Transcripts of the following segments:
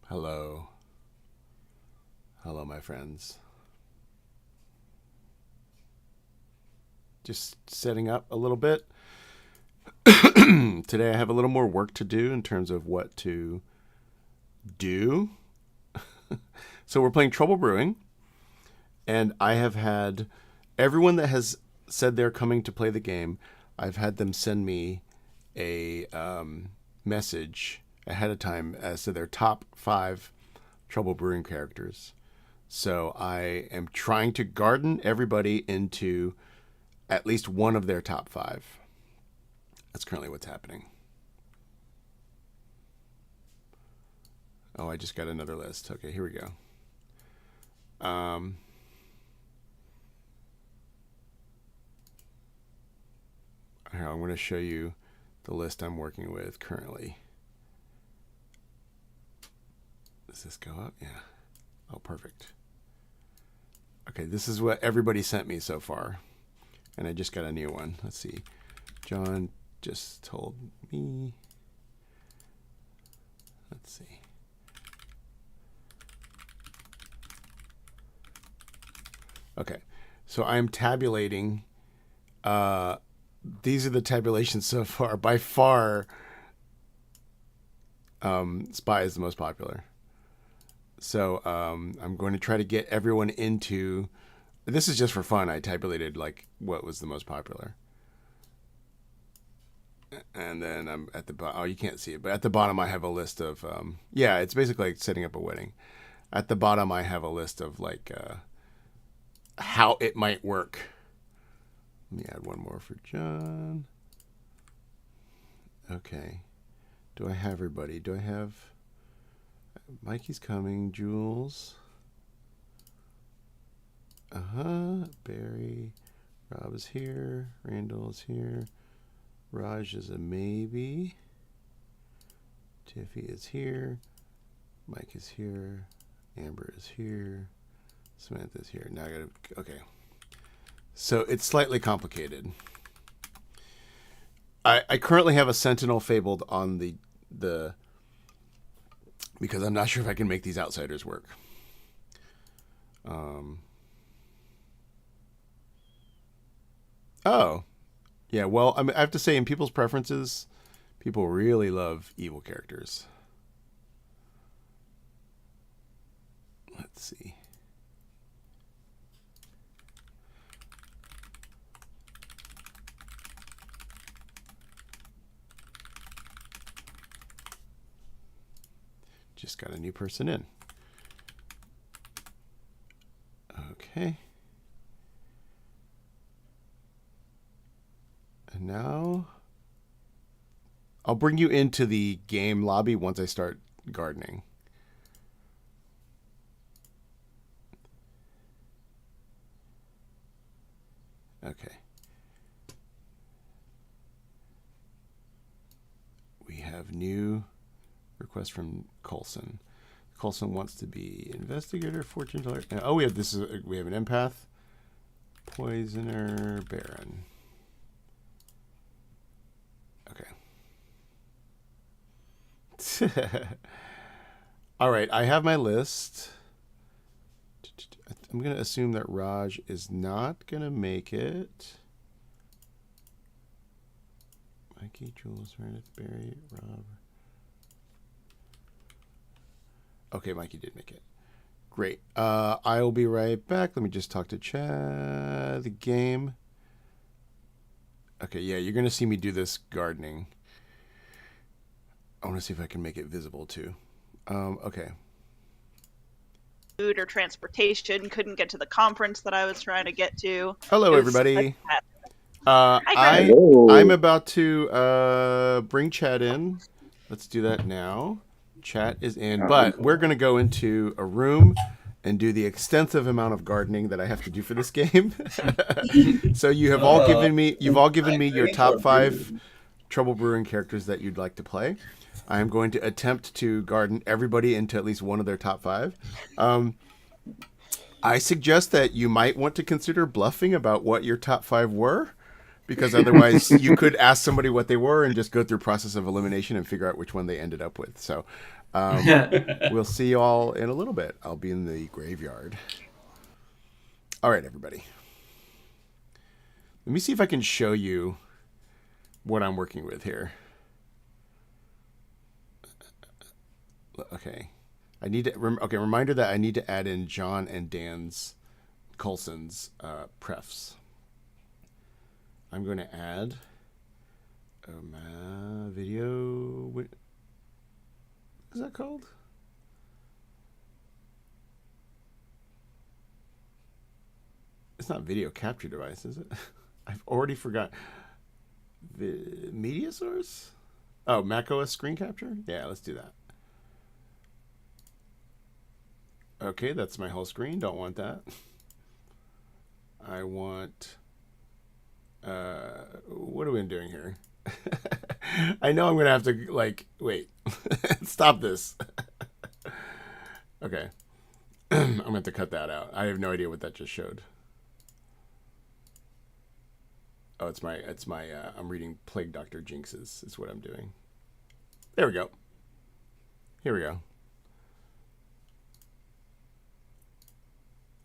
Hello. Hello, my friends. Just setting up a little bit. Today I have a little more work to do in terms of what to do. So we're playing Trouble Brewing, and I have had everyone that has said they're coming to play the game, I've had them send me a message ahead of time as to their top 5 Trouble Brewing characters. So I am trying to garden everybody into at least one of their top 5. That's currently what's happening. Oh, I just got another list. Okay, here we go. Here, I'm going to show you the list I'm working with currently. Does this go up? Yeah. Oh, perfect. Okay, this is what everybody sent me so far. And I just got a new one. Let's see. John just told me. Let's see. Okay, so I'm tabulating. These are the tabulations so far. By far, Spy is the most popular. So I'm going to try to get everyone into. This is just for fun. I tabulated like what was the most popular. And then I'm at the bottom. Oh, you can't see it, but at the bottom I have a list of. Yeah, it's basically like setting up a wedding. At the bottom I have a list of like how it might work. Let me add one more for John. Okay. Do I have everybody? Do I have Mikey's coming, Jules? Barry. Rob is here. Randall is here. Raj is a maybe. Tiffy is here. Mike is here. Amber is here. Samantha is here. Now I gotta. Okay. So it's slightly complicated. I currently have a Sentinel fabled on the because I'm not sure if I can make these outsiders work. Oh, yeah. Well, I have to say, in people's preferences, people really love evil characters. Let's see. Just got a new person in. Okay. And now I'll bring you into the game lobby once I start gardening. Okay. We have new request from Coulson. Coulson wants to be investigator, fortune teller. Oh, we have we have an empath, poisoner, baron. Okay. All right, I have my list. I'm going to assume that Raj is not going to make it. Mikey, Jules, Meredith, Barry, Rob. Okay, Mikey did make it. Great. I will be right back. Let me just talk to Chad. The game. Okay, yeah, you're going to see me do this gardening. I want to see if I can make it visible too. Okay. Food or transportation, couldn't get to the conference that I was trying to get to. Hello, everybody. I'm about to bring Chad in. Let's do that now. Chat is in, but we're going to go into a room and do the extensive amount of gardening that I have to do for this game. So you've all given me your top 5 Trouble Brewing characters that you'd like to play. I am going to attempt to garden everybody into at least one of their top 5. I suggest that you might want to consider bluffing about what your top 5 were, because otherwise you could ask somebody what they were and just go through process of elimination and figure out which one they ended up with. So We'll see you all in a little bit. I'll be in the graveyard. All right, everybody. Let me see if I can show you what I'm working with here. Okay. I need to reminder that I need to add in John and Dan's Coulson's prefs. I'm going to add video. What is that called? It's not video capture device, is it? I've already forgot. The media source? Oh, macOS screen capture? Yeah, let's do that. Okay, that's my whole screen. Don't want that. I want... what are we doing here? I know I'm going to have to, wait. Stop this. Okay. I'm going to have to cut that out. I have no idea what that just showed. Oh, it's my, I'm reading Plague Dr. Jinxes is what I'm doing. There we go. Here we go.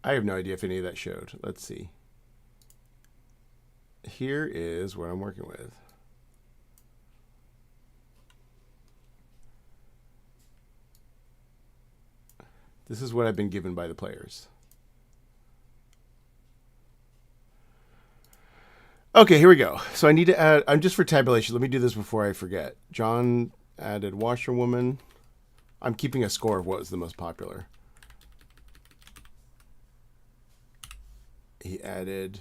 I have no idea if any of that showed. Let's see. Here is what I'm working with. This is what I've been given by the players. Okay, here we go. So I need to add, I'm just for tabulation. Let me do this before I forget. John added washerwoman. I'm keeping a score of what was the most popular. He added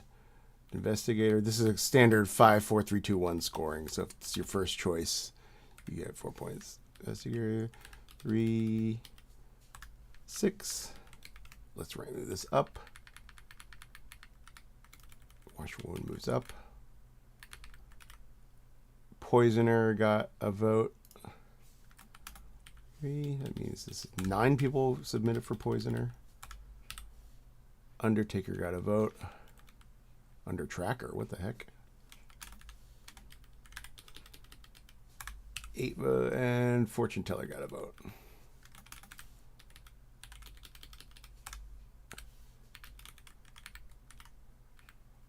investigator. This is a standard 5, 4, 3, 2, 1 scoring. So if it's your first choice, you get 4 points. Investigator 3, 6. Let's rank this up. Washerwoman moves up. Poisoner got a vote. 3. That means this is 9 people submitted for poisoner. Undertaker got a vote. Under tracker, what the heck? 8 vote, and fortune teller got a vote.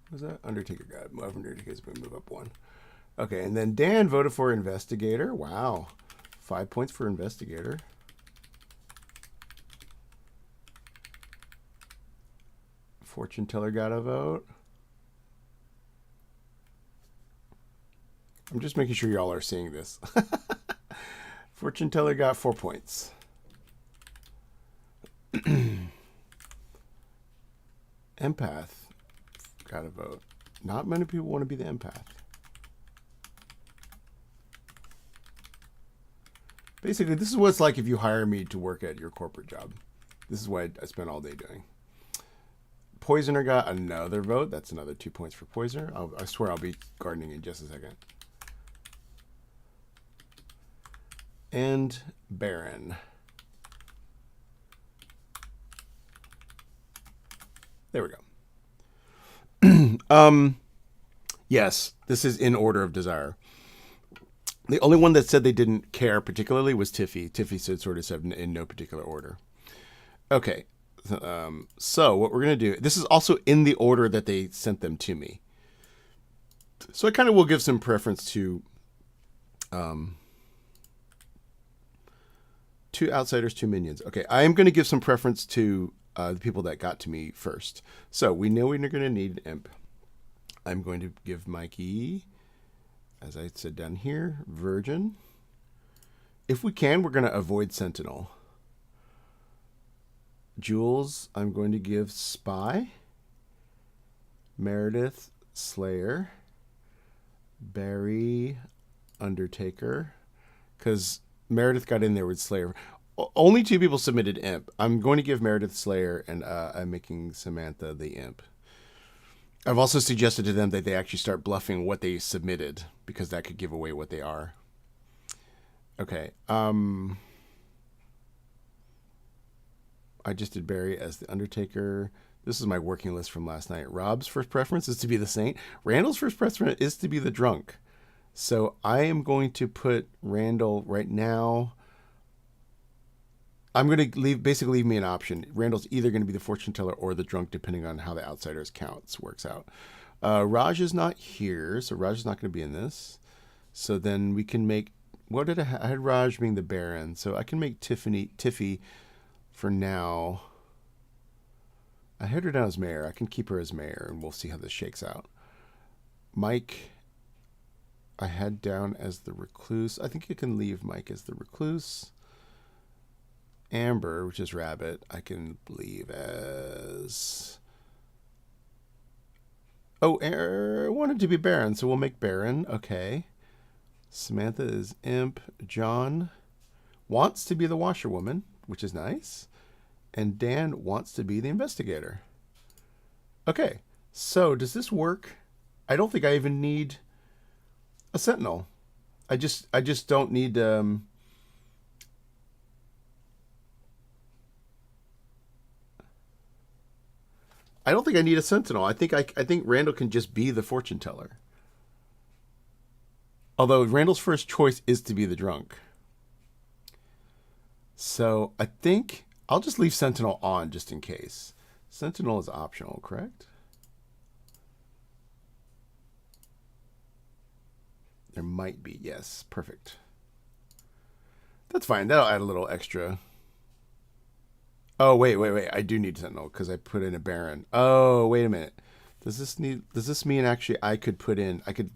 What was that? Undertaker got it. Undertaker's going to move up 1. Okay, and then Dan voted for investigator. Wow. 5 points for investigator. Fortune teller got a vote. I'm just making sure y'all are seeing this. Fortune teller got 4 points. Empath got a vote. Not many people want to be the empath. Basically, this is what it's like if you hire me to work at your corporate job. This is what I spend all day doing. Poisoner got another vote. That's another 2 points for Poisoner. I swear I'll be gardening in just a second. And Baron. There we go. Yes, this is in order of desire. The only one that said they didn't care particularly was Tiffy. Tiffy sort of said in no particular order. Okay. So what we're going to do, this is also in the order that they sent them to me. So I kind of will give some preference to 2 outsiders, 2 minions. Okay, I am going to give some preference to the people that got to me first. So we know we're going to need an imp. I'm going to give Mikey, as I said down here, Virgin. If we can, we're going to avoid Sentinel. Jules, I'm going to give Spy. Meredith, Slayer. Barry, Undertaker. Because Meredith got in there with Slayer. Only 2 people submitted Imp. I'm going to give Meredith Slayer, and I'm making Samantha the Imp. I've also suggested to them that they actually start bluffing what they submitted, because that could give away what they are. Okay. I just did Barry as the Undertaker. This is my working list from last night. Rob's first preference is to be the Saint. Randall's first preference is to be the Drunk. So I am going to put Randall right now I'm going to basically leave me an option. Randall's either going to be the fortune teller or the drunk, depending on how the outsiders counts works out. Raj is not here, so Raj is not going to be in this. So then we can make, what did I had Raj being the Baron, so I can make Tiffy for now. I had her down as mayor. I can keep her as mayor, and we'll see how this shakes out. Mike, I had down as the recluse. I think you can leave Mike as the recluse. Amber, which is rabbit, I can leave as... Oh, wanted to be Baron, so we'll make Baron. Okay. Samantha is imp. John wants to be the washerwoman, which is nice. And Dan wants to be the investigator. Okay, so does this work? I don't think I even need a sentinel. I just don't need... I don't think I need a sentinel. I think Randall can just be the fortune teller. Although Randall's first choice is to be the drunk. So I think I'll just leave sentinel on just in case. Sentinel is optional, correct? There might be, yes. Perfect. That's fine. That'll add a little extra. Oh, wait. I do need sentinel because I put in a Baron. Oh, wait a minute. Does this mean actually I could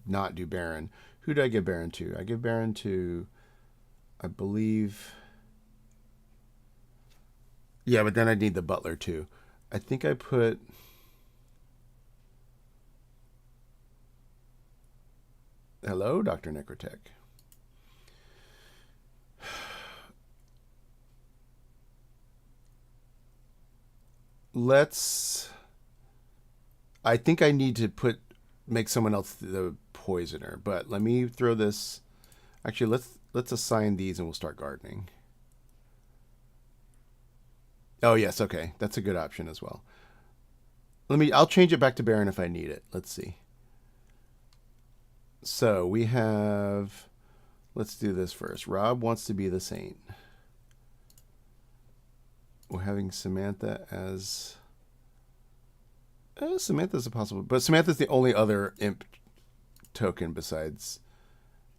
not do Baron? Who do I give Baron to? I give Baron to, I believe... Yeah, but then I need the butler too. I think I put... Hello, Dr. Necrotech. I think I need to make someone else the poisoner, but let me throw this. Actually, let's assign these and we'll start gardening. Oh yes, okay, that's a good option as well. I'll change it back to Baron if I need it. Let's see. So we have, let's do this first. Rob wants to be the saint. We're having Samantha as... Samantha's a possible... But Samantha's the only other imp token besides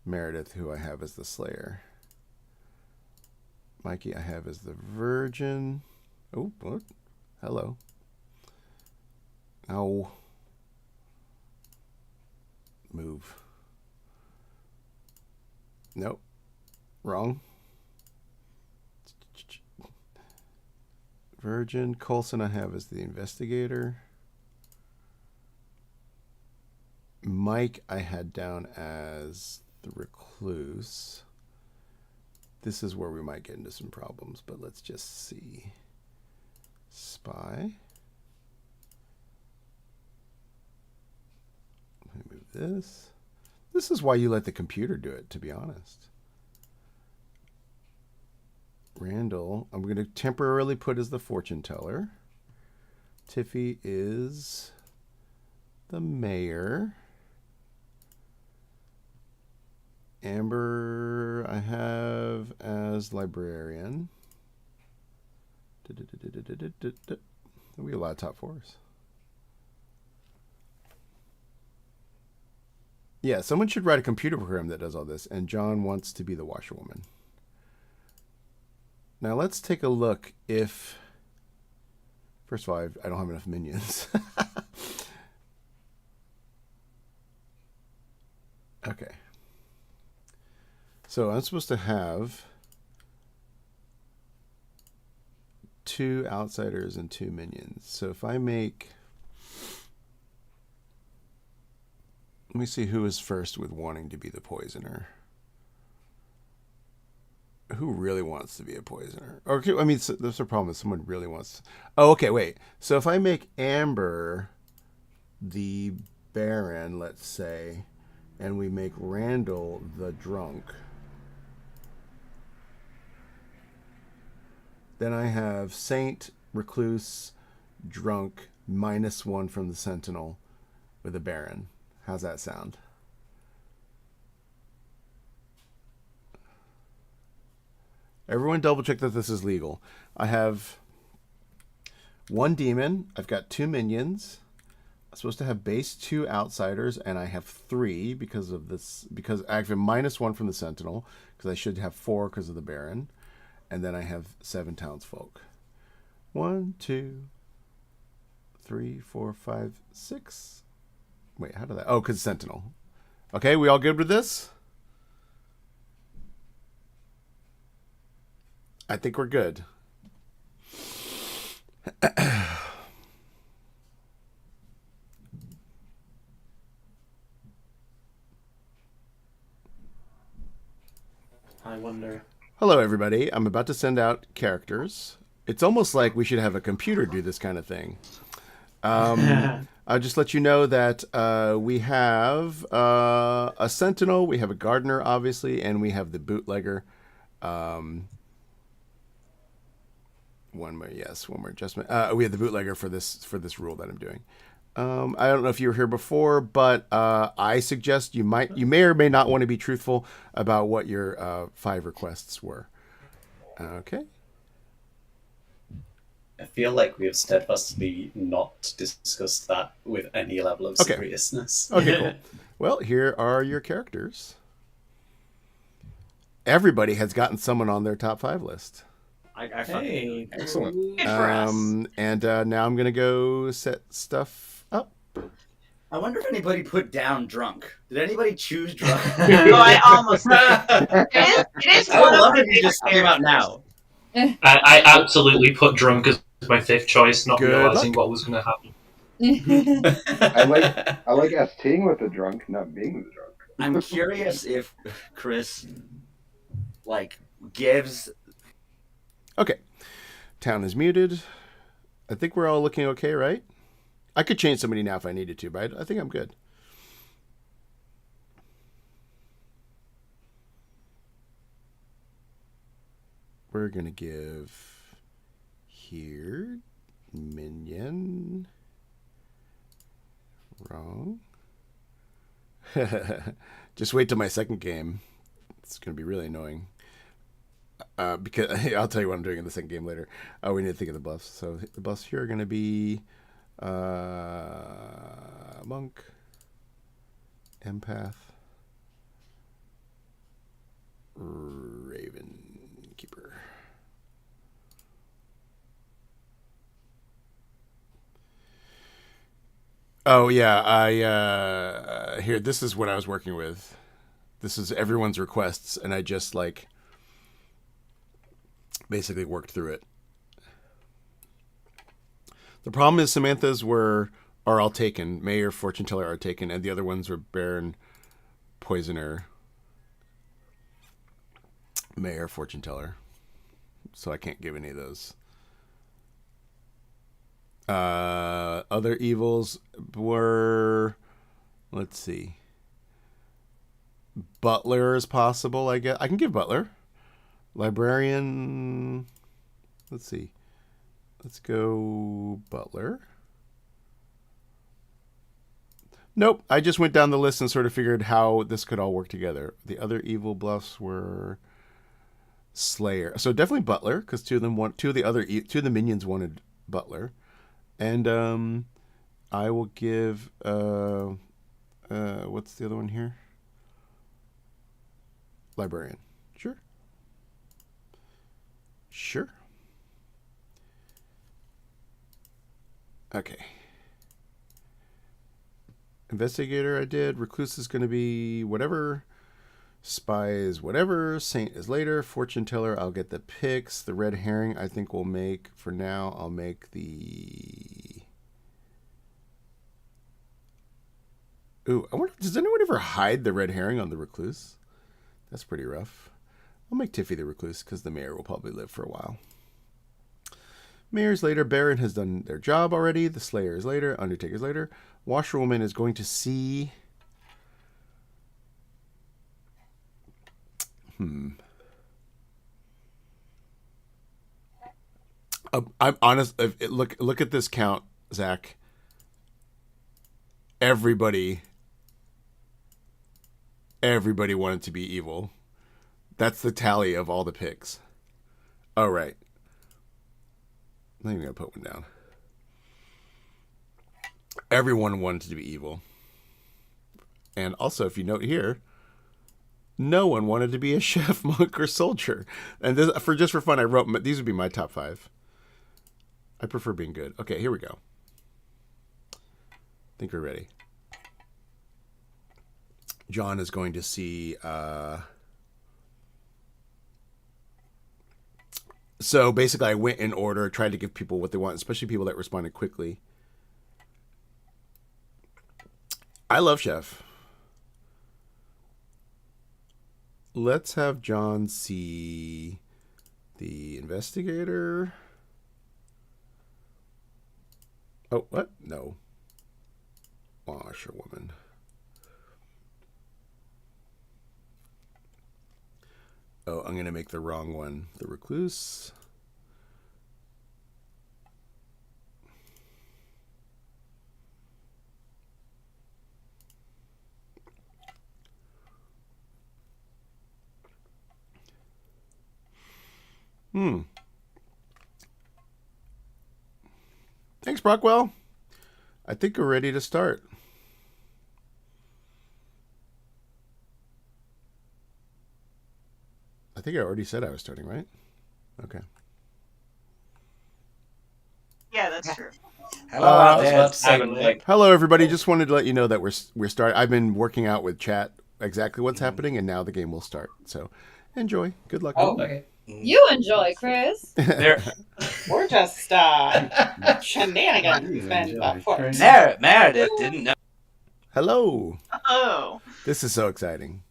Meredith, who I have as the Slayer. Mikey I have as the Virgin. Oh, what? Hello. Ow. Move. Nope. Wrong. Virgin. Coulson I have as the investigator. Mike I had down as the recluse. This is where we might get into some problems, but let's just see. Spy. Let me move this. This is why you let the computer do it, to be honest. Randall, I'm going to temporarily put as the fortune teller. Tiffy is the mayor. Amber I have as librarian. We have a lot of top fours. Yeah, someone should write a computer program that does all this, and John wants to be the washerwoman. Now let's take a look if... First of all, I don't have enough minions. Okay. So I'm supposed to have 2 outsiders and 2 minions. So if I make... Let me see who is first with wanting to be the poisoner. Who really wants to be a poisoner? Okay, I mean, there's a problem if someone really wants... Oh, okay, wait. So if I make Amber the Baron, let's say, and we make Randall the drunk, then I have Saint, Recluse, Drunk, -1 from the Sentinel with a Baron. How's that sound? Everyone double check that this is legal. I have 1 demon. I've got 2 minions. I'm supposed to have base 2 outsiders, and I have 3 because of this. Because I have -1 from the sentinel, because I should have 4 because of the baron, and then I have 7 townsfolk. 1, 2, 3, 4, 5, 6. Wait, how did that? Oh, because sentinel. Okay, we all good with this? I think we're good. I wonder. Hello, everybody. I'm about to send out characters. It's almost like we should have a computer do this kind of thing. I'll just let you know that we have a sentinel, we have a gardener, obviously, and we have the bootlegger. One more adjustment. We have the bootlegger for this rule that I'm doing. I don't know if you were here before, but I suggest you may or may not want to be truthful about what your 5 requests were. Okay. I feel like we have steadfastly not discussed that with any level of seriousness. Okay, cool. Well, here are your characters. Everybody has gotten someone on their top 5 list. Hey, Excellent. Good for us. And now I'm going to go set stuff up. I wonder if anybody put down drunk. Did anybody choose drunk? Oh, I almost did. It is I one would of love my if you just came out now. I absolutely put drunk as my 5th choice, not Good realizing luck. what was going to happen. I like STing with the drunk, not being the drunk. I'm curious if Chris gives. Okay. Town is muted. I think we're all looking okay, right? I could change somebody now if I needed to, but I think I'm good. We're going to give here minion. Wrong. Just wait till my second game. It's going to be really annoying. Because I'll tell you what I'm doing in the second game later. Oh, we need to think of the buffs. So the buffs here are going to be monk, empath, raven keeper. Oh yeah, I here. This is what I was working with. This is everyone's requests, and I just basically worked through it. The problem is Samantha's are all taken. Mayor, Fortune Teller are taken, and the other ones were Baron, Poisoner, Mayor, Fortune Teller. So I can't give any of those. Other evils were, let's see. Butler is possible, I guess. I can give Butler. Librarian, let's see. Let's go Butler. Nope, I just went down the list and sort of figured how this could all work together. The other evil bluffs were Slayer. So definitely Butler, because two of the minions wanted Butler. And I will give what's the other one here? Librarian. Sure. Okay. Investigator I did. Recluse is going to be whatever. Spy is whatever. Saint is later. Fortune Teller, I'll get the picks. The red herring I think we'll make, for now, I'll make the... Ooh, I wonder, does anyone ever hide the red herring on the Recluse? That's pretty rough. I'll make Tiffy the Recluse because the mayor will probably live for a while. Mayor's later. Baron has done their job already. The Slayer is later. Undertaker's later. Washerwoman is going to see... I'm honest. Look at this count, Zach. Everybody wanted to be evil. That's the tally of all the picks. Oh, right. I'm not even going to put one down. Everyone wanted to be evil. And also, if you note here, no one wanted to be a chef, monk, or soldier. And this, for fun, I wrote these would be my top 5. I prefer being good. Okay, here we go. I think we're ready. John is going to see. So basically, I went in order, tried to give people what they want, especially people that responded quickly. I love chef. Let's have John see the investigator. Oh, what? No. Washerwoman. Oh, I'm going to make the wrong one. The recluse. Thanks, Brockwell. I think we're ready to start. I think I already said I was starting, right? Okay. Yeah, that's true. Hello I out was there. about to say, like, Hello, everybody. Just wanted to let you know that we're starting. I've been working out with chat exactly what's happening, and now the game will start. So, enjoy. Good luck. oh, okay. You enjoy, Chris. There, We're just shenanigans and foot. Meredith didn't know. Hello. Oh. This is so exciting.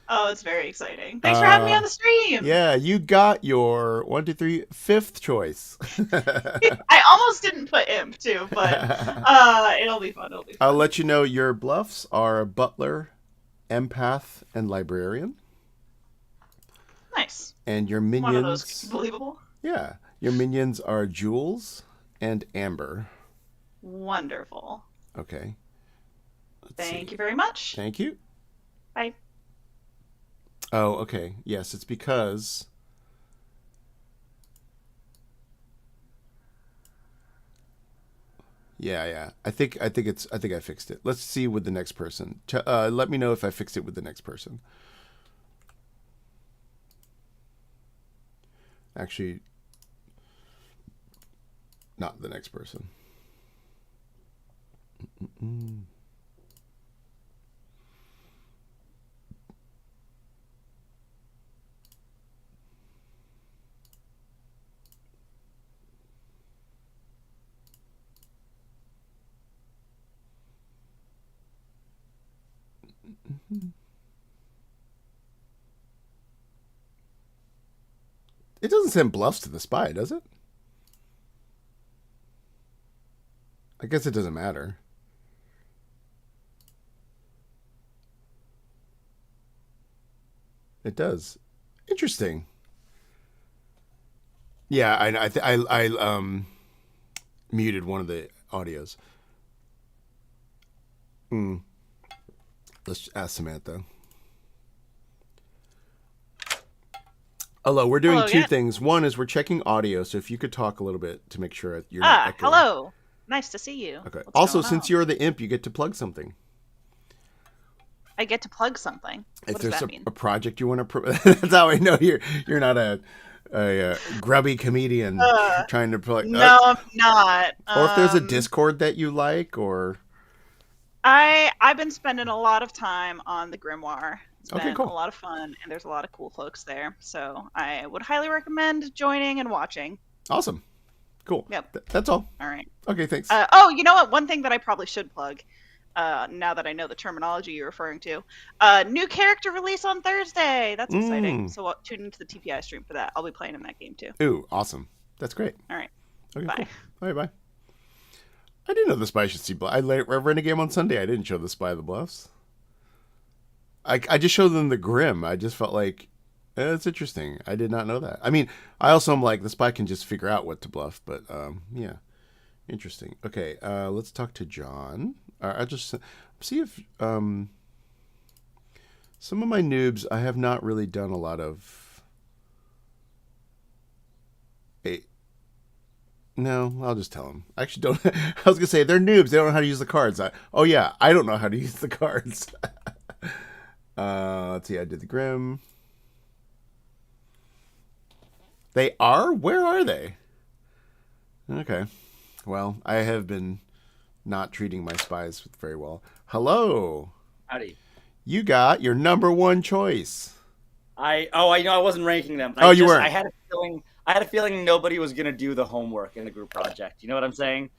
Oh, it's very exciting. Thanks for having me on the stream. Yeah, you got your 1, 2, 3, 5th choice. I almost didn't put imp too, but it'll be fun. I'll let you know your bluffs are butler, empath, and librarian. Nice. And your One of minions. those believable. Yeah, your minions are Jules and Amber. Wonderful. Okay. Thank you very much. Thank you. Bye. Oh, okay. Yes, it's because yeah. I think I fixed it. Let's see with the next person. Let me know if I fixed it with the next person. Actually, not the next person. It doesn't send bluffs to the spy, does it? I guess it doesn't matter. It does. Interesting. Yeah, I muted one of the audios. Let's ask Samantha. Hello, we're doing two things. One is we're checking audio, so if you could talk a little bit to make sure you're not echoing. Hello. Nice to see you. Okay. What's Also, going since on? you're the imp, you get to plug something. I get to plug something. If What does there's that mean? a project you want to, that's how I know you're not a grubby comedian trying to plug. No, I'm not. Or if there's a Discord that you like, or I've been spending a lot of time on the Grimoire. It's been cool. a lot of fun, and there's a lot of cool folks there. So I would highly recommend joining and watching. Awesome. Cool. Yep. That's all. All right. Okay, thanks. You know what? One thing that I probably should plug, now that I know the terminology you're referring to, new character release on Thursday. That's exciting. So tune into the TPI stream for that. I'll be playing in that game too. Ooh, awesome. That's great. All right. Okay, Bye. Cool. All right, bye. I didn't know the spy should see bluff. I ran a game on Sunday. I didn't show the spy the bluffs. I just showed them the grim. I just felt like it's interesting. I did not know that. I mean, I also am like the spy can just figure out what to bluff, but yeah, interesting. Okay, let's talk to John. I'll just see if some of my noobs. I have not really done a lot of Hey, no, I'll just tell them. I actually don't. I was gonna say they're noobs. They don't know how to use the cards. Oh yeah, I don't know how to use the cards. Let's see. I did the Grim. They are? Where are they? Okay. Well, I have been not treating my spies very well. Hello. Howdy. You got your number one choice. I know I wasn't ranking them. You weren't. I had a feeling nobody was gonna do the homework in the group project. You know what I'm saying?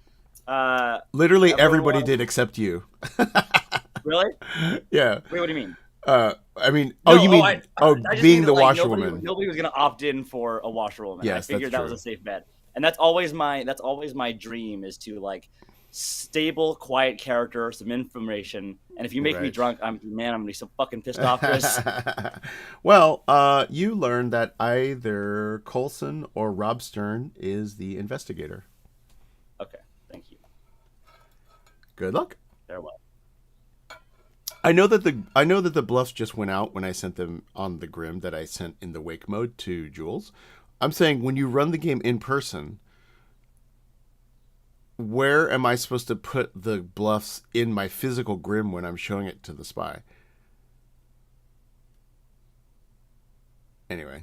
Literally everybody did except you. Really? Yeah. Wait, what do you mean? I mean, No, you mean I just being mean the that, like, washerwoman. Nobody was gonna opt in for a washerwoman. Yes, I figured that's that was true. a safe bet, and that's always my dream is to like stable, quiet character, some information. And if you make me drunk, I'm gonna be so fucking pissed off, Chris. Well, you learned that either Coulson or Rob Stern is the investigator. Okay, thank you. Good luck. Farewell. I know that the bluffs just went out when I sent them on the Grim that I sent in the wake mode to Jules. I'm saying when you run the game in person, where am I supposed to put the bluffs in my physical Grim when I'm showing it to the spy? Anyway.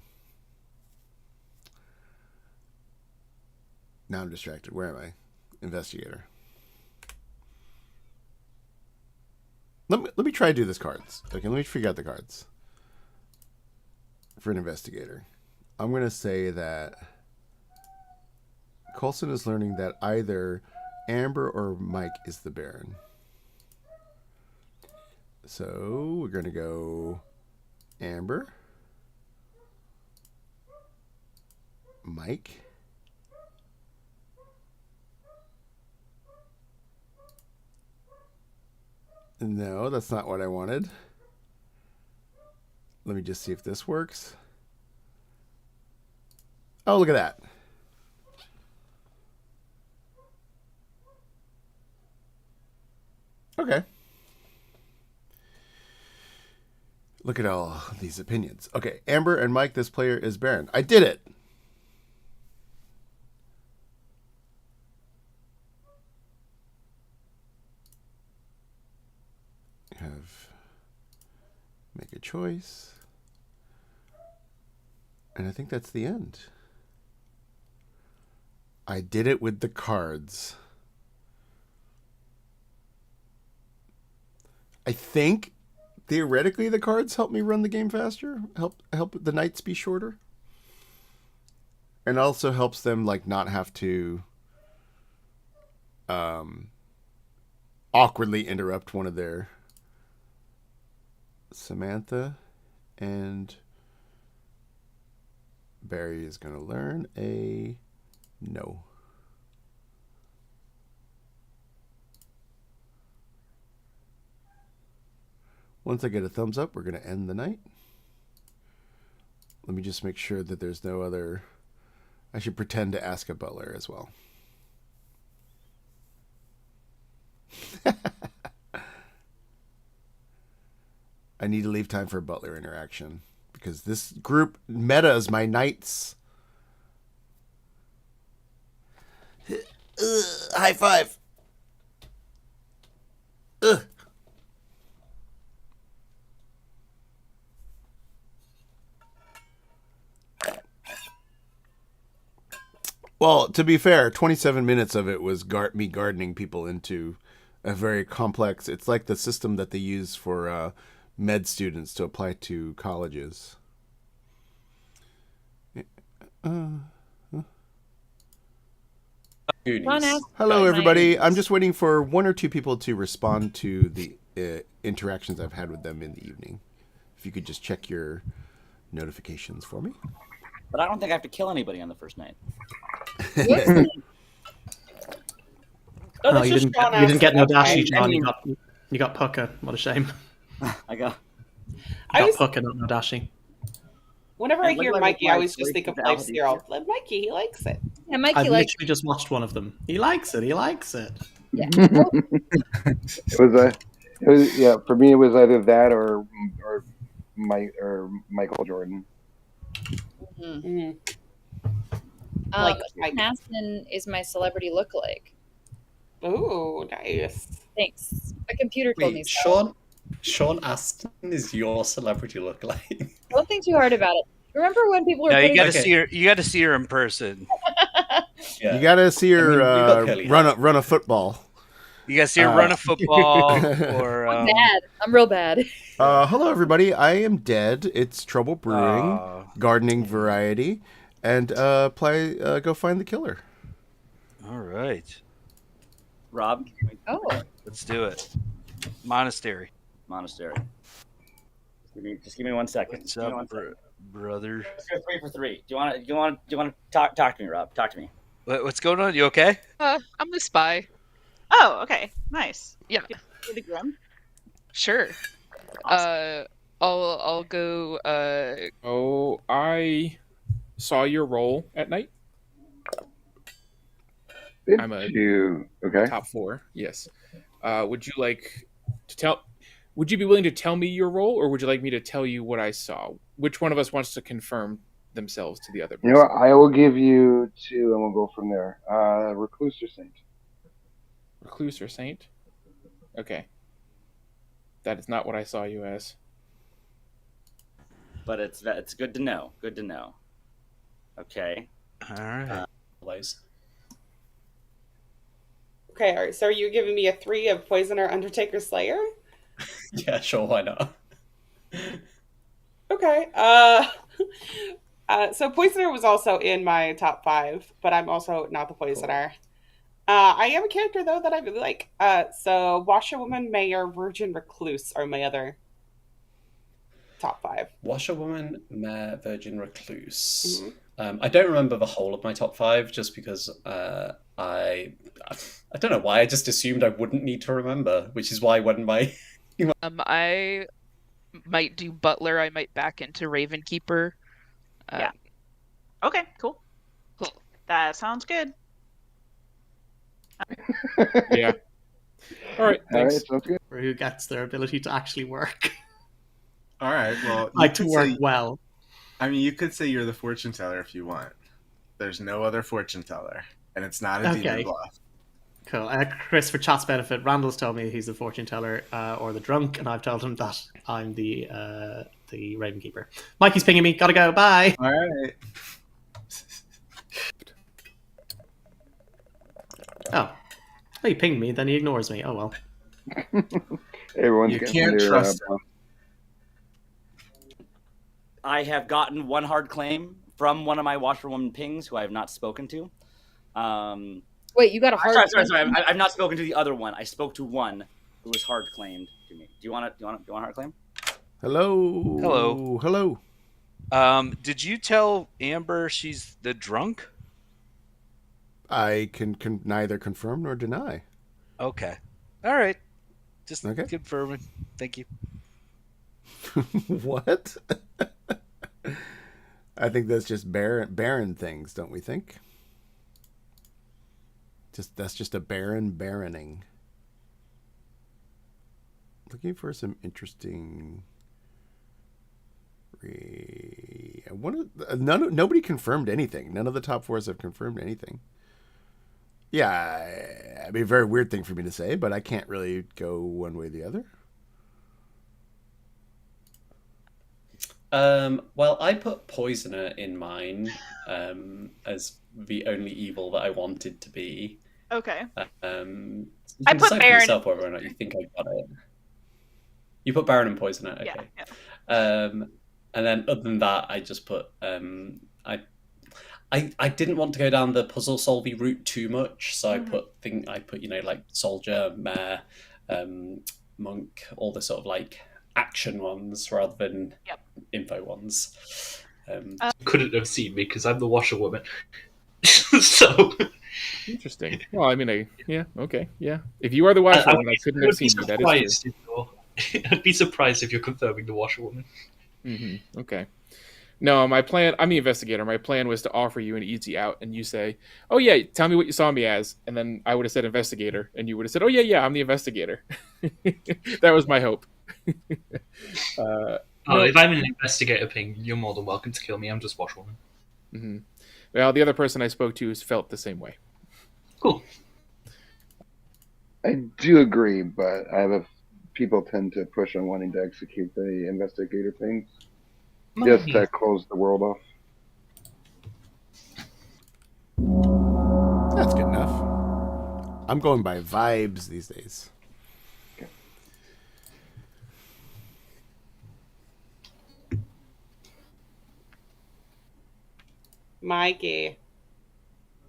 Now I'm distracted. Where am I? Investigator. Let me try to do this cards. Okay, let me figure out the cards. For an investigator. I'm going to say that Coulson is learning that either Amber or Mike is the Baron. So we're going to go Amber, Mike, no, that's not what I wanted. Let me just see if this works. Oh, look at that. Okay. Look at all these opinions. Okay, Amber and Mike, this player is Baron. I did it. Make a choice. And I think that's the end. I did it with the cards. I think theoretically the cards help me run the game faster, help the nights be shorter. And also helps them like not have to awkwardly interrupt one of their Samantha and Barry is going to learn a no. Once I get a thumbs up, we're going to end the night. Let me just make sure that there's no other... I should pretend to ask a butler as well. I need to leave time for a butler interaction because this group metas my knights. High five. Ugh. Well, to be fair, 27 minutes of it was me gardening people into a very complex... It's like the system that they use for med students to apply to colleges. Hello, everybody. I'm just waiting for one or two people to respond to the interactions I've had with them in the evening. If you could just check your notifications for me. But I don't think I have to kill anybody on the first night. Oh, you didn't get Nodashi, John. You got Pucker. What a shame. I got Pucker, not Nodashi. Whenever I hear Mikey, I always just think of Life Zero. Mikey, he likes it. Yeah, Mikey I've likes literally just watched one of them. He likes it. He likes it. Yeah. It was yeah. For me, it was either that or Michael Jordan. Mm-hmm. Aston is my celebrity lookalike. Ooh, nice. Thanks. A computer told me so. Sean Astin is your celebrity lookalike. Don't think too hard about it. Remember when people were No, putting... you got to see her. You got to see her in person. Yeah. You got to see her run a football. You got to see her run a football. Or I'm bad. I'm real bad. Hello, everybody. I am Dead. It's Trouble Brewing, gardening variety, and go find the killer. All right, Rob. Oh, let's do it. Monastery. Just give me 1 second. What's up, brother? Let's go 3 for 3. Do you want to talk to me, Rob? Talk to me. What's going on? You okay? I'm the spy. Oh, okay, nice. Yeah. You're the Grim. Sure. Awesome. I'll go. I saw your roll at night. I'm a top 4. Yes. Would you like to tell? Would you be willing to tell me your role, or would you like me to tell you what I saw? Which one of us wants to confirm themselves to the other person? You know what? I will give you 2, and we'll go from there. Recluse or Saint? Recluse or Saint? Okay. That is not what I saw you as. But it's good to know. Good to know. Okay. All right. Okay, all right. So are you giving me a 3 of Poisoner, Undertaker, Slayer? Yeah, sure. Why not? Okay. So Poisoner was also in my top 5, but I'm also not the Poisoner. Cool. I am a character though that I really like. So Washerwoman, Mayor, Virgin, Recluse are my other top 5. Washerwoman, Mayor, Virgin, Recluse. Mm-hmm. I don't remember the whole of my top 5 just because I don't know why. I just assumed I wouldn't need to remember, which is why when my I might do Butler. I might back into Ravenkeeper. Yeah. Okay. Cool. That sounds good. Yeah. All right. Thanks. Sounds good. Or who gets their ability to actually work? All right. Well, like to work well. I mean, you could say you're the fortune teller if you want. There's no other fortune teller, and it's not a demon bluff. Cool. Chris, for chat's benefit, Randall's told me he's the fortune teller or the drunk, and I've told him that I'm the Ravenkeeper. Mikey's pinging me. Gotta go. Bye. All right. Oh, he pinged me, then he ignores me. Oh well. Everyone's you can't trust him. I have gotten one hard claim from one of my washerwoman pings who I have not spoken to. Wait, you got a hard claim? Sorry. I've not spoken to the other one. I spoke to one who was hard claimed to me. Do you want a hard claim? Hello. Did you tell Amber she's the drunk? I can neither confirm nor deny. Okay. All right. Just confirming. Thank you. What? I think that's just barren things, don't we think? That's just a baroning. Looking for some interesting. Nobody confirmed anything. None of the top 4s have confirmed anything. Yeah, it'd be a very weird thing for me to say, but I can't really go one way or the other. Well, I put Poisoner in mine as the only evil that I wanted to be. Okay. I put Baron. Yourself whether or not you think I got it. You put Baron and Poisoner. Okay. Yeah. And then other than that, I just put I didn't want to go down the puzzle solving route too much, so I put like soldier, mayor, monk, all the sort of like action ones rather than info ones. Couldn't have seen me because I'm the washerwoman. So interesting. Well, I mean, okay. If you are the washerwoman, I couldn't have seen you. That is true. I'd be surprised if you're confirming the washerwoman. Mm-hmm. Okay. No, my plan. I'm the investigator. My plan was to offer you an easy out, and you say, "Oh yeah, tell me what you saw me as," and then I would have said investigator, and you would have said, "Oh yeah, I'm the investigator." That was my hope. If I'm an investigator ping, you're more than welcome to kill me. I'm just washerwoman. Mm-hmm. Well, the other person I spoke to felt the same way. Cool. I do agree, but people tend to push on wanting to execute the investigator things. Just to close the world off. That's good enough. I'm going by vibes these days. Mikey.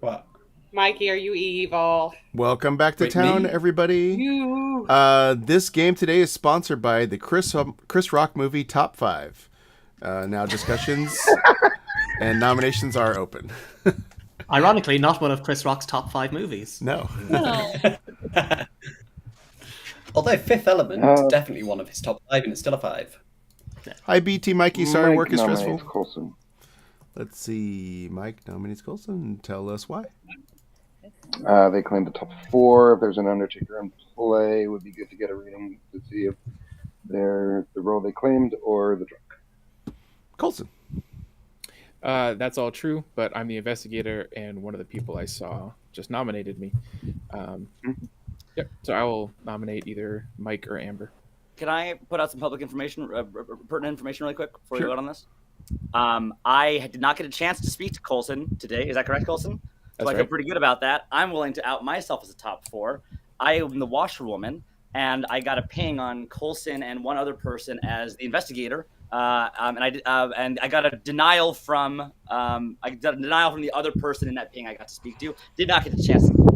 What? Mikey, are you evil? Welcome back to town, everybody. You. This game today is sponsored by the Chris Rock movie Top 5. Now discussions and nominations are open. Ironically, not one of Chris Rock's top 5 movies. No. Although Fifth Element, definitely one of his top 5, and it's still a 5. Hi, BT Mikey. Sorry, Mike work is stressful. nominates Coulson. Let's see. Mike nominates Coulson. Tell us why. They claim the top 4. If there's an Undertaker in play, it would be good to get a reading to see if they're the role they claimed or the drunk. Coulson. That's all true, but I'm the investigator, and one of the people I saw just nominated me. Yep. So I will nominate either Mike or Amber. Can I put out some public information, pertinent information, really quick before we vote on this? I did not get a chance to speak to Coulson today. Is that correct, Coulson? So I feel pretty good about that. I'm willing to out myself as a top 4. I am the washerwoman, and I got a ping on Coulson and one other person as the investigator. And I got a denial from the other person in that ping I got to speak to. Did not get the chance to just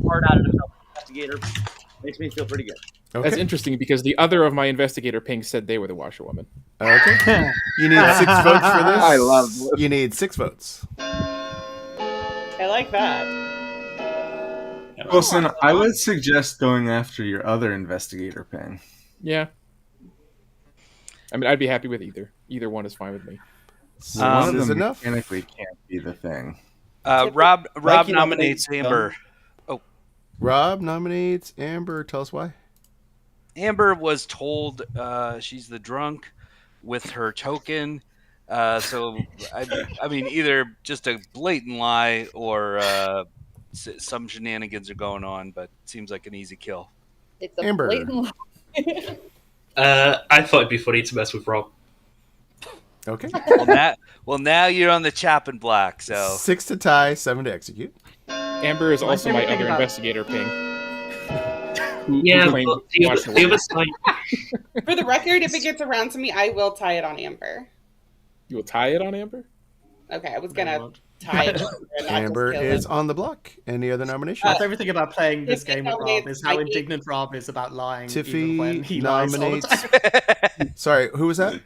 hard out of himself investigator. Makes me feel pretty good. Okay. That's interesting because the other of my investigator pings said they were the washerwoman. Okay. You need 6 votes for this? I love this. You need 6 votes. I like that. Wilson, I would suggest going after your other investigator ping. Yeah. I mean, I'd be happy with either. Either one is fine with me. One of is them enough? mechanically can't be the thing. Rob nominates Amber. Oh, Rob nominates Amber. Tell us why. Amber was told she's the drunk with her token. So, I mean, either just a blatant lie or some shenanigans are going on, but it seems like an easy kill. It's a Amber. blatant lie. I thought it'd be funny to mess with Rob. Okay. Well, now you're on the chopping block. So 6 to tie, 7 to execute. Amber is also my other investigator ping. Yeah, but the other side. For the record, if it gets around to me, I will tie it on Amber. You will tie it on Amber? Okay, I was gonna tie it. Amber is on the block. Any other nominations? That's everything about playing this game with Rob nominates is how Mikey. indignant Rob is about lying. even Tiffy when he lies all the nominates. time. Sorry, who was that?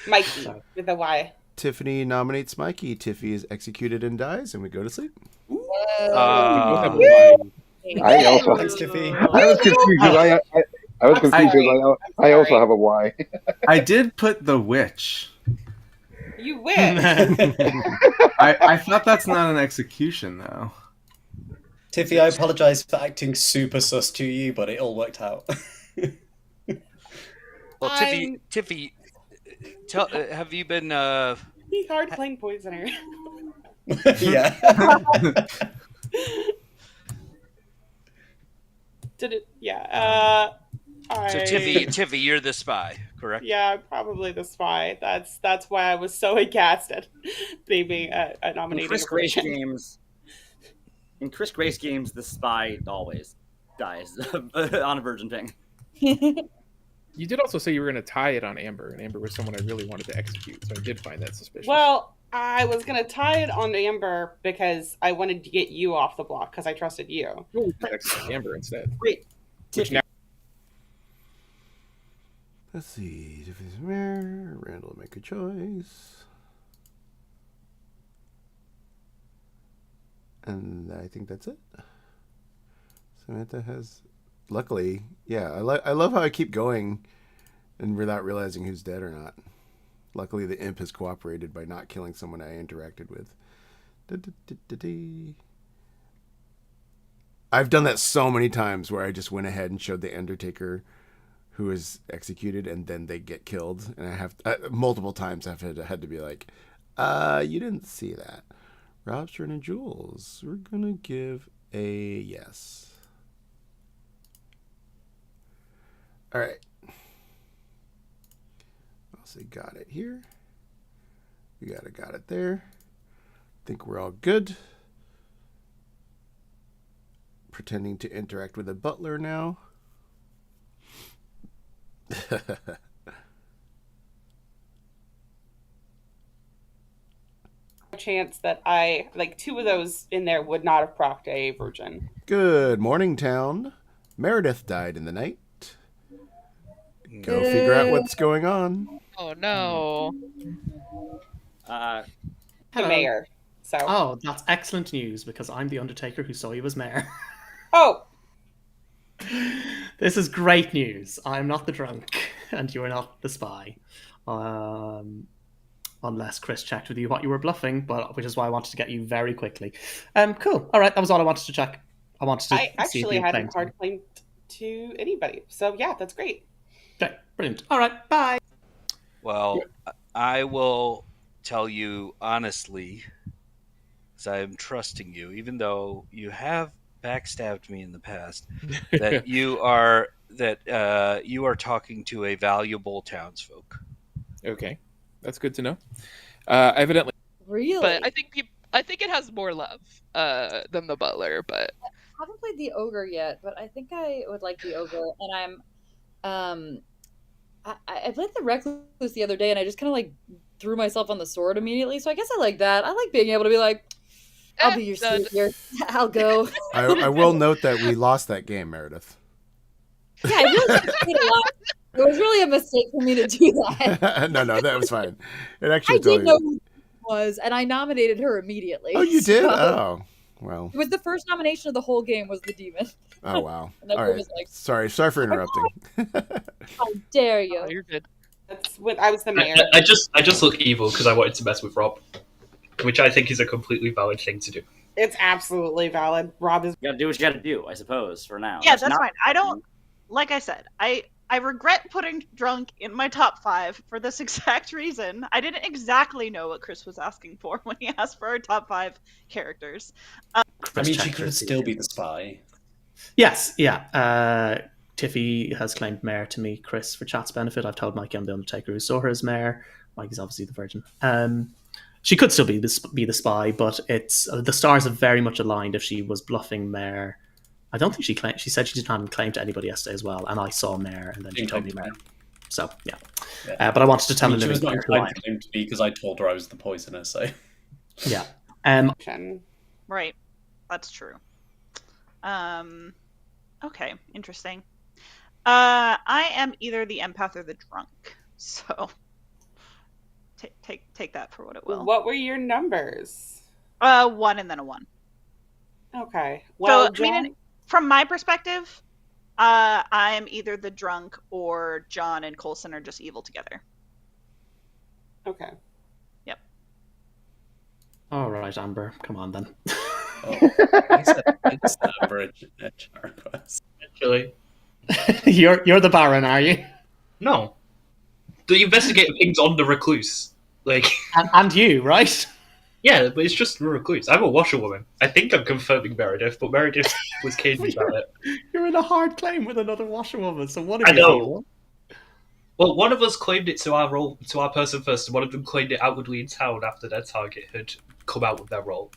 Mikey with a Y. Tiffany nominates Mikey. Tiffy is executed and dies, and we go to sleep. I also. Thanks, Tiffy. I was confused. I was confused because I also have a Y. I did put the witch. You win. I thought that's not an execution, though. Tiffy, I apologize for acting super sus to you, but it all worked out. Well, Tiffy, have you been? He hard playing poisoner. Yeah. Did it? Yeah. So Tiffy, you're the spy, correct? Yeah, probably the spy. That's why I was so aghast at being a nominating. In Chris Grace games, the spy always dies on a virgin ping. You did also say you were going to tie it on Amber, and Amber was someone I really wanted to execute, so I did find that suspicious. Well, I was going to tie it on Amber because I wanted to get you off the block because I trusted you. Execute Amber instead. Wait, Tiffy. Let's see. Tiffany's mayor. Randall, make a choice. And I think that's it. Samantha has... Luckily, yeah, I love how I keep going and without realizing who's dead or not. Luckily, the imp has cooperated by not killing someone I interacted with. I've done that so many times where I just went ahead and showed the Undertaker who is executed and then they get killed. And I have multiple times I've had to be like, You didn't see that. Rob's turn and Jules. We're going to give a yes. All right. I'll say got it here. We got it there. Think we're all good. Pretending to interact with a butler now. Chance that I like 2 of those in there would not have procced a virgin. Good morning, town. Meredith died in the night. Go figure out what's going on. Oh no. The Hello. mayor. So. Oh, that's excellent news because I'm the Undertaker who saw you as mayor. Oh. This is great news. I'm not the drunk, and you are not the spy. Unless Chris checked with you what you were bluffing, which is why I wanted to get you very quickly. Cool. All right, that was all I wanted to check. I actually hadn't hard claimed to anybody, so yeah, that's great. Okay, brilliant. All right, bye. Well, I will tell you honestly, because I am trusting you, even though you have backstabbed me in the past, that you are talking to a valuable townsfolk. Okay, that's good to know. Evidently, Really? But I think it has more love than the butler. But I haven't played the ogre yet, but I think I would like the ogre. And I played the recluse the other day, and I just kind of like threw myself on the sword immediately. So I guess I like that. I like being able to be like, I'll be your savior. I'll go. I will note that we lost that game, Meredith. Yeah, I really played a lot. It was really a mistake for me to do that. No, that was fine. It actually I did know who it was, and I nominated her immediately. Oh, you did? So Oh, well. it was the first nomination of the whole game was the demon. Oh, wow. And All everyone right. was like, Sorry for interrupting. how dare you? oh, you're good. That's when I was the mayor. I just look evil because I wanted to mess with Rob, which I think is a completely valid thing to do. It's absolutely valid. Rob is. You gotta do what you gotta do, I suppose, for now. Yeah, that's fine. I don't, like I said, I regret putting drunk in my top 5 for this exact reason. I didn't exactly know what Chris was asking for when he asked for our top 5 characters. I mean, she could still be the spy. Yes, yeah. Tiffy has claimed mayor to me, Chris, for chat's benefit. I've told Mikey I'm the Undertaker who saw her as mayor. Mikey's obviously the virgin. She could still be the spy, but it's the stars have very much aligned. If she was bluffing mayor, I don't think she claimed. She said she didn't have claim to anybody yesterday as well, and I saw mayor, and then she told me mayor. So yeah. But I wanted to tell her she was not who I inclined to claim to be because I told her I was the poisoner. So yeah. Right, that's true. Okay, interesting. I am either the empath or the drunk, so take that for what it will. What were your numbers? 1 and then a 1. Okay. Well, so, I mean, from my perspective, I am either the drunk or John and Coulson are just evil together. Okay. Yep. All right, Amber, come on then. it's Amber at request. Actually, you're the Baron, are you? No. The investigator ping's on the recluse. Like and you, right? Yeah, but it's just the recluse. I'm a washerwoman. I think I'm confirming Meredith, but Meredith was cagey about it. You're in a hard claim with another washerwoman, so one of I you know. Well, one of us claimed it to our person first, and one of them claimed it outwardly in town after their target had come out with their role.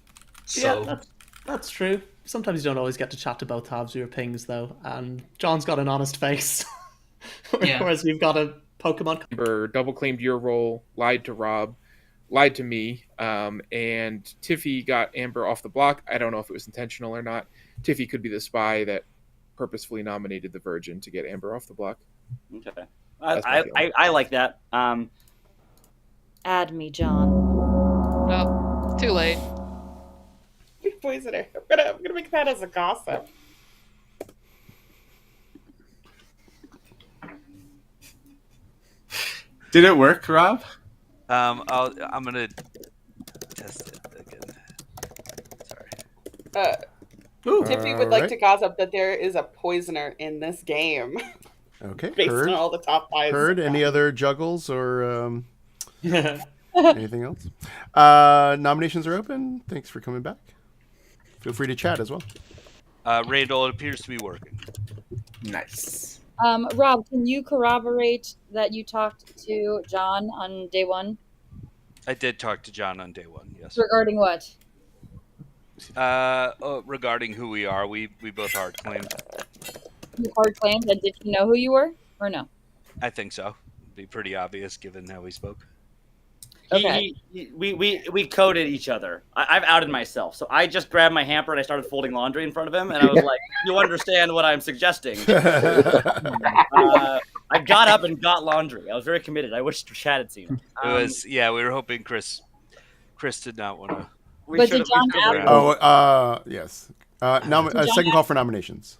So yeah, that's true. Sometimes you don't always get to chat to both halves of your pings, though. And John's got an honest face, whereas you've got a Pokemon. Amber double claimed your role, lied to Rob, lied to me, and Tiffy got Amber off the block. I don't know if it was intentional or not. Tiffy could be the spy that purposefully nominated the Virgin to get Amber off the block. Okay, I like that. Add me, John. Oh, too late. Poisoner. I'm gonna make that as a gossip. Did it work, Rob? I'm gonna test it again. Sorry. Tiffy would like to gossip that there is a poisoner in this game. Okay. Based on all the top 5s. Heard any other juggles or Anything else? Nominations are open. Thanks for coming back. Feel free to chat as well. Randall, it appears to be working. Nice. Rob, can you corroborate that you talked to John on day one? I did talk to John on day one, yes. Regarding what? Regarding who we are, we both hard claimed. You hard claimed, and did he know who you were, or no? I think so. It'd be pretty obvious given how we spoke. We coded each other. I've outed myself, so I just grabbed my hamper and I started folding laundry in front of him, and I was like, "You understand what I'm suggesting?" I got up and got laundry. I was very committed. I wish Chad had seen it. It was we were hoping Chris did not want to. But did John ask? Yes. Second call for nominations.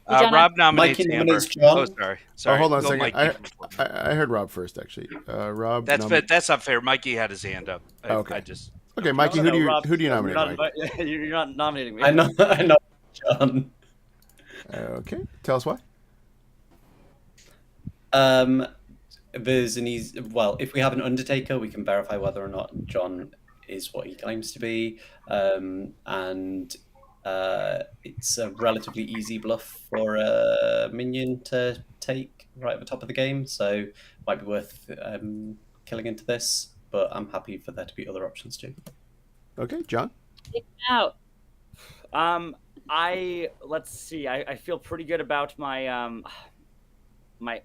Rob nominates Mikey Amber. nominates John. Oh, sorry. Oh, hold on a Go second. Mikey. I heard Rob first, actually. Rob. That's not fair. Mikey had his hand up. Okay. Okay, Mikey. No, Who do you nominate? You're not nominating me. I know John. Okay. Tell us why. There's an easy. Well, if we have an Undertaker, we can verify whether or not John is what he claims to be, and it's a relatively easy bluff for a minion to take right at the top of the game, so might be worth killing into this. But I'm happy for there to be other options too. Okay, John. Take him out. Let's see. I feel pretty good about my my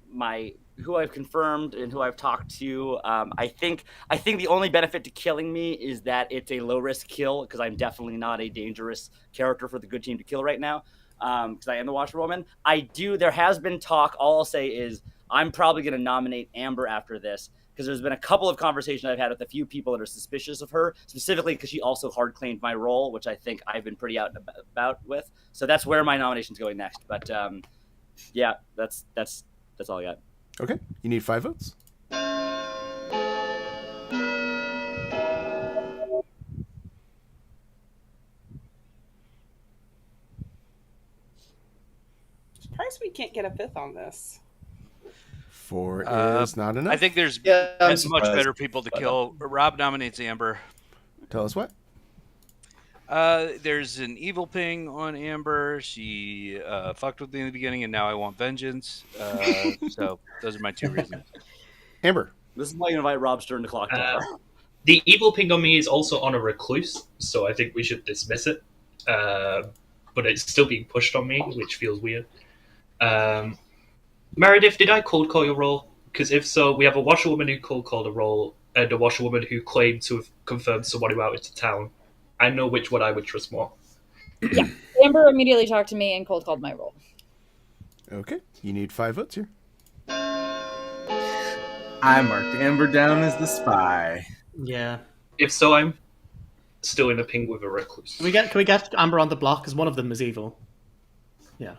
who I've confirmed and who I've talked to. I think the only benefit to killing me is that it's a low risk kill, because I'm definitely not a dangerous character for the good team to kill right now, because I am the Washerwoman. There has been talk. All I'll say is I'm probably going to nominate Amber after this, because there's been a couple of conversations I've had with a few people that are suspicious of her, specifically because she also hard claimed my role, which I think I've been pretty out and about with. So that's where my nomination's going next. But yeah, that's all I got. Okay, you need 5 votes. Surprised we can't get a 5th on this. 4 is not enough. I think there's much better people to kill. Rob nominates Amber. Tell us what. There's an evil ping on Amber. She fucked with me in the beginning, and now I want vengeance. So those are my 2 reasons. Amber. This is why you invite Rob Stern to Clocktower. The evil ping on me is also on a recluse, so I think we should dismiss it. But it's still being pushed on me, which feels weird. Meredith, did I cold call your role? Because if so, we have a washerwoman who cold called a role, and a washerwoman who claimed to have confirmed someone who out into town. I know which one I would trust more. Yeah, Amber immediately talked to me and cold called my role. Okay, you need 5 votes here. I marked Amber down as the spy. Yeah. If so, I'm still in a ping with a recluse. Can we get Amber on the block? Because one of them is evil. Yeah.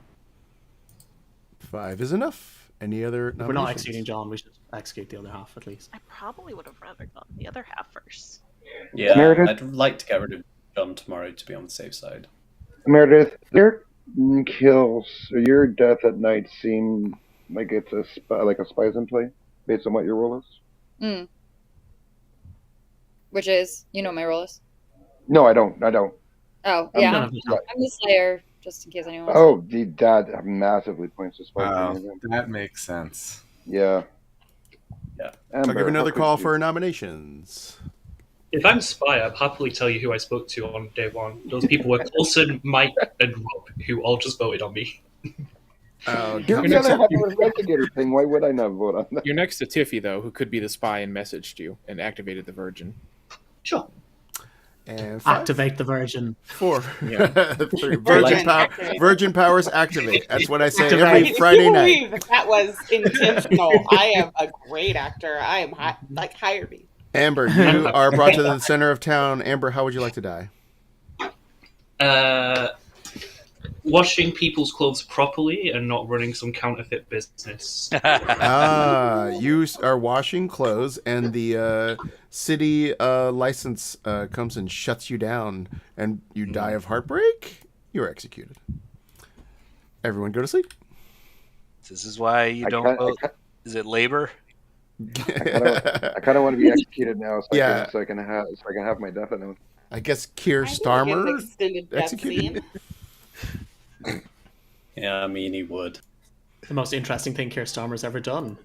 5 is enough. Any other nominations? If we're not executing John, we should execute the other half at least. I probably would have rather gotten the other half first. Yeah, Meredith? I'd like to get rid of John tomorrow to be on the safe side. Meredith, your kills or your death at night seem like it's a spy's in play based on what your role is. Which is, my role is. No, I don't. Oh yeah, I'm the Slayer. Just in case anyone. Oh, that massively points to spy. That makes sense. Yeah. Yeah. I'll give another call for nominations. If I'm spy, I'd happily tell you who I spoke to on day one. Those people were Coulson, Mike, and Rob, who all just voted on me. You're the other half of the investigator thing. Why would I not vote on that? You're next to Tiffy, though, who could be the spy and messaged you and activated the Virgin. Sure. And 5. Activate the Virgin. 4. Yeah. 3. Virgin powers activate. That's what I say Activate. every Friday night. That was intentional. I am a great actor. I am hire me. Amber, you are brought to the center of town. Amber, how would you like to die? Washing people's clothes properly and not running some counterfeit business. You are washing clothes, and the city license comes and shuts you down, and you die of heartbreak. You're executed. Everyone go to sleep. This is why you don't vote. Is it labor? I kind of want to be executed now, so Yeah. I can have my death note. I guess Keir I feel like an Starmer extended death executed. scene. Yeah, I mean, he would. The most interesting thing Keir Starmer's ever done.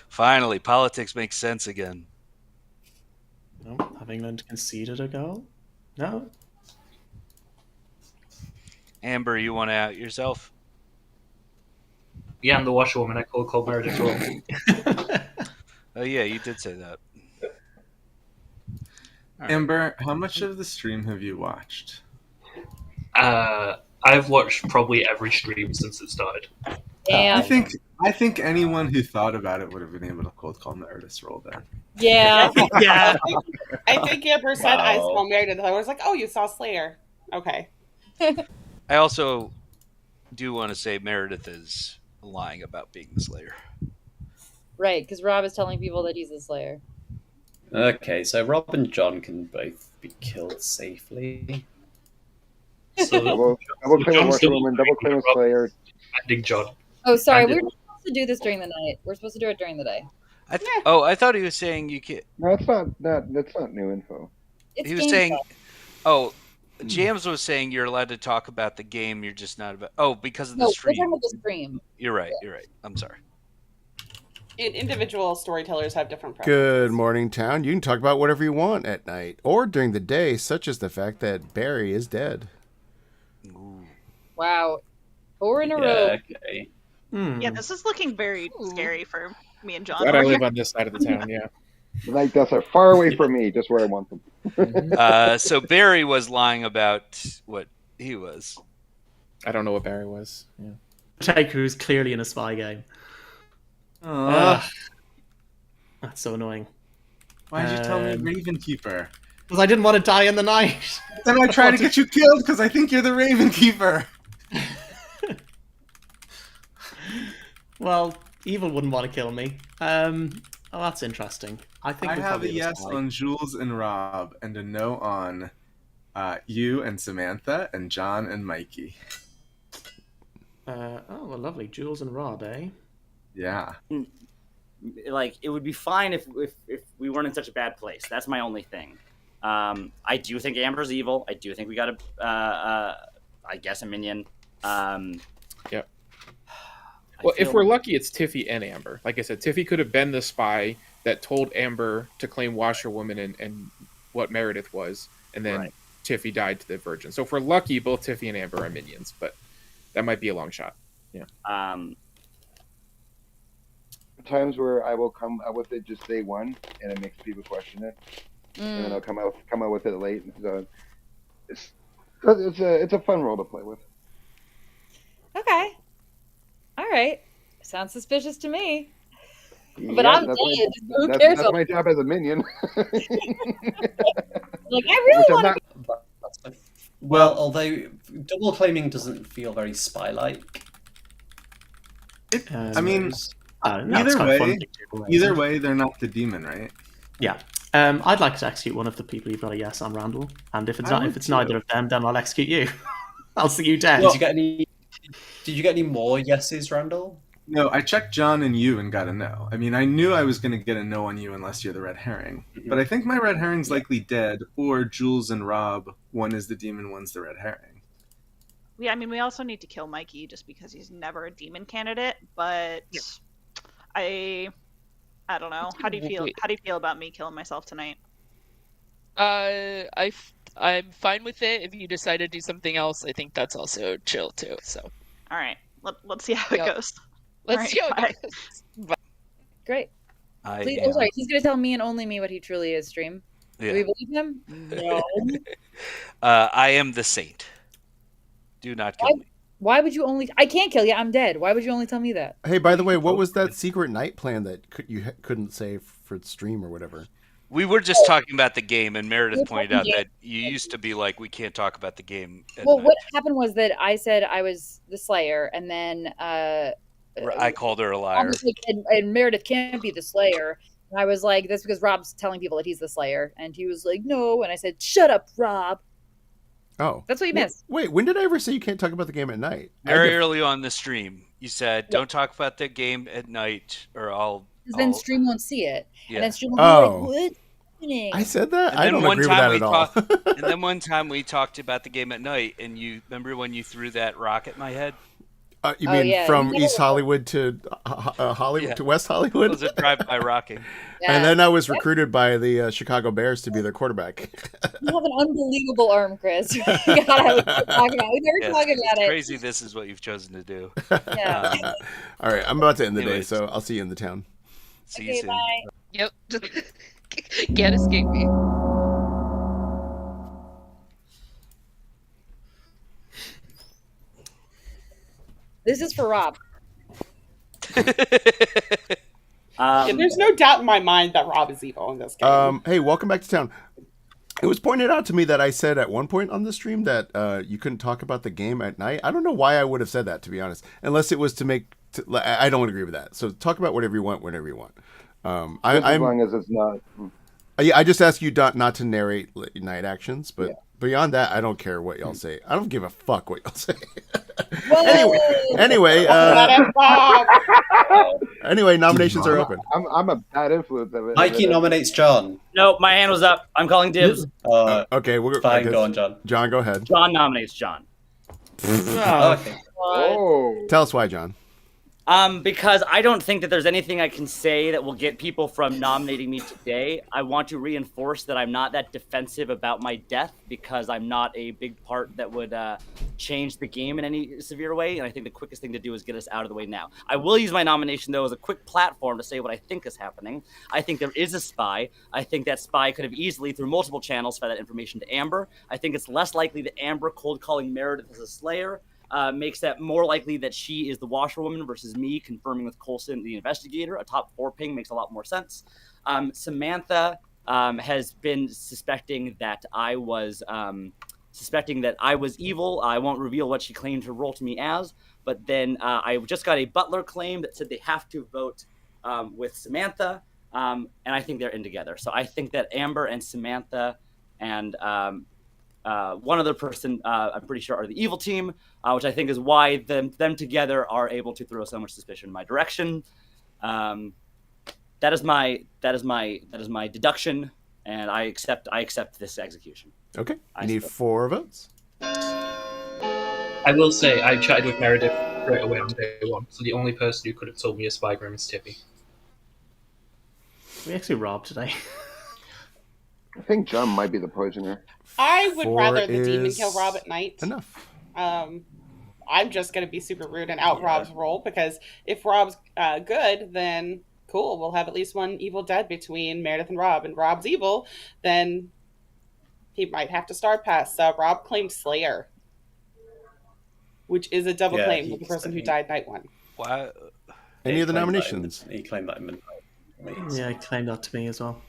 Finally, politics makes sense again. No, have England conceded a goal? No. Amber, you want to out yourself? Yeah, I'm the washerwoman. I called Meredith Roll. Oh yeah, you did say that. Amber, how much of the stream have you watched? I've watched probably every stream since it started. I think anyone who thought about it would have been able to cold call Meredith's role then. Yeah. Yeah. I think Amber said I Wow. saw Meredith. I was like, oh, you saw Slayer. Okay. I also do want to say Meredith is lying about being the Slayer. Right, because Rob is telling people that he's the Slayer. Okay, so Rob and John can both be killed safely. So Double claim a washerwoman, double claim a Slayer. Ending John. Oh, sorry, And we were not supposed to do this during the night. We're supposed to do it during the day. I thought he was saying you can't. No, that's not new info. It's He was game saying, time. oh, James was saying you're allowed to talk about the game. You're just not about. Oh, because of the No, we're stream. talking about the stream. You're right. You're right. I'm sorry. Individual storytellers have different preferences. Good morning, town. You can talk about whatever you want at night or during the day, such as the fact that Barry is dead. Wow. 4 in a row. Okay. Yeah, this is looking very scary for me and John. Glad I live on this side of the town. Yeah. The night deaths are far away from me, just where I want them. So Barry was lying about what he was. I don't know what Barry was. Yeah. Taker is clearly in a spy game. Ugh. That's so annoying. Why did you tell me Ravenkeeper? Because I didn't want to die in the night. Then I try to get you killed because I think you're the Ravenkeeper. Well, evil wouldn't want to kill me. Oh, that's interesting. I think I we're have probably a the yes spy. on Jules and Rob, and a no on you and Samantha and John and Mikey. Oh, well, lovely. Jules and Rob, eh? Yeah. Like, it would be fine if we weren't in such a bad place. That's my only thing. I do think Amber's evil. I do think we got I guess a minion. Yep. Well, if we're lucky, it's Tiffy and Amber. Like I said, Tiffy could have been the spy that told Amber to claim Washerwoman and what Meredith was, and then Right. Tiffy died to the Virgin. So if we're lucky, both Tiffy and Amber are minions, but that might be a long shot. Yeah. Times where I will come out with it just day one, and it makes people question it, and then I'll come out with it late. So it's a fun role to play with. Okay. All right. Sounds suspicious to me. But Yeah, I'm that's dead. Who That's, cares? that's my job as a minion. Like, I really Which I'm want not. to. Well, although double claiming doesn't feel very spy-like. I mean, no, it's kind of fun to do, either way, they're not the demon, right? Yeah. I'd like to execute one of the people you've got a yes on, Randall. And if it's neither of them, then I'll execute you. I'll see you dead. Did you get any more yeses, Randall? No, I checked John and you and got a no. I mean, I knew I was going to get a no on you unless you're the red herring. But I think my red herring's likely dead, or Jules and Rob, one is the demon, one's the red herring. Yeah, I mean, we also need to kill Mikey just because he's never a demon candidate. But I don't know. How do you feel? Wait. How do you feel about me killing myself tonight? I'm fine with it. If you decide to do something else, I think that's also chill too. So All right, let's see how it Yep. goes. let's All see how right, it goes. Bye. Great. I Please, am. sorry. He's going to tell me and only me what he truly is, stream. Yeah. Do we believe him? No. I am the saint. Do not kill me. Why would you only... I can't kill you. I'm dead. Why would you only tell me that? Hey, by the way, what was that secret night plan that you couldn't say for the stream or whatever? We were just talking about the game, and Meredith We're pointed talking out game. that you used to be like, we can't talk about the game. At Well, night. what happened was that I said I was the Slayer, and then... I called her a liar. almost like, and Meredith can't be the Slayer. And I was like, that's because Rob's telling people that he's the Slayer. And he was like, no. And I said, shut up, Rob. Oh. That's what you missed. Wait, when did I ever say you can't talk about the game at night? Very early on the stream, You said don't talk about the game at night, or I'll. Then stream won't see it, Yeah. and then stream will be like, Oh. "What's happening?" I said that? And I then don't one agree with time that we at all. And then one time we talked about the game at night, and you remember when you threw that rock at my head? You Oh, mean yeah. from You East never- Hollywood to Hollywood Yeah. to West It Hollywood? was a drive-by rocking. Yeah. And then I was recruited by the Chicago Bears to be their quarterback. You have an unbelievable arm, Chris. You gotta have what we're talking about. We never Yeah, talk it's about it. crazy. This is what you've chosen to do. Yeah. All right, I'm about to end the day, Anyways. so I'll see you in the town. See you Okay, soon. bye. Yep. Can't escape me. This is for Rob. Yeah, there's no doubt in my mind that Rob is evil in this game. Hey, welcome back to town. It was pointed out to me that I said at one point on the stream that you couldn't talk about the game at night. I don't know why I would have said that, to be honest, unless it was to make. I don't agree with that. So talk about whatever you want, whenever you want. As I'm long as it's not. yeah. I just ask you not to narrate night actions, but beyond that, I don't care what y'all say. I don't give a fuck what y'all say. anyway, anyway, nominations are open. I'm a bad influence of it. Mikey nominates John. No, my hand was up. I'm calling dibs. Okay, we're Fine, I guess- go on, John. John, go ahead. John nominates John. Okay. Oh. Tell us why, John. Because I don't think that there's anything I can say that will get people from nominating me today. I want to reinforce that I'm not that defensive about my death because I'm not a big part that would change the game in any severe way. And I think the quickest thing to do is get us out of the way now. I will use my nomination, though, as a quick platform to say what I think is happening. I think there is a spy. I think that spy could have easily, through multiple channels, fed that information to Amber. I think it's less likely that Amber cold calling Meredith as a slayer makes that more likely that she is the washerwoman versus me confirming with Coulson, the investigator. A top 4 ping makes a lot more sense. Samantha has been suspecting that I was evil. I won't reveal what she claimed her role to me as, but then I just got a butler claim that said they have to vote with Samantha, and I think they're in together. So I think that Amber and Samantha and one other person, I'm pretty sure, are the evil team, which I think is why them together are able to throw so much suspicion in my direction. That is my deduction, and I accept this execution. Okay, you need 4 votes. I will say I chatted with Meredith straight away on day 1, so the only person who could have told me a spygram is Tippy. We actually robbed today. I think John might be the poisoner. I would 4 rather the demon is kill Rob at night. Enough. I'm just going to be super rude and out Rob's role, because if Rob's good, then cool. We'll have at least one evil dead between Meredith and Rob. And Rob's evil, then he might have to star pass. Rob claimed Slayer, which is a double claim with the person who died night 1. Why? Any other nominations? He claimed that in Yeah, I claimed that to me as well.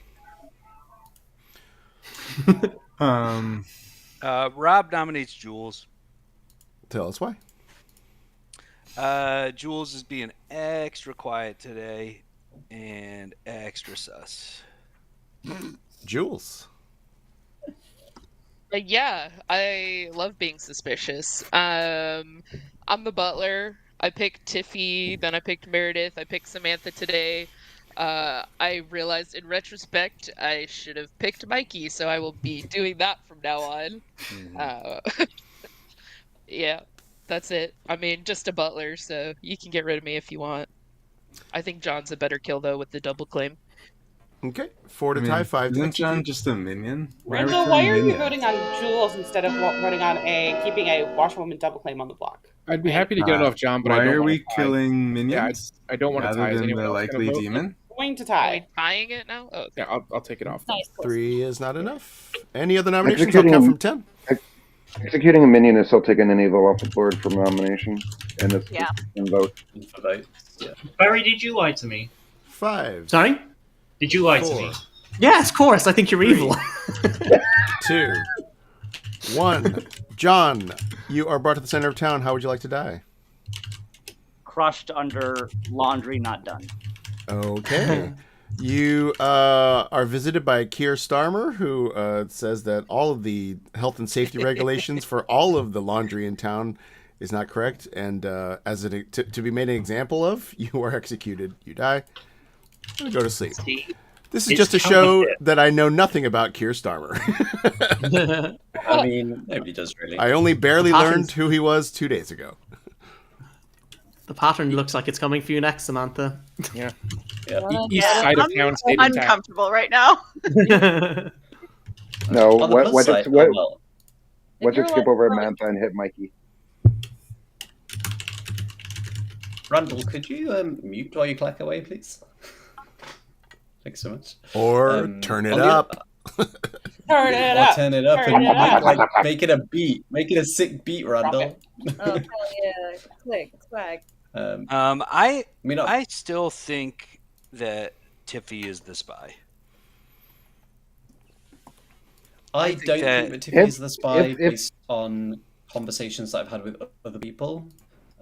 Rob nominates Jules. Tell us why. Jules is being extra quiet today and extra sus. Jules. Yeah, I love being suspicious. I'm the butler. I picked Tiffy, then I picked Meredith, I picked Samantha today. I realized in retrospect I should have picked Mikey, so I will be doing that from now on. Yeah, that's it. I mean, just a butler, so you can get rid of me if you want. I think John's a better kill, though, with the double claim. Okay, 4 to tie, 5 to Isn't John just a minion? Randall, why are you voting on Jules instead of voting on keeping a washerwoman double claim on the block? I'd be happy to get it off John, but why I don't are want we to tie. killing minions? Yeah, I don't want to tie. rather Is than anyone the else gonna likely vote? demon? Going to tie. Tying it now? Oh, yeah, I'll take it off. Nice. 3 is not enough. Any other nominations? I'll count from 10. Executing a minion is still taking an evil off the board from nomination, and it's Yeah. in vote. For votes. Yeah. Barry, did you lie to me? 5. Sorry? Did you lie to 4. me? Yes, of course. I think you're evil. 2. 1. John, you are brought to the center of town. How would you like to die? Crushed under laundry not done. Okay. You are visited by Keir Starmer, who says that all of the health and safety regulations for all of the laundry in town is not correct, and to be made an example of, you are executed. You die. And go to sleep. This is just a show that I know nothing about Keir Starmer. I mean, nobody does really. I only barely learned who he was 2 days ago. The pattern looks like it's coming for you next, Samantha. Yeah. East side of town, I'm uncomfortable right now. No, On the plus what side, just what? well, What just skip over Mantha and hit Mikey? Randall, could you mute while you clack away, please? Thanks so much. Or turn it up. Turn it up. Turn it up Turn and it up. make it a beat. Make it a sick beat, Randall. Oh, hell yeah. Click, swag. I still think that Tiffy is the spy. I don't think that Tiffy is the spy based on conversations that I've had with other people.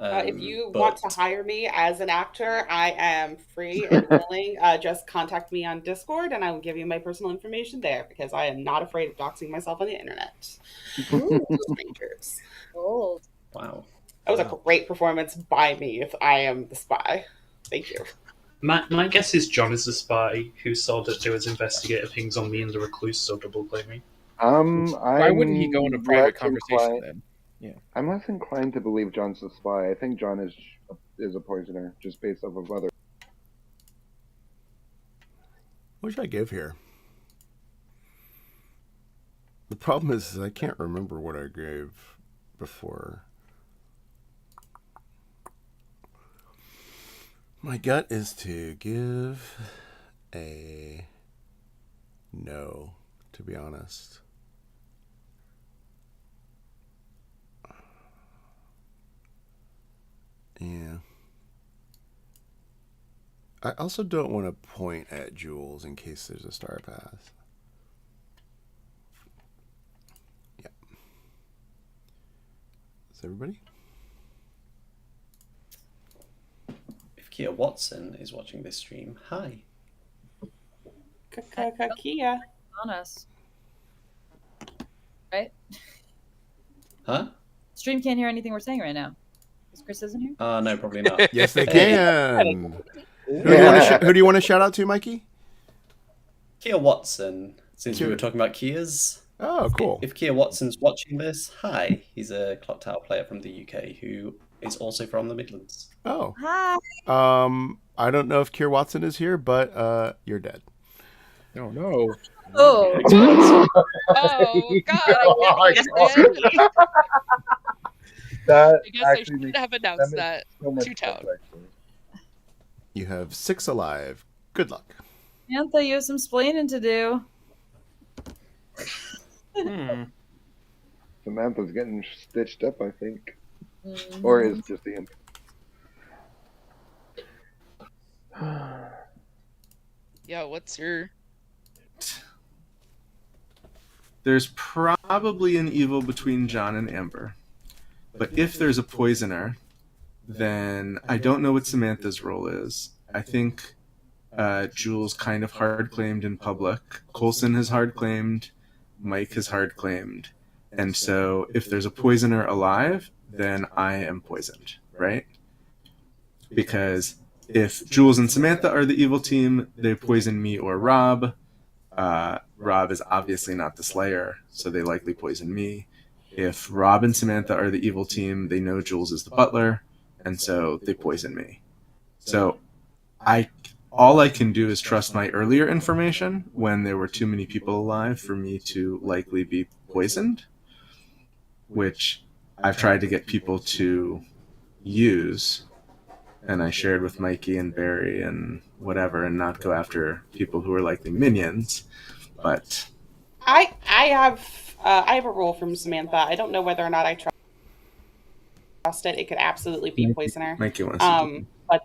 If you want to hire me as an actor, I am free and willing. Just contact me on Discord and I will give you my personal information there because I am not afraid of doxing myself on the internet. Ooh, strangers. Old. Wow. That was a great performance by me if I am the spy. Thank you. My guess is John is the spy who saw that there was investigator pings on me and the recluse, so double claiming. Why wouldn't he go into private conversation then? Yeah, I'm less inclined to believe John's the spy. I think John is a poisoner, just based off of other. What should I give here? The problem is I can't remember what I gave before. My gut is to give a no, to be honest. Yeah. I also don't want to point at Jules in case there's a star path. Yeah. Is everybody? If Kia Watson is watching this stream, hi. Kia. On us. Right? Huh? Stream can't hear anything we're saying right now. Because Chris isn't here? No, probably not. Yes, they can. Who do you want to shout out to, Mikey? Kia Watson, since we were talking about Kias. Oh, cool. If Kia Watson's watching this, hi. He's a Clocktower player from the UK who is also from the Midlands. Oh. Hi. I don't know if Keir Watson is here, but you're dead. Oh, no. Oh. Oh, God. That I guess I should have announced that to town. You have 6 alive. Good luck. Samantha, you have some splaining to do. Samantha's getting stitched up, I think. Or is just the imp. Yeah, what's your... There's probably an evil between John and Amber. But if there's a poisoner, then I don't know what Samantha's role is. I think Jules kind of hard claimed in public. Coulson has hard claimed. Mike has hard claimed. And so if there's a poisoner alive, then I am poisoned, right? Because if Jules and Samantha are the evil team, they poison me or Rob. Rob is obviously not the Slayer, so they likely poison me. If Rob and Samantha are the evil team, they know Jules is the butler, and so they poison me. So all I can do is trust my earlier information when there were too many people alive for me to likely be poisoned, which I've tried to get people to use, and I shared with Mikey and Barry and whatever, and not go after people who are likely minions. But I have a role from Samantha. I don't know whether or not I trust it. It could absolutely be poisoner. Mikey wants to but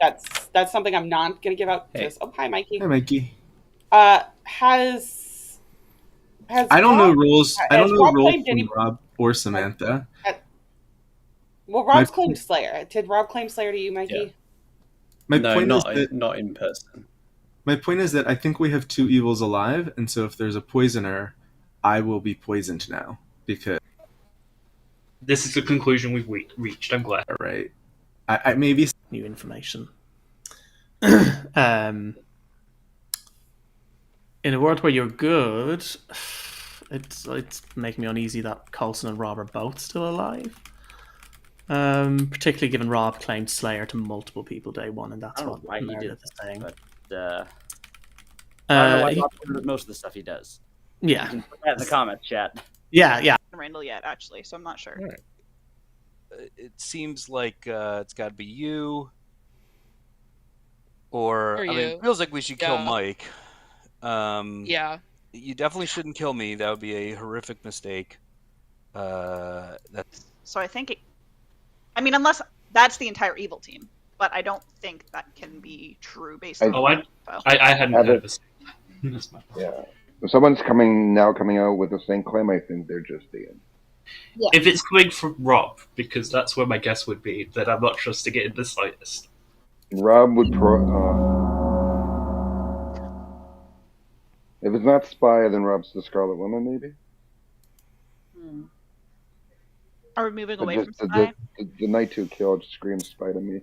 that's something I'm not gonna give out. Hey. Just hi, Mikey. Hi, Mikey. Has I don't know rules. I don't know Rob rules claimed from Rob or Samantha. Well, Rob's claimed Slayer. Did Rob claim Slayer to you, Mikey? Yeah. My No, point not, is that, not in person. my point is that I think we have 2 evils alive, and so if there's a poisoner, I will be poisoned now because this is the conclusion we've reached. I'm glad. All right. I maybe new information. In a world where you're good, it's making me uneasy that Coulson and Rob are both still alive. Particularly given Rob claimed Slayer to multiple people day one, and that's what Meredith is saying. But I don't know why he- Rob does most of the stuff he does. Yeah. You can put that in the comments, chat. Yeah. Randall yet, actually, so I'm not sure. Right. It seems like it's got to be you, or I mean, you. it feels like we should kill Mike. Yeah. You definitely shouldn't kill me. That would be a horrific mistake. So I think unless that's the entire evil team, but I don't think that can be true based on I hadn't heard of this. Yeah. If someone's coming out with the same claim, I think they're just the end. Yeah. If it's coming from Rob, because that's where my guess would be, then I'm not trusting it in the slightest. Rob would if it's not Spy, then Rob's the Scarlet Woman, maybe? Are we moving away Just from Spy? the Night 2 kill just screams Spy to me.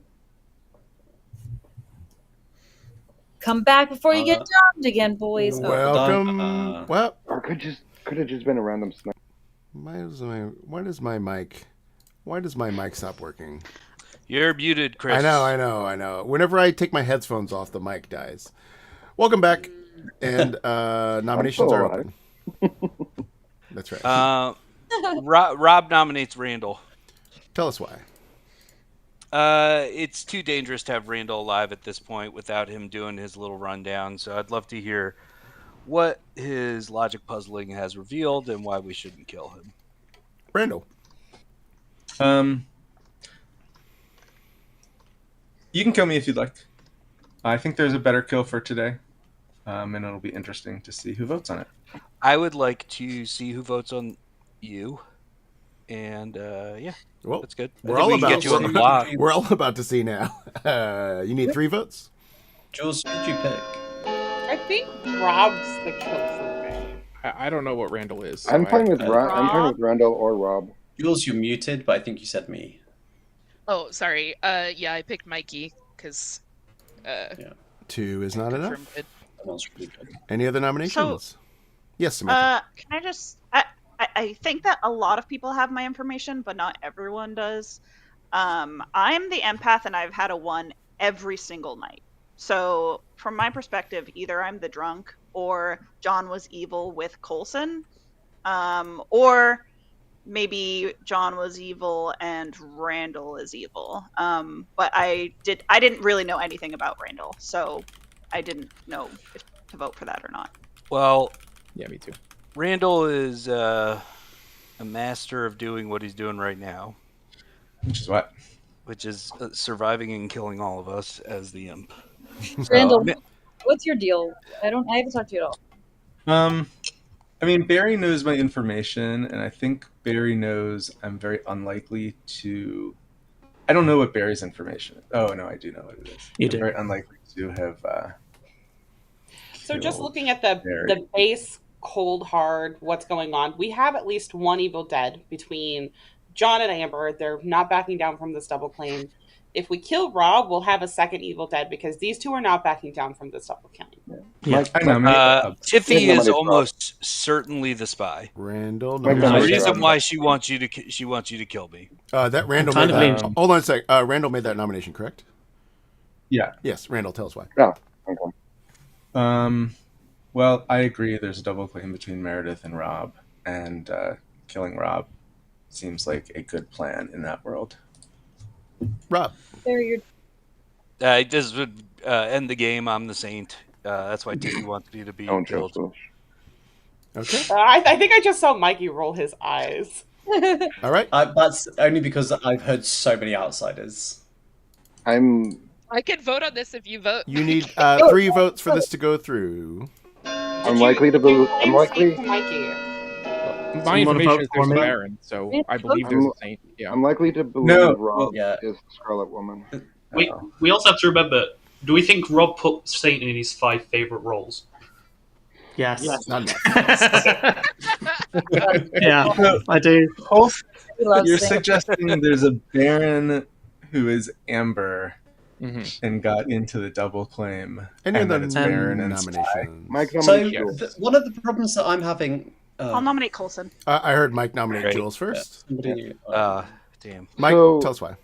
Come back before you get domed again, boys. Welcome. Well, or could have just been a random snipe. Why does my mic stop working? You're muted, Chris. I know. Whenever I take my headphones off, the mic dies. Welcome back, and nominations are open. That's right. Rob nominates Randall. Tell us why. It's too dangerous to have Randall alive at this point without him doing his little rundown. So I'd love to hear what his logic puzzling has revealed and why we shouldn't kill him. Randall. You can kill me if you'd like. I think there's a better kill for today, and it'll be interesting to see who votes on it. I would like to see who votes on you, and yeah, well, that's good. We're all about to see now. You need 3 votes. Jules, who did you pick? I think Rob's the kill for me. I don't know what Randall is. I'm fine with Randall or Rob. Jules, you're muted, but I think you said me. Oh, sorry. Yeah, I picked Mikey because. 2 is not enough. It. Any other nominations? Yes, Samantha. Can I just? I think that a lot of people have my information, but not everyone does. I'm the empath, and I've had a 1 every single night. So, from my perspective, either I'm the drunk, or John was evil with Coulson, or maybe John was evil and Randall is evil. But I didn't really know anything about Randall, so I didn't know if to vote for that or not. Well, yeah, me too. Randall is a master of doing what he's doing right now. Which is what? Which is surviving and killing all of us as the imp. Randall, what's your deal? I haven't talked to you at all. I mean, Barry knows my information, and I think Barry knows I'm very unlikely to. I don't know what Barry's information is. Oh no, I do know what it is. You I'm do. very unlikely to have. So just looking at the base cold hard, what's going on? We have at least 1 evil dead between John and Amber. They're not backing down from this double claim. If we kill Rob, we'll have a 2nd evil dead because these 2 are not backing down from this double claim. Yeah, I know. Tiffy is almost certainly the spy. Randall. There's a reason why she wants you to kill me. That Randall made that. Hold on a sec. Randall made that nomination, correct? Yeah. Yes, Randall. Tell us why. Yeah. Okay. Well, I agree. There's a double claim between Meredith and Rob, and killing Rob seems like a good plan in that world. Rob. This would end the game. I'm the saint. That's why Tiffy wants me to be killed. Okay. I think I just saw Mikey roll his eyes. All right. That's only because I've heard so many outsiders. I can vote on this if you vote. You need 3 votes for this to go through. I'm likely to believe. I'm likely. My information is there's a Baron, so I believe there's a saint. Yeah. I'm likely to believe Rob is the Scarlet Woman. We also have to remember, do we think Rob put Saint in his 5 favourite roles? Yes. Yes. Not enough. Yeah, I do. Colson, He loves you're singing. suggesting there's a Baron who is Amber Mm-hmm. and got into the double claim, And you're and the that it's Baron and Spy. nominations. Mike So nominates Jules. one of the problems that I'm having. I'll nominate Coulson. I heard Mike nominate Great. Jules first. Somebody, Damn. Mike, So- tell us why.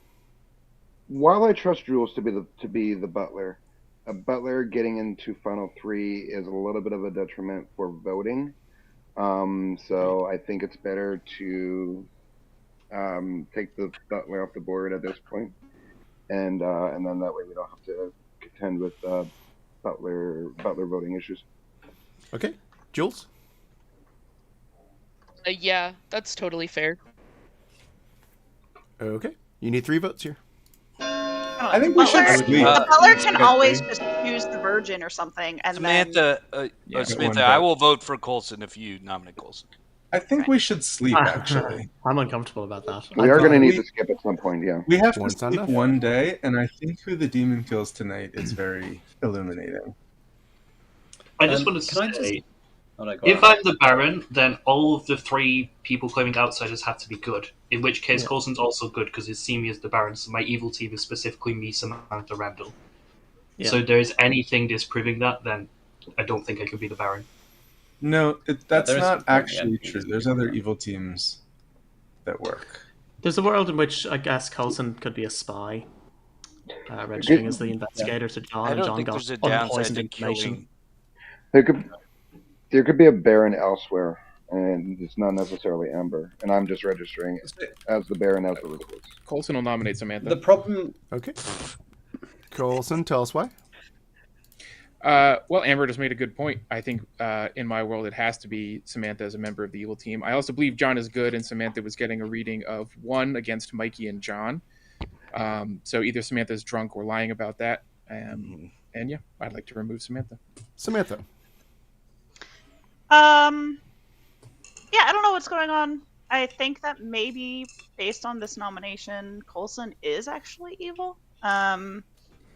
While I trust Jules to be the butler, a butler getting into final 3 is a little bit of a detriment for voting. So I think it's better to take the butler off the board at this point, and then that way we don't have to contend with butler voting issues. Okay, Jules. Yeah, that's totally fair. Okay, you need 3 votes here. I think we should Butler, sleep. the butler can Okay. always just choose the virgin or something, and then Samantha, Yeah, Samantha, one I vote. will vote for Coulson if you nominate Coulson. I think we should sleep, actually. I'm uncomfortable about that. We are going to need to skip at some point, yeah. We have to One's not sleep enough. one day, and I think who the demon kills tonight is very illuminating. I just want to can I say, just- Oh, no, go if on. I'm the Baron, then all of the 3 people claiming outsiders have to be good. In which case, Yeah. Coulson's also good because he's seen me as the Baron, so my evil team is specifically me, Samantha, Randall. Yeah. So if there is anything disproving that, then I don't think I could be the Baron. No, that's there is not some point, actually yeah. true. There's other evil teams that work. There's a world in which I guess Coulson could be a spy, registering as the investigator to John. I and don't John think got there's a downside unpoisoned to information. killing. There could be a Baron elsewhere, and it's not necessarily Amber. And I'm just registering as the Baron as the recluse. Coulson will nominate Samantha. The problem. Okay. Coulson, tell us why. Well, Amber just made a good point. I think in my world it has to be Samantha as a member of the evil team. I also believe John is good, and Samantha was getting a reading of 1 against Mikey and John. So either Samantha's drunk or lying about that. And yeah, I'd like to remove Samantha. Samantha. Yeah, I don't know what's going on. I think that maybe based on this nomination, Coulson is actually evil.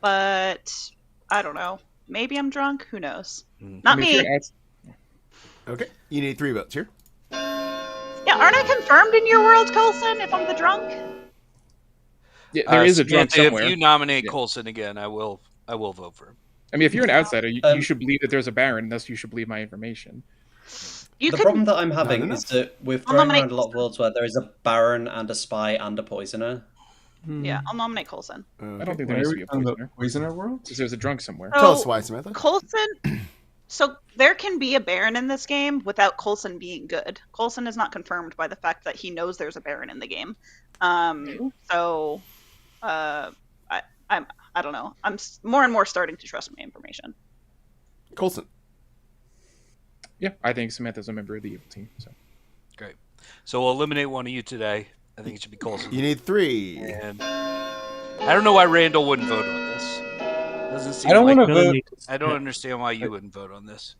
But I don't know. Maybe I'm drunk. Who knows? Not me. Okay, you need 3 votes here. Yeah, aren't I confirmed in your world, Coulson? If I'm the drunk. Yeah, there is a drunk Samantha, somewhere. if you nominate Coulson again, I will vote for him. I mean, if you're an outsider, you should believe that there's a Baron, thus you should believe my information. The problem that I'm having is that we're throwing around a lot of worlds where there is a Baron and a spy and a poisoner. Yeah, I'll nominate Coulson. I don't think there Why needs are to we be a talking about poisoner. Poisoner world? Because there's a drunk somewhere. Tell us why, Samantha. Coulson. So there can be a Baron in this game without Coulson being good. Coulson is not confirmed by the fact that he knows there's a Baron in the game. So I don't know. I'm more and more starting to trust my information. Coulson. Yeah, I think Samantha's a member of the evil team. So. Great. So we'll eliminate one of you today. I think it should be Coulson. You need 3. And I don't know why Randall wouldn't vote on this. Doesn't seem I don't like want to vote. I don't understand why you wouldn't vote on this.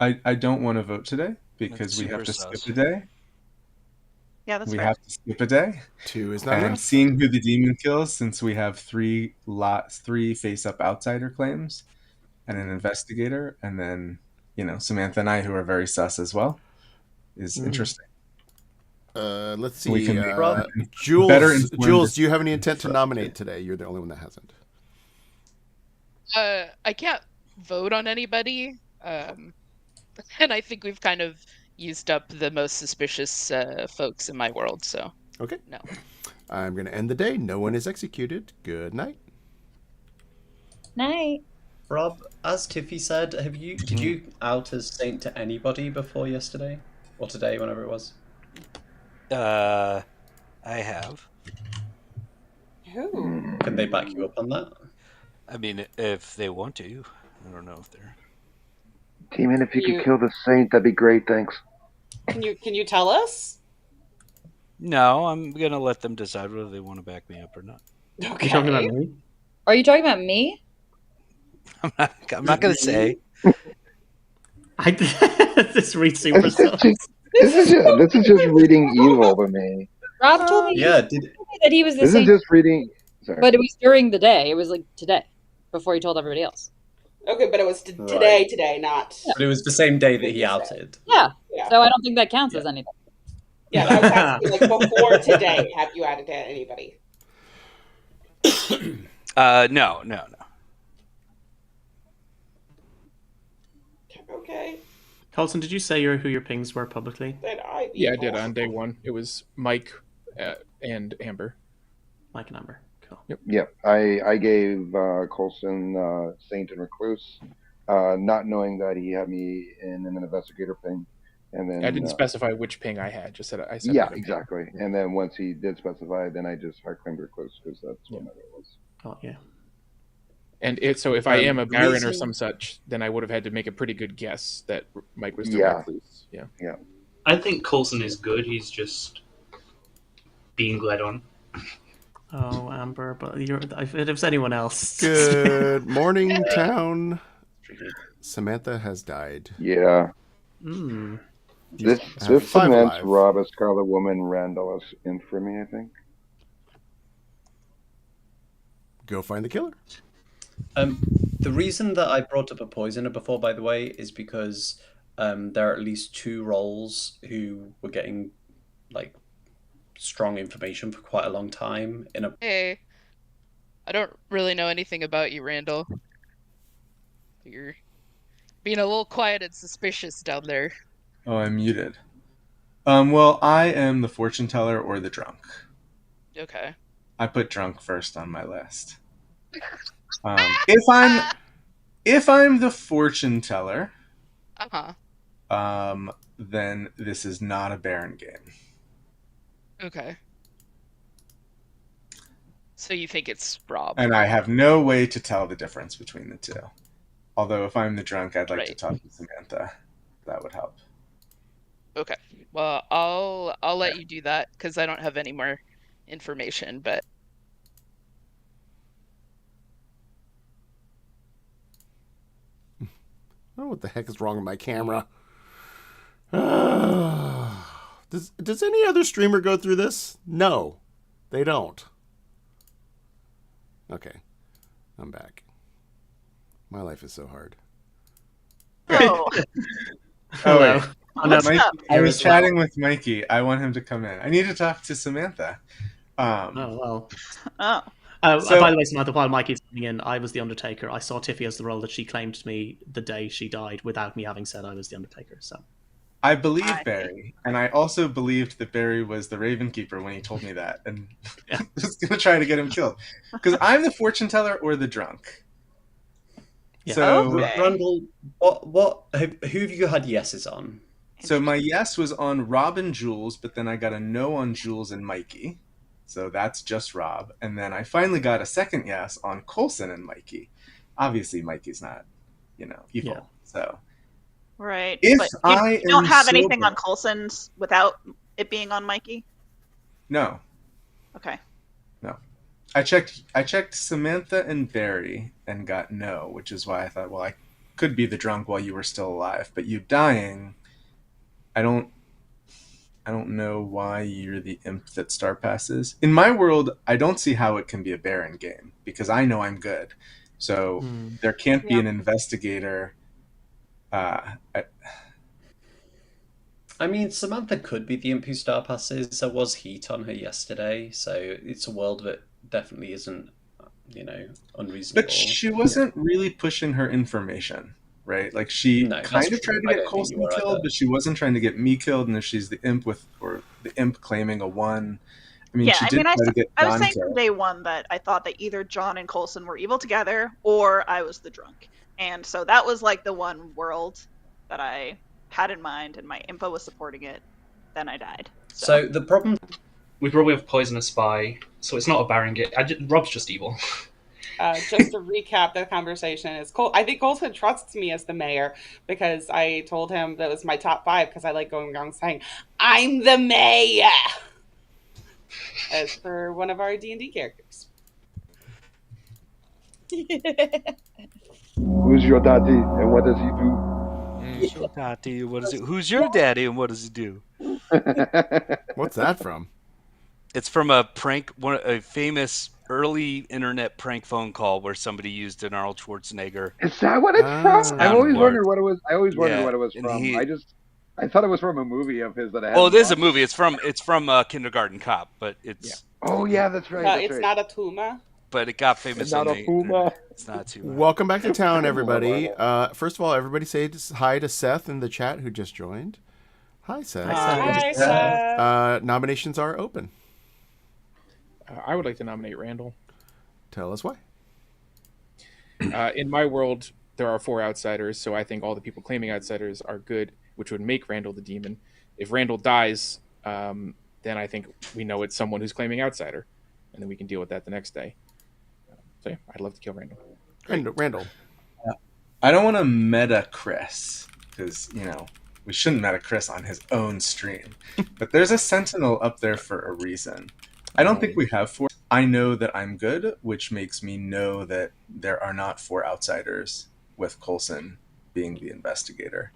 I don't want to vote today because That's we have to super skip a day. Yeah, that's We fair. have to skip a day. 2 is not And enough. seeing who the demon kills, since we have 3 face-up outsider claims and an investigator, and then Samantha and I, who are very sus as well, is interesting. Let's see. We can make better Jules, informed Jules, do you have any intent to nominate today? You're the only one that hasn't. I can't vote on anybody, and I think we've kind of used up the most suspicious folks in my world. So Okay. no. I'm going to end the day. No one is executed. Good night. Night. Rob, as Tiffy said, did you out as Saint to anybody before yesterday or today, whenever it was? I have. Who? Can they back you up on that? I mean, if they want to. I don't know if they're. Demon, if you could kill the Saint, that'd be great. Thanks. Can you tell us? No, I'm gonna let them decide whether they want to back me up or not. Okay. You talking about me? Are you talking about me? I'm not gonna say. This reads super stuff. This is just reading evil to me. Rob told me Yeah, that he was the This is same, just reading. Sorry. but it was during the day. It was like today, before he told everybody else. Okay, but it was today, not. But it was the same day that he outed. Yeah. Yeah. So I don't think that counts as anything. Yeah, I was asking, like, before today, have you added to anybody? No. Okay. Colson, did you say who your pings were publicly? Yeah, I did on day one. It was Mike and Amber. Mike and Amber. Cool. Yep. I gave Colson Saint and Recluse, not knowing that he had me in an investigator ping. And then I didn't specify which ping I had. Just said I said. Yeah, exactly. And then once he did specify, then I just hard claimed Recluse because that's what it was. Oh yeah. And so if I am a Baron or some such, then I would have had to make a pretty good guess that Mike was the Recluse. Yeah. I think Coulson is good. He's just being led on. Oh, Amber, but if it was anyone else. Good morning, town. Samantha has died. Yeah. This cements Rob, a Scarlet Woman, Randall in for me, I think. Go find the killer. The reason that I brought up a poisoner before, by the way, is because there are at least 2 roles who were getting like strong information for quite a long time. Hey, I don't really know anything about you, Randall. You're being a little quiet and suspicious down there. Oh, I'm muted. Well, I am the fortune teller or the drunk. Okay. I put drunk first on my list. If I'm the fortune teller, then this is not a Baron game. Okay. So you think it's Rob? And I have no way to tell the difference between the two. Although if I'm the drunk, I'd like to talk to Samantha. That would help. Okay. Well, I'll let you do that because I don't have any more information, but I don't know what the heck is wrong with my camera. Does any other streamer go through this? No, they don't. Okay, I'm back. My life is so hard. Oh. Hello. What's up? I was chatting with Mikey. I want him to come in. I need to talk to Samantha. Oh, well. Oh. By the way, Samantha, while Mikey's coming in, I was the Undertaker. I saw Tiffy as the role that she claimed to me the day she died without me having said I was the Undertaker. So I believe Barry, and I also believed that Barry was the Raven Keeper when he told me that, and I was going to try to get him killed. Because I'm the fortune teller or the drunk. Yeah. So, Randall, who have you had yeses on? So my yes was on Rob and Jules, but then I got a no on Jules and Mikey. So that's just Rob. And then I finally got a second yes on Coulson and Mikey. Obviously, Mikey's not, evil. Yeah. So. Right. If but you don't have anything on Coulson's without it being on Mikey? No. Okay. No. I checked Samantha and Barry and got no, which is why I thought, well, I could be the drunk while you were still alive. But you dying, I don't know why you're the imp that Star passes. In my world, I don't see how it can be a Baron game because I know I'm good. So there can't be an investigator. I mean, Samantha could be the imp who Star passes. There was heat on her yesterday, so it's a world that definitely isn't, unreasonable. But she wasn't really pushing her information. Right, like she kind of tried to get Coulson killed, but she wasn't trying to get me killed. And if she's the imp or the imp claiming a 1, I mean, she did try to get John I was saying from day one that I thought that either John and Coulson were evil together, or I was the drunk, and so that was like the one world that I had in mind, and my info was supporting it. Then I died. So the problem, we probably have poison a spy, so it's not a Baron game. Rob's just evil. Just to recap the conversation, I think Coulson trusts me as the mayor because I told him that was my top 5 because I like going around saying, "I'm the mayor," as for one of our D&D characters. Who's your daddy and what does he do? Who's your daddy and what does he? Who's your daddy and what does he do? What's that from? It's from a prank, a famous early internet prank phone call where somebody used an Arnold Schwarzenegger. Is that what it's from? I've always soundboard. wondered what it was. I always wondered Yeah, what it was and from. he- I thought it was from a movie of his that I had. Well, it is a movie. It's from Kindergarten Cop, but it's Oh yeah, that's right. But That's it's right. not a Tuma. but it got famous It's not on a the Puma. internet. It's not too. Welcome back to town, everybody. First of all, everybody say hi to Seth in the chat who just joined. Hi, Seth. Hi, Seth. Nominations are open. I would like to nominate Randall. Tell us why. In my world, there are 4 outsiders, so I think all the people claiming outsiders are good, which would make Randall the demon. If Randall dies, then I think we know it's someone who's claiming outsider, and then we can deal with that the next day. So yeah, I'd love to kill Randall. Randall. I don't want to meta Chris because we shouldn't meta Chris on his own stream. But there's a sentinel up there for a reason. I don't think we have 4. I know that I'm good, which makes me know that there are not 4 outsiders, with Coulson being the investigator.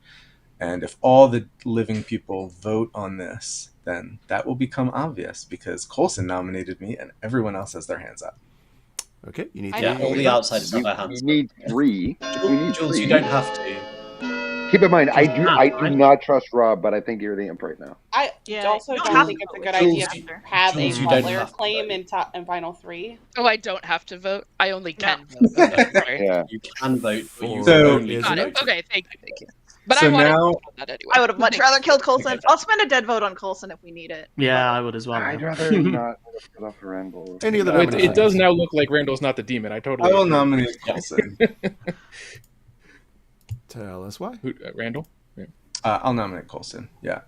And if all the living people vote on this, then that will become obvious because Coulson nominated me and everyone else has their hands up. Okay, you need all the outsiders have their hands You need 3. We need Jules, 3. you don't have to. Keep in mind, I do not trust Rob, but I think you're the imp right now. I also you don't have think to it's a vote good with idea Jules. to have Jules, a you don't butler have to claim in final 3. Oh, I don't have to vote. I only can vote. Sorry. Yeah. You can vote, but you So- only Got vote. it. Okay, thank you. But So I wanted now- to vote that anyway. I would have much rather killed Coulson. I'll spend a dead vote on Coulson if we need it. Yeah, I would as well. I'd rather not put off Randall. Any other It nominations? does now look like Randall's not the demon. I totally I will agree. nominate Coulson. Tell us why. Randall? Yeah. I'll nominate Coulson. Yeah.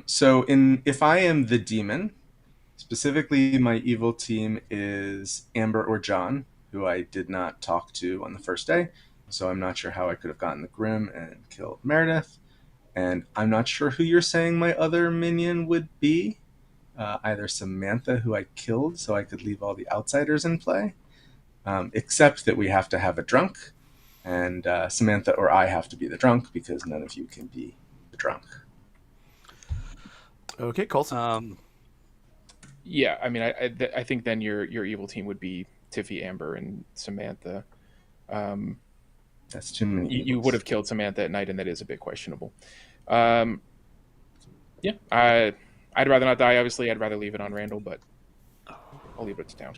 So if I am the demon, specifically my evil team is Amber or John, who I did not talk to on the first day. So I'm not sure how I could have gotten the Grim and killed Meredith. And I'm not sure who you're saying my other minion would be. Either Samantha, who I killed, so I could leave all the outsiders in play. Except that we have to have a drunk. And Samantha or I have to be the drunk because none of you can be the drunk. Okay, Coulson. Yeah, I mean, I think then your evil team would be Tiffy, Amber, and Samantha. That's too many. You would have killed Samantha at night, and that is a bit questionable. Yeah, I'd rather not die. Obviously, I'd rather leave it on Randall, but I'll leave it to town.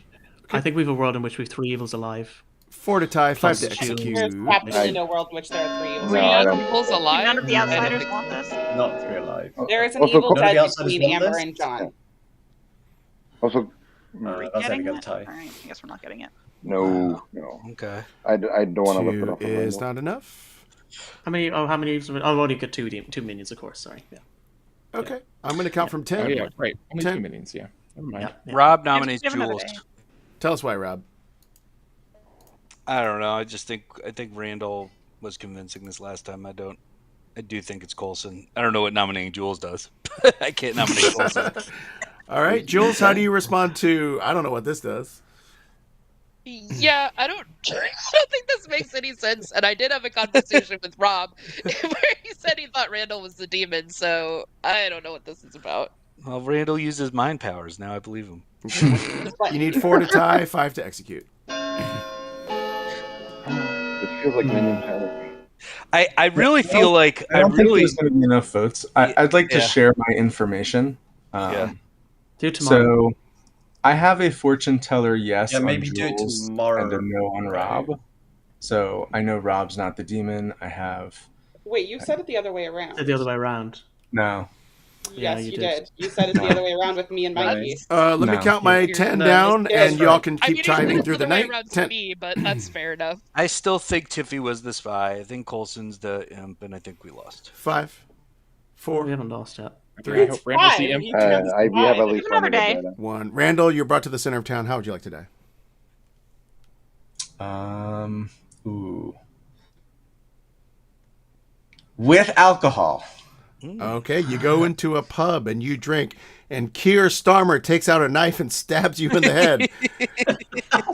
I think we have a world in which we have 3 evils alive. 4 to tie, 5 to Close to execute. There's absolutely no world in which there are 3 evils. No, I don't. People's alive. None of the I don't outsiders think- want this. Not 3 alive. There is an Also, evil none of the judge outsiders between want Amber this? and John. Also, Are we That's getting only got a it? tie. All right, I guess we're not getting it. no. Okay. I don't want to lift it 2 off of is Randall. not enough. How many evils? I've already got 2 minions, of course. Sorry. Yeah. Okay, I'm going to count from 10. Oh yeah, right. Only 10. 2 minions. Yeah, never mind. Yeah. Rob nominates Give another Jules. day. Tell us why, Rob. I don't know. I think Randall was convincing this last time. I do think it's Coulson. I don't know what nominating Jules does. I can't nominate Coulson. All right, Jules, how do you respond to, I don't know what this does? Yeah, I don't think this makes any sense. And I did have a conversation with Rob where he said he thought Randall was the demon. So I don't know what this is about. Well, Randall uses mind powers. Now I believe him. You need 4 to tie, 5 to execute. This feels like minion challenge. I really feel like I don't think there's going to be enough votes. I'd like to share my information. Yeah. Do it tomorrow. So I have a fortune teller yes Yeah, on maybe do it Jules tomorrow. and a no on Rob. So I know Rob's not the demon. I have Wait, you said it the other way around. The other way around. no. Yeah, Yes, you you did. did. You said it the other way around with me and Mikey. Let me No. count my You're 10 the- down, Yeah, and that's y'all right. can I keep mean, timing it's through the way night. around to 10. me, but that's fair enough. I still think Tiffy was the spy. I think Coulson's the imp, and I think we lost. 5, We 4, haven't lost yet. 3, I hope Randall's the Fine. imp. You can We have at least Another one day. good data. 1. Randall, you're brought to the center of town. How would you like to die? Ooh. With alcohol. Okay, you go into a pub and you drink, and Keir Starmer takes out a knife and stabs you in the head,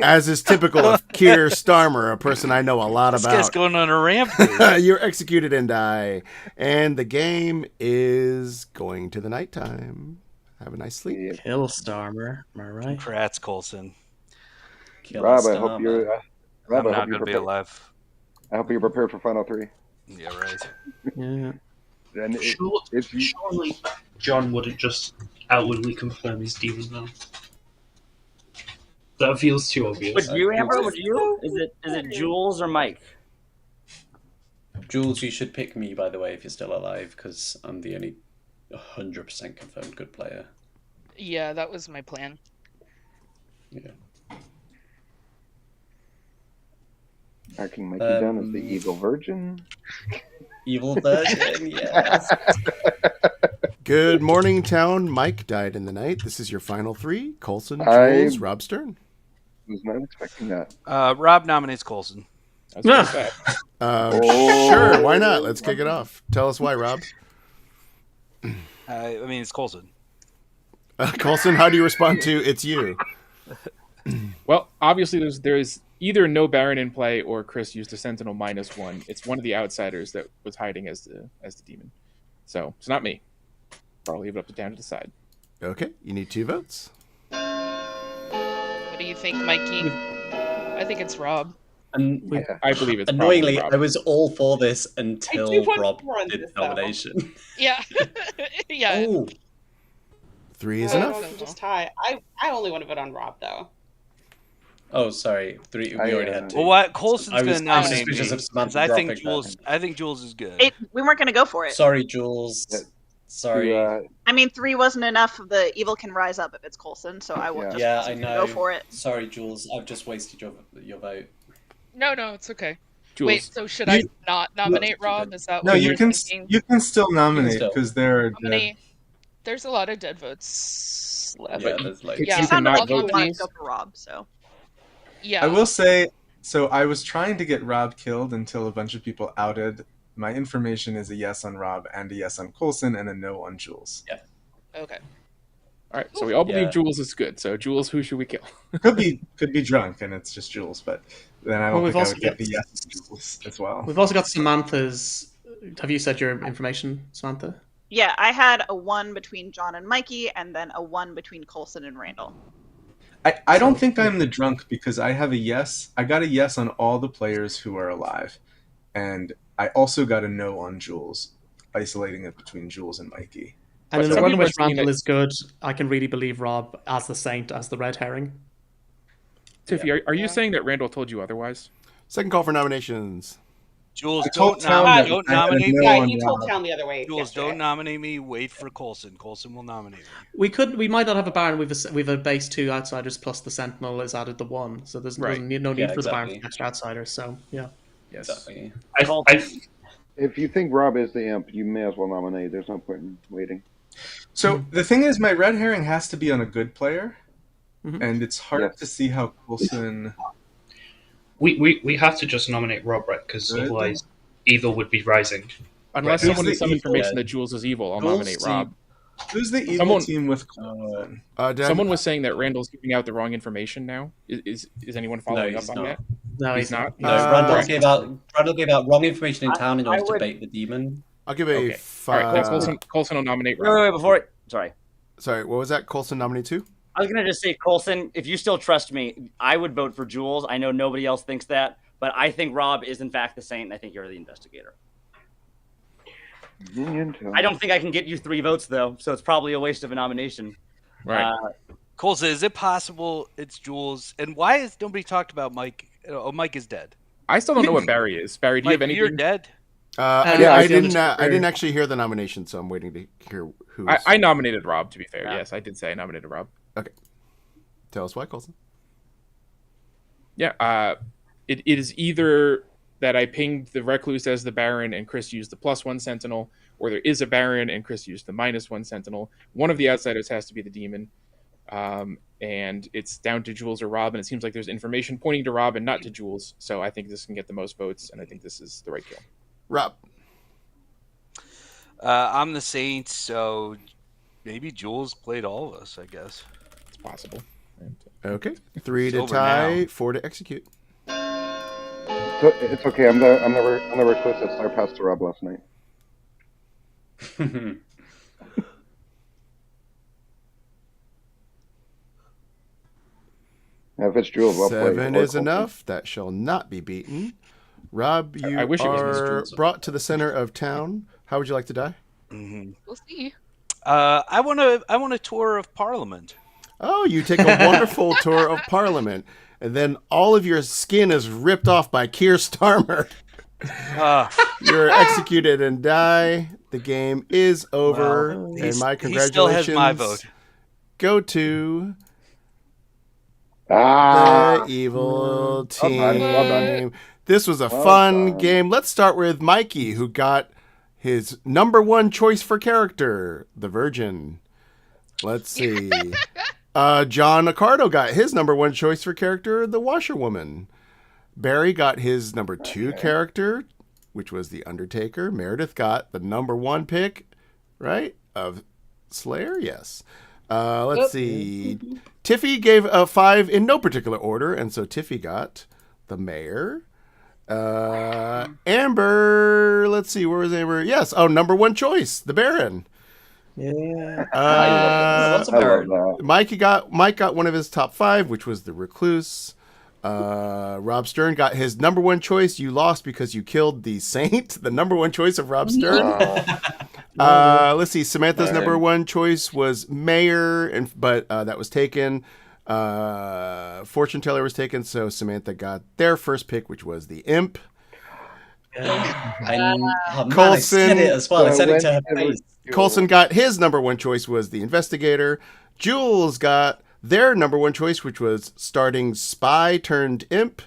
as is typical of Keir Starmer, a person I know a lot This guy's about. going on a rampage. You're executed and die, and the game is going to the nighttime. Have a nice sleep. Yeah. Killstarmer, am I right? Congrats, Coulson. Rob, I hope you're. Rob, I'm I hope not you're going to be prepared. alive. I hope you're prepared for Final 3. Yeah, right. Yeah. And Surely John wouldn't just outwardly confirm his demon now. That feels too obvious. Would you, Amber? Would you? Is it Jules or Mike? Jules, you should pick me, by the way, if you're still alive, because I'm the only 100% confirmed good player. Yeah, that was my plan. Yeah. Acting Mikey down as the evil virgin. Evil virgin, yes. Good morning, town. Mike died in the night. This is your final 3. Coulson, Jules, Rob Stern. Was not expecting that. Rob nominates Coulson. Sure, why not? Let's kick it off. Tell us why, Rob. I mean, it's Coulson. Coulson, how do you respond to "it's you"? Well, obviously, there's either no Baron in play or Chris used a Sentinel -1. It's one of the outsiders that was hiding as the demon. So it's not me. I'll leave it up to Dan to decide. Okay, you need 2 votes. What do you think, Mikey? I think it's Rob. And I believe it's annoyingly, Rob. I was all for this until Rob did this, nomination. Yeah. Yeah. Oh. 3 is enough. Just tie. I only want to vote on Rob though. Oh, sorry. 3. We already had 2. Well, what Coulson's I going was to nominate me suspicious of because Samantha I think dropping Jules. that. I think Jules is good. We weren't going to go for it. Sorry, Jules. Sorry. I mean, 3 wasn't enough. The evil can rise up if it's Coulson, so I will just I know. go for it. Sorry, Jules. I've just wasted your vote. No, it's okay. Jules, Wait, so should I not nominate Rob? Is that No, what you you're can thinking? you can still nominate still. because there are How many? There's a lot of dead votes left. Yeah, there's like. Yeah, It sounded I'll like you wanted nominate. to go for Rob, so. Yeah. I will say, so I was trying to get Rob killed until a bunch of people outed. My information is a yes on Rob and a yes on Coulson and a no on Jules. Yeah. Okay. All right, so we all believe Jules is good. So Jules, who should we kill? Could be drunk and it's just Jules, but then I don't Well, think I would get the yes Jules as well. We've also got Samantha's. Have you said your information, Samantha? Yeah, I had a 1 between John and Mikey, and then a 1 between Coulson and Randall. I don't think I'm the drunk because I have a yes. I got a yes on all the players who are alive, and I also got a no on Jules, isolating it between Jules and Mikey. And in But the one in which some people are Randall is good, I can really believe Rob as the saint, as the red herring. Tiffy, are you saying that Randall told you otherwise? Second call for nominations. Jules, I told don't Town nominate. that Don't I had nominate no me. Yeah, on he told Rob. Town the other way. Jules, yesterday. don't nominate me. Wait for Coulson. Coulson will nominate me. We might not have a Baron. We've a base 2 outsiders plus the Sentinel is added the 1, so there's Right. no need Yeah, for the Baron exactly. for extra outsiders. So yeah. Yes. Exactly. If you think Rob is the imp, you may as well nominate. There's no point in waiting. So the thing is, my red herring has to be on a good player, and it's hard to see how Coulson. We have to just nominate Rob, right? Because Good. otherwise, evil would be rising. Unless Right. someone Who's has some the information evil? that Jules is evil, I'll Jules nominate Rob. Who's the evil Someone- team with Coulson? Someone was saying that Randall's giving out the wrong information now. Is anyone following up he's on not. that? No, He's not. No, Randall gave out wrong information in town in I order to would- bait the demon. I'll give a Okay. All 5. right, Coulson will nominate Rob. Wait, before it. Sorry. Sorry, what was that? Coulson nominee 2? I was gonna just say, Coulson, if you still trust me, I would vote for Jules. I know nobody else thinks that, but I think Rob is in fact the saint, and I think you're the investigator. I don't think I can get you 3 votes though, so it's probably a waste of a nomination. Right. Coulson, is it possible it's Jules? And why has nobody talked about Mike? Oh, Mike is dead. I still don't know what Barry is. Barry, do you Mike, have anything? you're dead. I didn't actually hear the nomination, so I'm waiting to hear who. I nominated Rob. To be fair, yes, I did say I nominated Rob. Okay. Tell us why, Coulson. Yeah. It is either that I pinged the Recluse as the Baron and Chris used the +1 Sentinel, or there is a Baron and Chris used the -1 Sentinel. One of the outsiders has to be the demon. And it's down to Jules or Rob, and it seems like there's information pointing to Rob and not to Jules. So I think this can get the most votes, and I think this is the right kill. Rob. I'm the saint, so maybe Jules played all of us. I guess it's possible. Okay, 3 to over tie, now. 4 to execute. It's okay. I'm the recluse that Star passed to Rob last night. If it's Jules, well played. 7 is enough. That shall not be beaten. Rob, you I wish it was Miss are Jules. brought to the center of town. How would you like to die? Mm-hmm. We'll see. I want a tour of Parliament. Oh, you take a wonderful tour of Parliament, and then all of your skin is ripped off by Keir Starmer. You're executed and die. The game is over, and my congratulations he still has my vote. Go to Ah, the evil team. well done. This was a Well fun done. game. Let's start with Mikey, who got his number one choice for character, the Virgin. Let's see. John Accardo got his number one choice for character, the Washerwoman. Barry got his number two character, which was the Undertaker. Meredith got the number one pick, right, of Slayer. Yes. Let's see. Tiffy gave a 5 in no particular order, and so Tiffy got the Mayor. Amber, let's see, where was Amber? Yes. Oh, number one choice, the Baron. Yeah. What's a Baron? Mike got one of his top 5, which was the Recluse. Rob Stern got his number one choice. You lost because you killed the Saint, the number one choice of Rob Stern. Let's see. Samantha's number one choice was Mayor, but that was taken. Fortune Teller was taken, so Samantha got their first pick, which was the Imp. I said it as well. I said it to her face. Coulson got his number one choice was the Investigator. Jules got their number one choice, which was starting Spy turned Imp.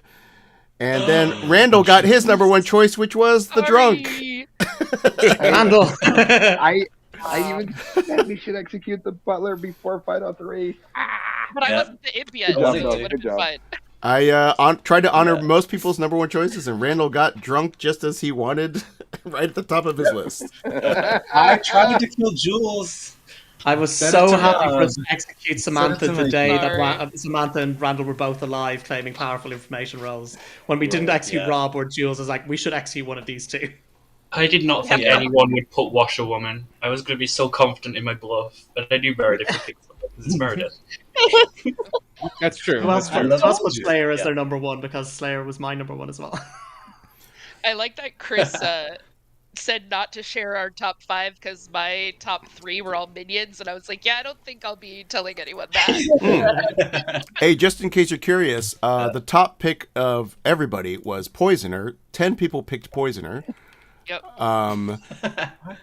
And then Randall got his number one choice, which was the Drunk. Randall. I even said we should execute the Butler before Final 3. But I wasn't the imp yet. Good job, so it though. would Good have been job. fine. I tried to honor most people's number one choices, and Randall got Drunk just as he wanted, right at the top of his list. I tried to kill Jules. I was Said so it to happy her. for us to execute Samantha Said it to the me. day Sorry. that Samantha and Randall were both alive, claiming powerful information roles. When we didn't execute Yeah. Rob or Jules, I was like, we should execute one of these two. I did not think anyone would put Washerwoman. I was going to be so confident in my bluff, but I knew Meredith would pick someone because it's Meredith. That's true. Who else That's true. put Slayer as their number one, because Slayer was my number one as well. I like that Chris said not to share our top 5 because my top 3 were all minions, and I was like, yeah, I don't think I'll be telling anyone that. Hey, just in case you're curious, the top pick of everybody was Poisoner. 10 people picked Poisoner. Yep.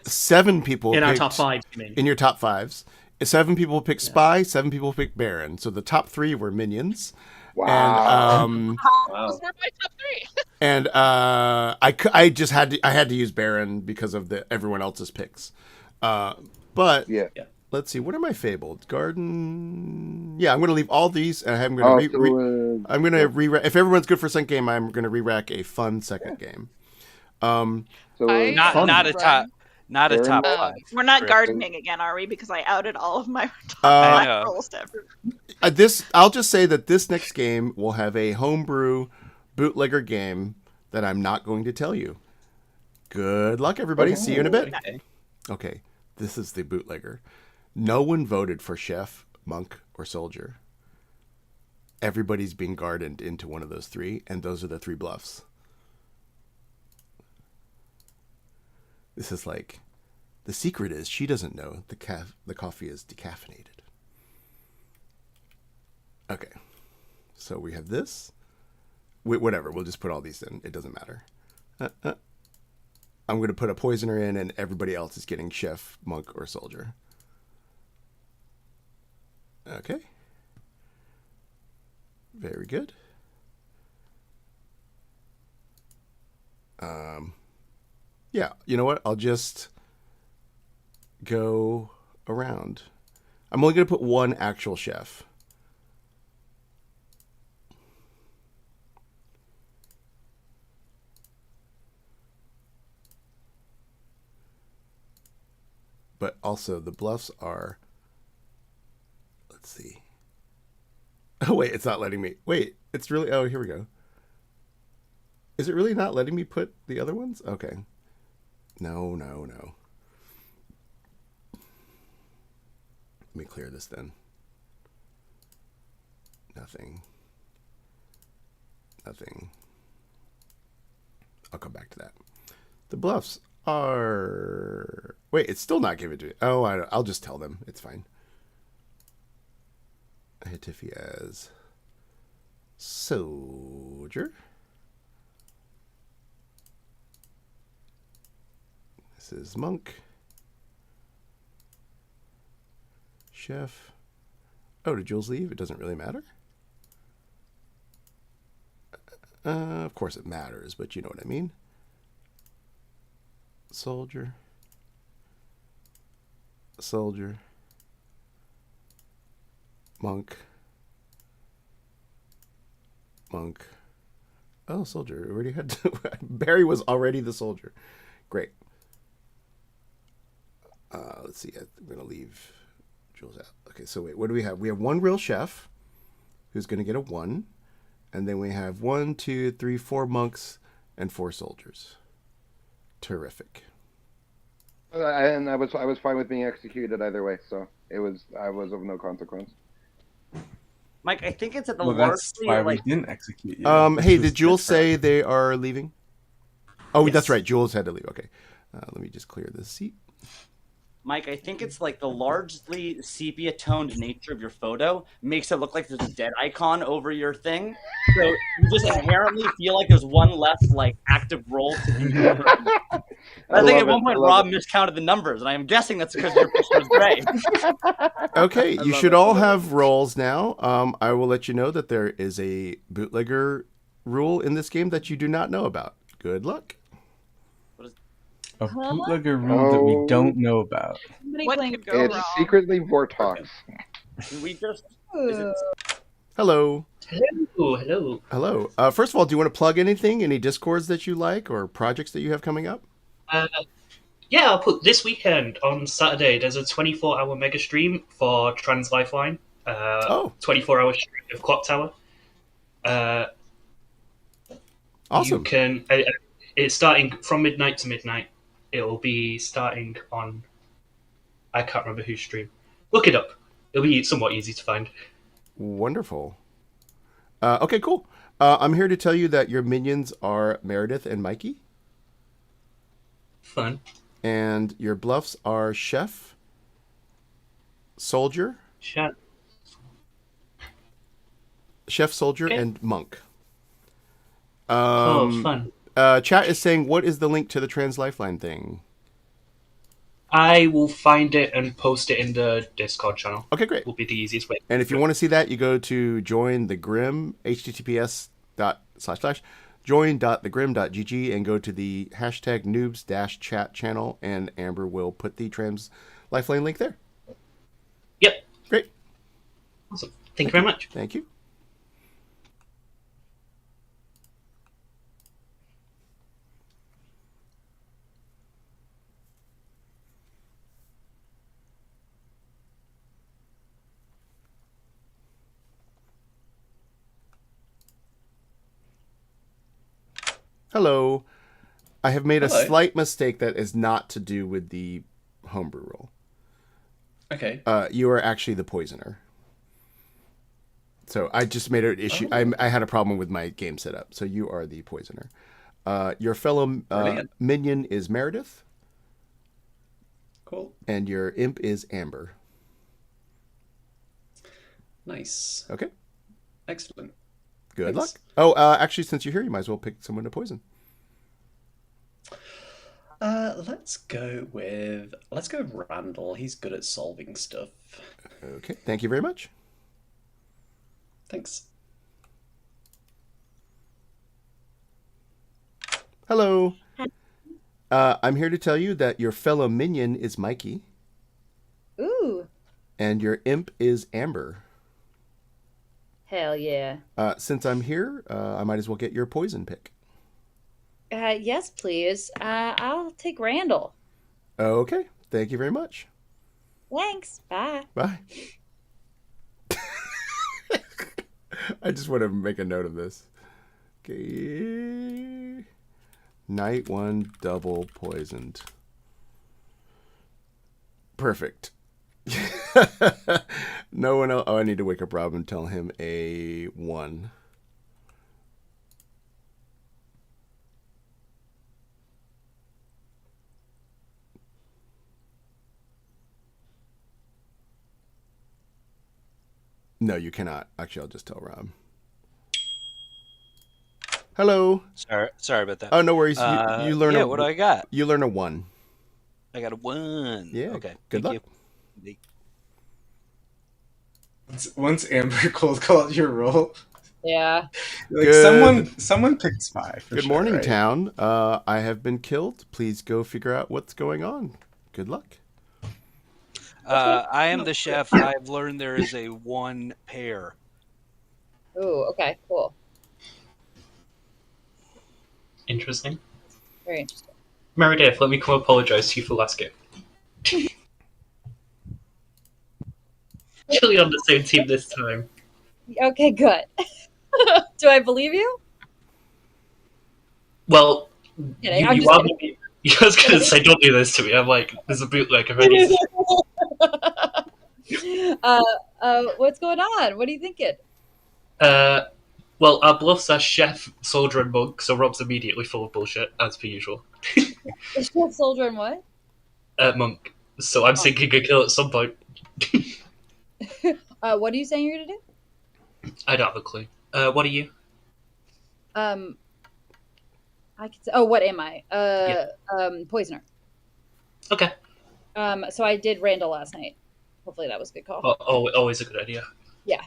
7 people In our picked, top 5, you mean? in your top 5s. 7 people picked Spy. 7 people picked Baron. So the top 3 were minions. Wow. And Those were my top 3. and I just had to use Baron because of everyone else's picks. But Yeah. let's see, what am I fabled? Garden. Yeah, I'm going to leave all these, and I'm going to I'm going to re-rack. If everyone's good for a second game, I'm going to re-rack a fun second game. So Not a top Baron? top 5. We're not Correct. gardening again, are we? Because I outed all of my top I 5 know. rolls to everyone. I'll just say that this next game will have a homebrew bootlegger game that I'm not going to tell you. Good luck, everybody. See you in a bit. Okay, this is the bootlegger. No one voted for chef, monk, or soldier. Everybody's being gardened into one of those 3, and those are the 3 bluffs. This is like, the secret is she doesn't know the coffee is decaffeinated. Okay, so we have this. Whatever, we'll just put all these in. It doesn't matter. I'm going to put a poisoner in, and everybody else is getting chef, monk, or soldier. Okay. Very good. Yeah, you know what? I'll just go around. I'm only going to put one actual chef. But also the bluffs are, let's see. Oh, wait, it's not letting me. Wait, it's really, oh, here we go. Is it really not letting me put the other ones? Okay. No. Let me clear this then. Nothing. Nothing. I'll come back to that. The bluffs are... Wait, it's still not giving it to me. Oh, I'll just tell them. It's fine. I had Tiffy as soldier. This is monk. Chef. Oh, did Jules leave? It doesn't really matter. Of course it matters, but you know what I mean. Soldier. Soldier. Monk. Monk. Oh, soldier. Already had to... Barry was already the soldier. Great. Let's see. I'm going to leave Jules out. Okay, so wait. What do we have? We have one real chef who's going to get a 1. And then we have 1, 2, 3, 4 monks and 4 soldiers. Terrific. And I was fine with being executed either way, so I was of no consequence. Mike, I think it's at the Well, that's why we didn't execute you. Hey, did Jules say they are leaving? Oh, yes. That's right. Jules had to leave. Okay. Let me just clear this seat. Mike, I think it's like the largely sepia-toned nature of your photo makes it look like there's a dead icon over your thing. So you just inherently feel like there's one less like active role to do. I think at one point Rob miscounted the numbers, and I am guessing that's because your picture was gray. Okay, you should all have roles now. I will let you know that there is a bootlegger rule in this game that you do not know about. Good luck. A bootlegger rule that we don't know about. What could go wrong? It's secretly Vortox. We just... Hello. Hello. Hello. First of all, do you want to plug anything? Any Discords that you like or projects that you have coming up? Yeah, I'll put this weekend on Saturday. There's a 24-hour mega stream for Trans Lifeline. 24-hour stream of Clocktower. Awesome. You can. It's starting from midnight to midnight. It will be starting on... I can't remember whose stream. Look it up. It'll be somewhat easy to find. Wonderful. Okay, cool. I'm here to tell you that your minions are Meredith and Mikey. Fun. And your bluffs are Chef, Soldier, Chef, Soldier, and Monk. Fun. Chat is saying, what is the link to the Trans Lifeline thing? I will find it and post it in the Discord channel. Okay, great. Will be the easiest way. And if you want to see that, you go to join the Grim, https://join.thegrim.gg, and go to the hashtag noobs-chat channel, and Amber will put the Trans Lifeline link there. Yep. Great. Awesome. Thank you very much. Thank you. Hello. I have made a slight mistake that is not to do with the homebrew roll. Okay. You are actually the poisoner. So I just made an issue. I had a problem with my game setup. So you are the poisoner. Your fellow minion is Meredith. Cool. And your imp is Amber. Nice. Okay. Excellent. Good Thanks. luck. Oh, actually, since you're here, you might as well pick someone to poison. Let's go with Randall. He's good at solving stuff. Okay. Thank you very much. Thanks. Hello. I'm here to tell you that your fellow minion is Mikey. Ooh. And your imp is Amber. Hell yeah. Since I'm here, I might as well get your poison pick. Yes, please. I'll take Randall. Okay. Thank you very much. Thanks. Bye. Bye. I just want to make a note of this. Okay. Night 1 double poisoned. Perfect. No one else. Oh, I need to wake up Rob and tell him a 1. No, you cannot. Actually, I'll just tell Rob. Hello. Sorry about that. Oh, no worries. You learn. Yeah, what do I got? You learn a 1. I got a 1. Yeah. Okay. Good luck. You. Once Amber cold called your roll, Yeah. like Good. someone picked spy. Good sure, morning, right? town. I have been killed. Please go figure out what's going on. Good luck. I am the chef. I've learned there is a 1 pair. Ooh, okay, cool. Interesting. Very interesting. Meredith, let me come apologize to you for last game. Actually on the same team this time. Okay, good. Do I believe you? Well, Kidding, you, I'm you just are kidding. I was going to say, don't do this to me. I'm like, there's a bootleg already. What's going on? What are you thinking? Well, our bluffs are chef, soldier, and monk, so Rob's immediately full of bullshit, as per usual. Is Chef Soldier and what? Monk. So I'm sinking a kill at some point. What are you saying you're gonna do? I don't have a clue. What are you? I could say. Oh, what am I? Poisoner. Okay. So I did Randall last night. Hopefully that was a good call. Always a good idea. Yeah.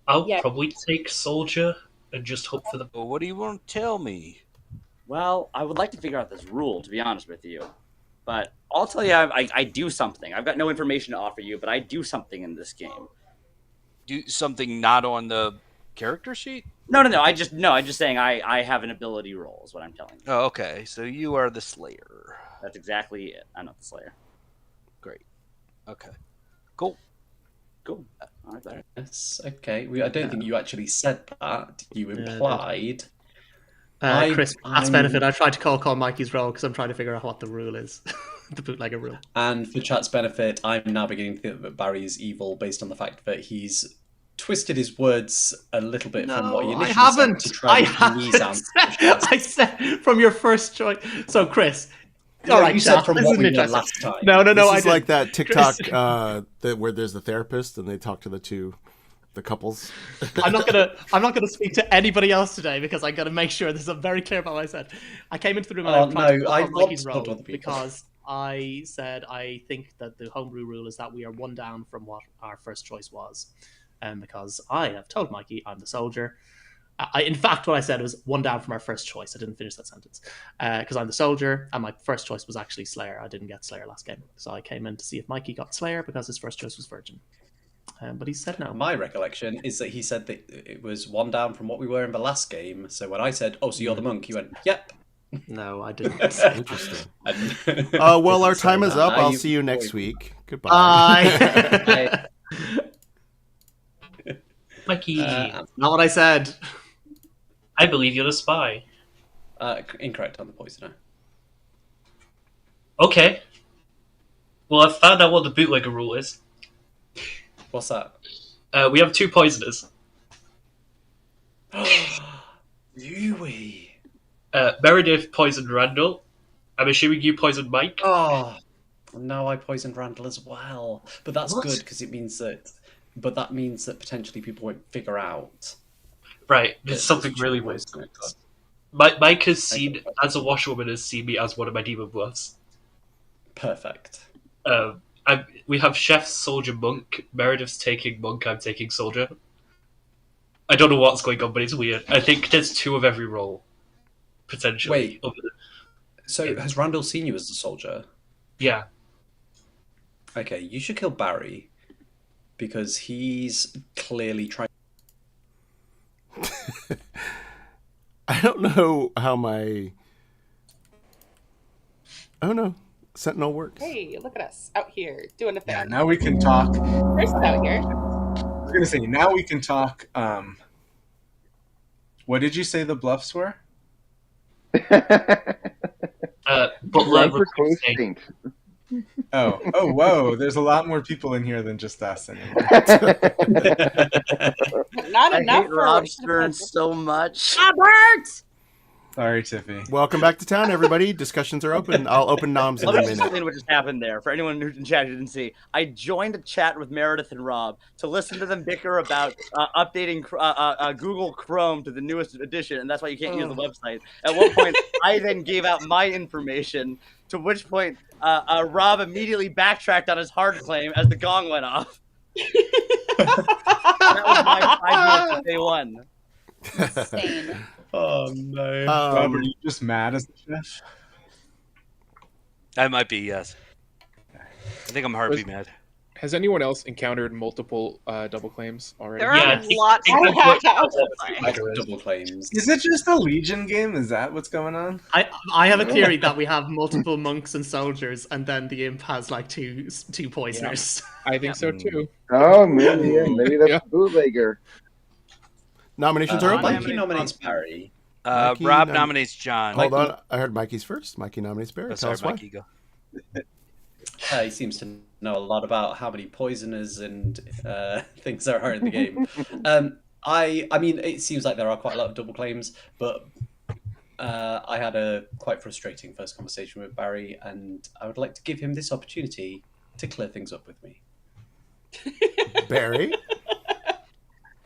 I'll probably take soldier and just hope for the. Well, what do you want to tell me? Well, I would like to figure out this rule, to be honest with you. But I'll tell you, I do something. I've got no information to offer you, but I do something in this game. Do something not on the character sheet? No. I'm just saying I have an ability roll, is what I'm telling you. Oh, okay. So you are the Slayer. That's exactly it. I'm not the Slayer. Great. Okay. Cool. Cool. All right. Yes. Okay. I don't think you actually said that. You implied. Chris, as benefit, I tried to call Mikey's role because I'm trying to figure out what the rule is. The bootlegger rule. And for chat's benefit, I'm now beginning to think that Barry is evil based on the fact that he's twisted his words a little bit from what he initially said to try to ease out. I said from your first choice. So, Chris. All right, you said from what we did last time. No. This is like that TikTok where there's the therapist and they talk to the couples. I'm not gonna speak to anybody else today because I got to make sure this is very clear about what I said. I came into the room and I want to role because I said I think that the homebrew rule is that we are 1 down from what our first choice was, and because I have told Mikey I'm the soldier. In fact, what I said was 1 down from our first choice. I didn't finish that sentence because I'm the soldier, and my first choice was actually Slayer. I didn't get Slayer last game, so I came in to see if Mikey got Slayer because his first choice was Virgin. But he said no. My recollection is that he said that it was 1 down from what we were in the last game. So when I said, "Oh, so you're the monk," you went, "Yep." No, I didn't. Interesting. Well, our time is up. I'll see you next week. Goodbye. Mikey. Not what I said. I believe you're the spy. Incorrect on the poisoner. Okay. Well, I've found out what the bootlegger rule is. What's that? We have 2 poisoners. Do we? Meredith poisoned Randall. I'm assuming you poisoned Mike. Oh, no, I poisoned Randall as well. But that's What? good because it means that. But that means that potentially people won't figure out. Right, there's something really weird going on. Mike has seen, as a washerwoman, has seen me as one of my demon bluffs. Perfect. We have chef, soldier, monk. Meredith's taking monk. I'm taking soldier. I don't know what's going on, but it's weird. I think there's 2 of every role, potentially. Wait. So has Randall seen you as the soldier? Yeah. Okay, you should kill Barry because he's clearly trying. I don't know how my. Oh no. Sentinel works. Hey, look at us out here doing a thing. Yeah, now we can talk. Chris is out here. I was gonna say now we can talk. What did you say the bluffs were? Oh, whoa! There's a lot more people in here than just us anymore. I Not enough hate for Rob Stern so much. Robert! Sorry, Tiffy. Welcome back to town, everybody. Discussions are open. I'll open noms in Let a me just minute. explain what just happened there for anyone who's in chat who didn't see. I joined a chat with Meredith and Rob to listen to them bicker about updating Google Chrome to the newest edition, and that's why you can't use the website. At one point, I then gave out my information, to which point Rob immediately backtracked on his hard claim as the gong went off. That was my 5 minutes of day one. Insane. Oh no. Rob, are you just mad as the chef? I might be, yes. I think I'm heartbeat mad. Has anyone else encountered multiple double claims already? There are lots of double claims. Is it just a Legion game? Is that what's going on? I have a theory that we have multiple monks and soldiers, and then the imp has like two poisoners. I think so too. Oh, maybe that's a bootlegger. Nominations are open. Mikey nominates Barry. Mikey Rob nominates John. Hold on, I heard Mikey's first. Mikey nominates Barry. Tell sorry, us why. Mikey, go. He seems to know a lot about how many poisoners and things there are in the game. I mean, it seems like there are quite a lot of double claims, but I had a quite frustrating first conversation with Barry, and I would like to give him this opportunity to clear things up with me. Barry?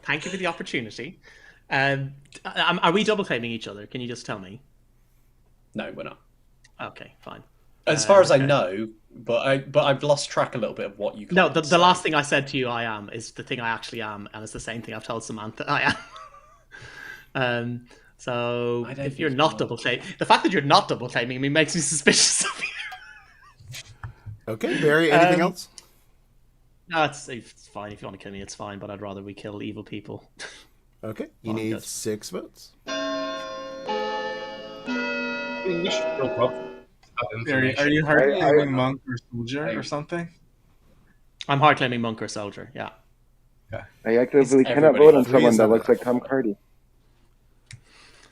Thank you for the opportunity. Are we double claiming each other? Can you just tell me? No, we're not. Okay, fine. As far as I okay. know, but I've lost track a little bit of what you. No, the last thing I said to you, I am, is the thing I actually am, and it's the same thing I've told Samantha I am. So if you're not double claiming, the fact that you're not double claiming me makes me suspicious of you. Okay, Barry. Anything else? No, it's fine. If you want to kill me, it's fine. But I'd rather we kill evil people. Okay, you need 6 votes. Are you hard claiming monk or soldier or something? I'm hard claiming monk or soldier. Yeah. I actively cannot vote on someone that looks like Tom Hardy.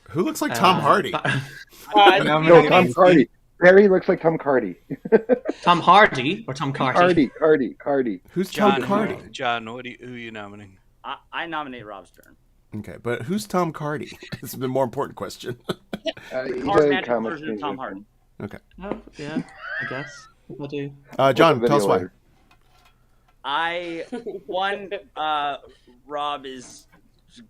Who looks like Tom Hardy? No, Tom Hardy. Barry looks like Tom Hardy. Tom Hardy or Tom Carty? Cardy. Who's John, Tom Cardy? John, who are you nominating? I nominate Rob's turn. Okay, but who's Tom Cardy? It's the more important question. He's Hard a magic comic version of Tom user. Hardy. Okay. Oh, yeah, I guess. I do. John, tell us why. Rob is,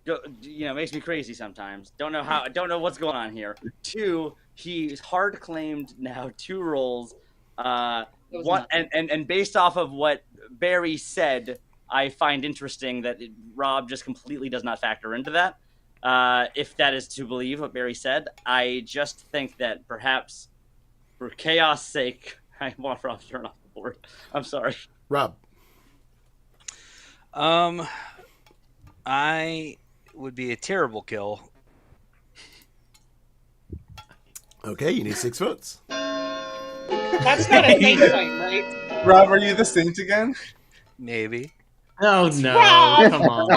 makes me crazy sometimes. Don't know what's going on here. 2, he's hard claimed now 2 roles. And based off of what Barry said, I find interesting that Rob just completely does not factor into that. If that is to believe what Barry said, I just think that perhaps for chaos' sake, I want Rob to turn off the board. I'm sorry. Rob. I would be a terrible kill. Okay, you need 6 votes. That's not a saint claim, right? Rob, are you the saint again? Maybe. Oh no! Rob! Come on!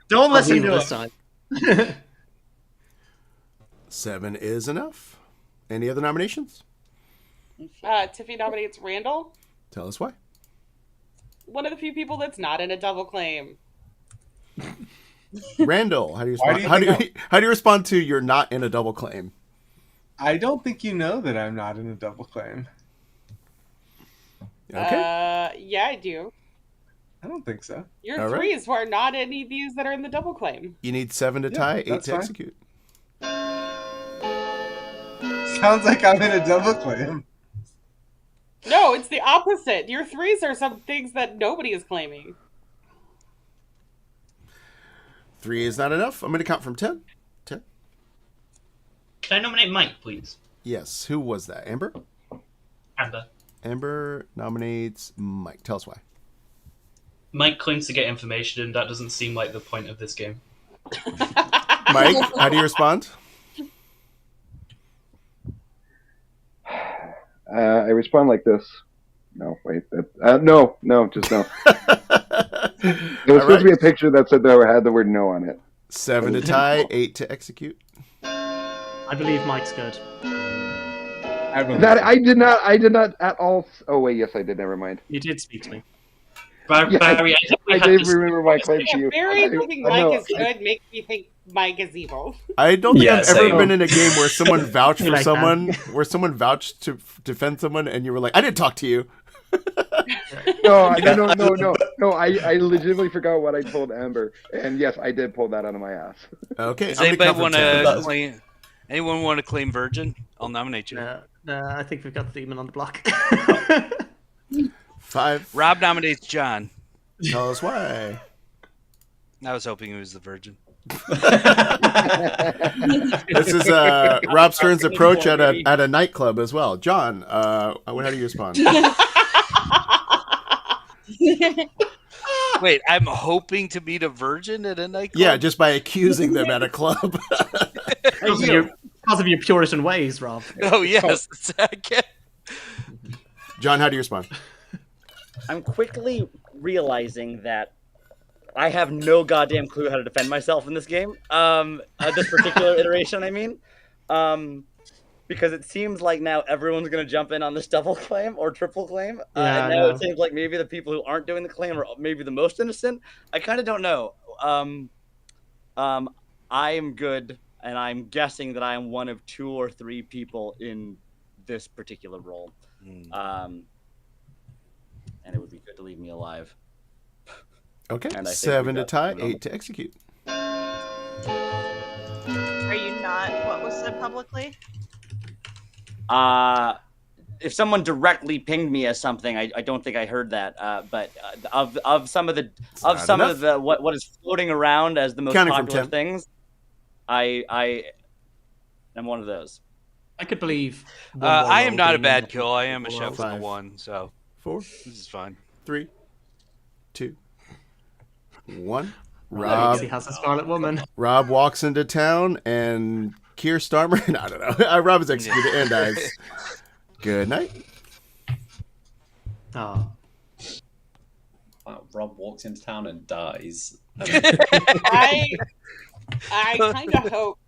Don't listen to this him. time. 7 is enough. Any other nominations? Tiffy nominates Randall. Tell us why. One of the few people that's not in a double claim. Randall, how do you Why respond? do you How do you respond to you're not in a double claim? I don't think you know that I'm not in a double claim. Okay. Yeah, I do. I don't think so. Your All right. 3s were not any of these that are in the double claim. You need 7 to tie, 8 that's to fine. execute. Sounds like I'm in a double claim. No, it's the opposite. Your 3s are some things that nobody is claiming. 3 is not enough. I'm going to count from 10. 10. Can I nominate Mike, please? Yes. Who was that? Amber? Amber. Amber nominates Mike. Tell us why. Mike claims to get information, and that doesn't seem like the point of this game. Mike, how do you respond? I respond like this. No, wait. No, just no. There was supposed to be a picture that said that had the word no on it. 7 to tie, 8 to execute. I believe Mike's good. I did not at all. Oh wait, yes, I did. Never mind. You did speak to me. Barry, I did remember my claim to Yeah, you. Barry thinking Mike is good makes me think Mike is evil. I don't think Yeah, I've ever same. been in a game where someone vouched You for like that. someone, where someone vouched to defend someone, and you were like, "I didn't talk to you." No. I legitimately forgot what I told Amber, and yes, I did pull that out of my ass. Okay, Does I'm gonna anybody count from want 10. to claim? Anyone want to claim Virgin? I'll nominate you. I think we've got the demon on the block. 5. Rob nominates John. Tell us why. I was hoping it was the Virgin. This is Rob Stern's approach at a nightclub as well. John, how do you respond? Wait, I'm hoping to meet a virgin at a nightclub? Yeah, just by accusing them at a club. Because of your Puritan ways, Rob. Oh, yes. John, how do you respond? I'm quickly realizing that I have no goddamn clue how to defend myself in this game. This particular iteration, I mean. Because it seems like now everyone's going to jump in on this double claim or triple claim. And now it seems like maybe the people who aren't doing the claim are maybe the most innocent. I kind of don't know. I am good, and I'm guessing that I am one of 2 or 3 people in this particular role. And it would be good to leave me alive. Okay, And I think 7 we to got tie, it on 8 to execute. Are you not what was said publicly? If someone directly pinged me as something, I don't think I heard that. But of some of the what is floating around as the most Counting from popular 10. things, I am one of those. I could believe. I am not a bad kill. I am a chef on the 1, so 4. This is fine. 3, 2, 1. Rob has a Scarlet Woman. Rob walks into town and Keir Starmer. I don't know. Rob is executed and dies. Good night. Oh. Wow, Rob walks into town and dies. I kind of hope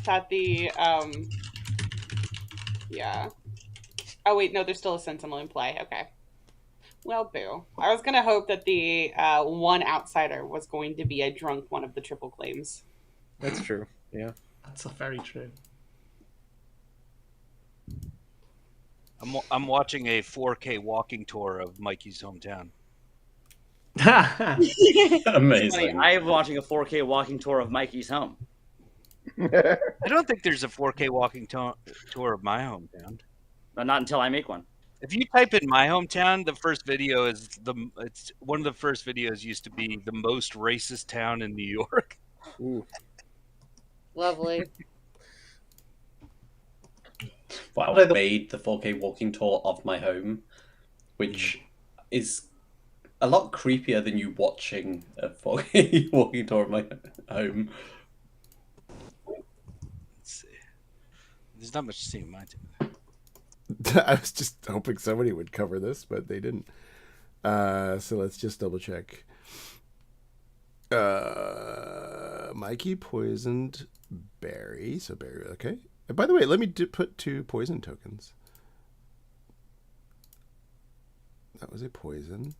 that the yeah. Oh wait, no, there's still a sentinel in play. Okay. Well, boo. I was gonna hope that the one outsider was going to be a drunk one of the triple claims. That's true. Yeah. That's very true. I'm watching a 4K walking tour of Mikey's hometown. Amazing. I am watching a 4K walking tour of Mikey's home. I don't think there's a 4K walking tour of my hometown. But not until I make one. If you type in my hometown, the first video is it's one of the first videos used to be the most racist town in New York. Ooh. Lovely. Wow, I made the 4K walking tour of my home, which is a lot creepier than you watching a 4K walking tour of my home. Let's see. There's not much to see in my town. I was just hoping somebody would cover this, but they didn't. So let's just double check. Mikey poisoned Barry. So Barry, okay. And by the way, let me put 2 poison tokens. That was a poison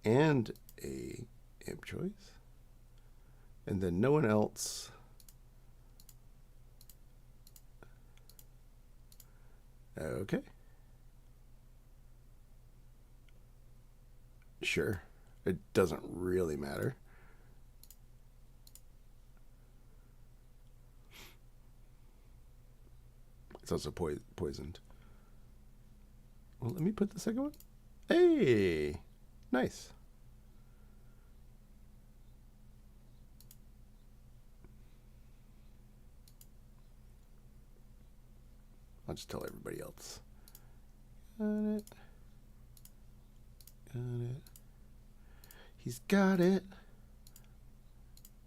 and a imp choice. And then no one else. Okay. Sure. It doesn't really matter. It's also poisoned. Well, let me put the second one. Hey! Nice. I'll just tell everybody else. Got it. Got it. He's got it.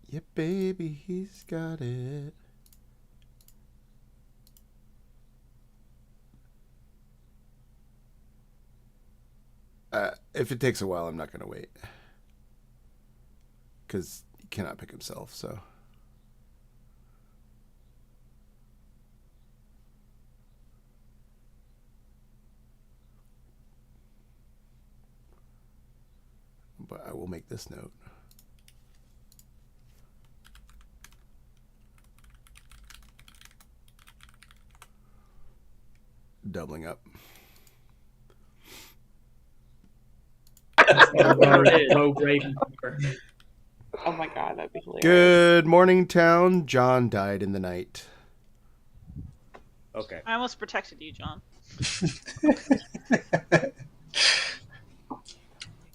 Yeah, baby, he's got it. If it takes a while, I'm not going to wait. Because he cannot pick himself, so... But I will make this note. doubling up. Rogue Raven. Oh my god, that'd be hilarious. Good morning, town. John died in the night. Okay. I almost protected you, John.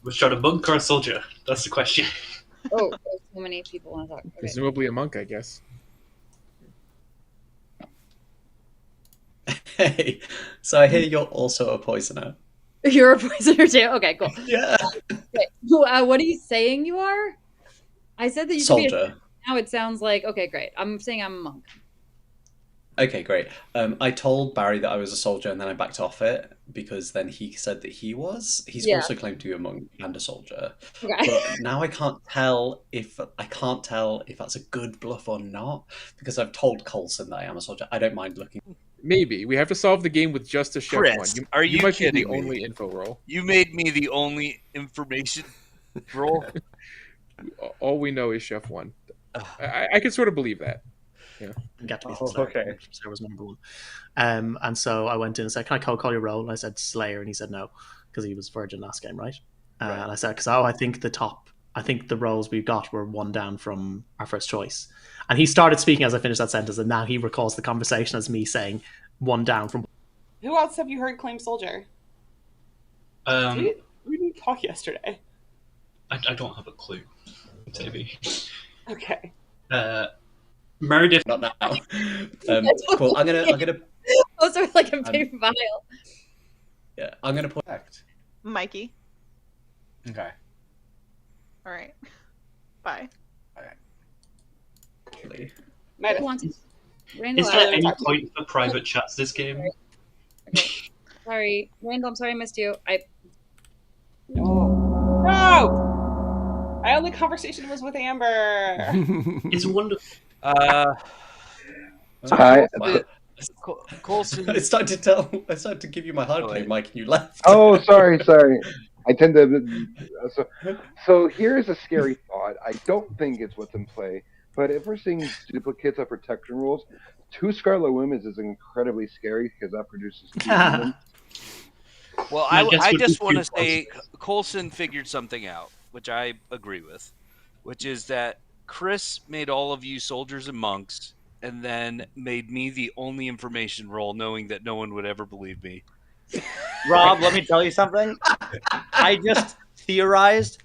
Was John a monk or a soldier? That's the question. Oh, there's so many people want to talk. Okay. Presumably a monk, I guess. Hey, so I hear you're also a poisoner. You're a poisoner too? Okay, cool. Yeah. Okay. What are you saying you are? I said that you should be Soldier. now it sounds like, okay, great. I'm saying I'm a monk. Okay, great. I told Barry that I was a soldier, and then I backed off it because then he said that he was. He's Yeah. also claimed to be a monk and a soldier. Okay. But now I can't tell if that's a good bluff or not because I've told Coulson that I am a soldier. I don't mind looking. Maybe we have to solve the game with just a chef Chris, one. are you might be kidding the me? only info roll. You made me the only information roll. All we know is chef one. I can sort of believe that. Yeah. Get to be Oh, Slayer. okay. Slayer was number one. And so I went in and said, "Can I call your roll?" And I said Slayer, and he said no because he was Virgin last game, right? And I said, "Because I think the rolls we got were one down from our first choice." And he started speaking as I finished that sentence, and now he recalls the conversation as me saying one down from. Who else have you heard claim soldier? We didn't talk yesterday. I don't have a clue, Toby. Okay. Meredith. Not now. Cool. I'm gonna. Oh, sorry, like a big vial. Yeah, I'm gonna put. Mikey. Okay. All right. Bye. Meredith. Randall, Is there any point for private chats this game? Okay. Sorry, Randall. I'm sorry I missed you. No! My only conversation was with Amber. It's wonderful. Coulson. I started to give you my hard claim, Mike, and you left. Oh, sorry. I tend to. So here's a scary thought. I don't think it's what's in play, but if we're seeing duplicates of protection rules, 2 Scarlet Women's is incredibly scary because that produces 2 women. Well, I just want to say Coulson figured something out, which I agree with, which is that Chris made all of you soldiers and monks, and then made me the only information roll, knowing that no one would ever believe me. Rob, let me tell you something. I just theorized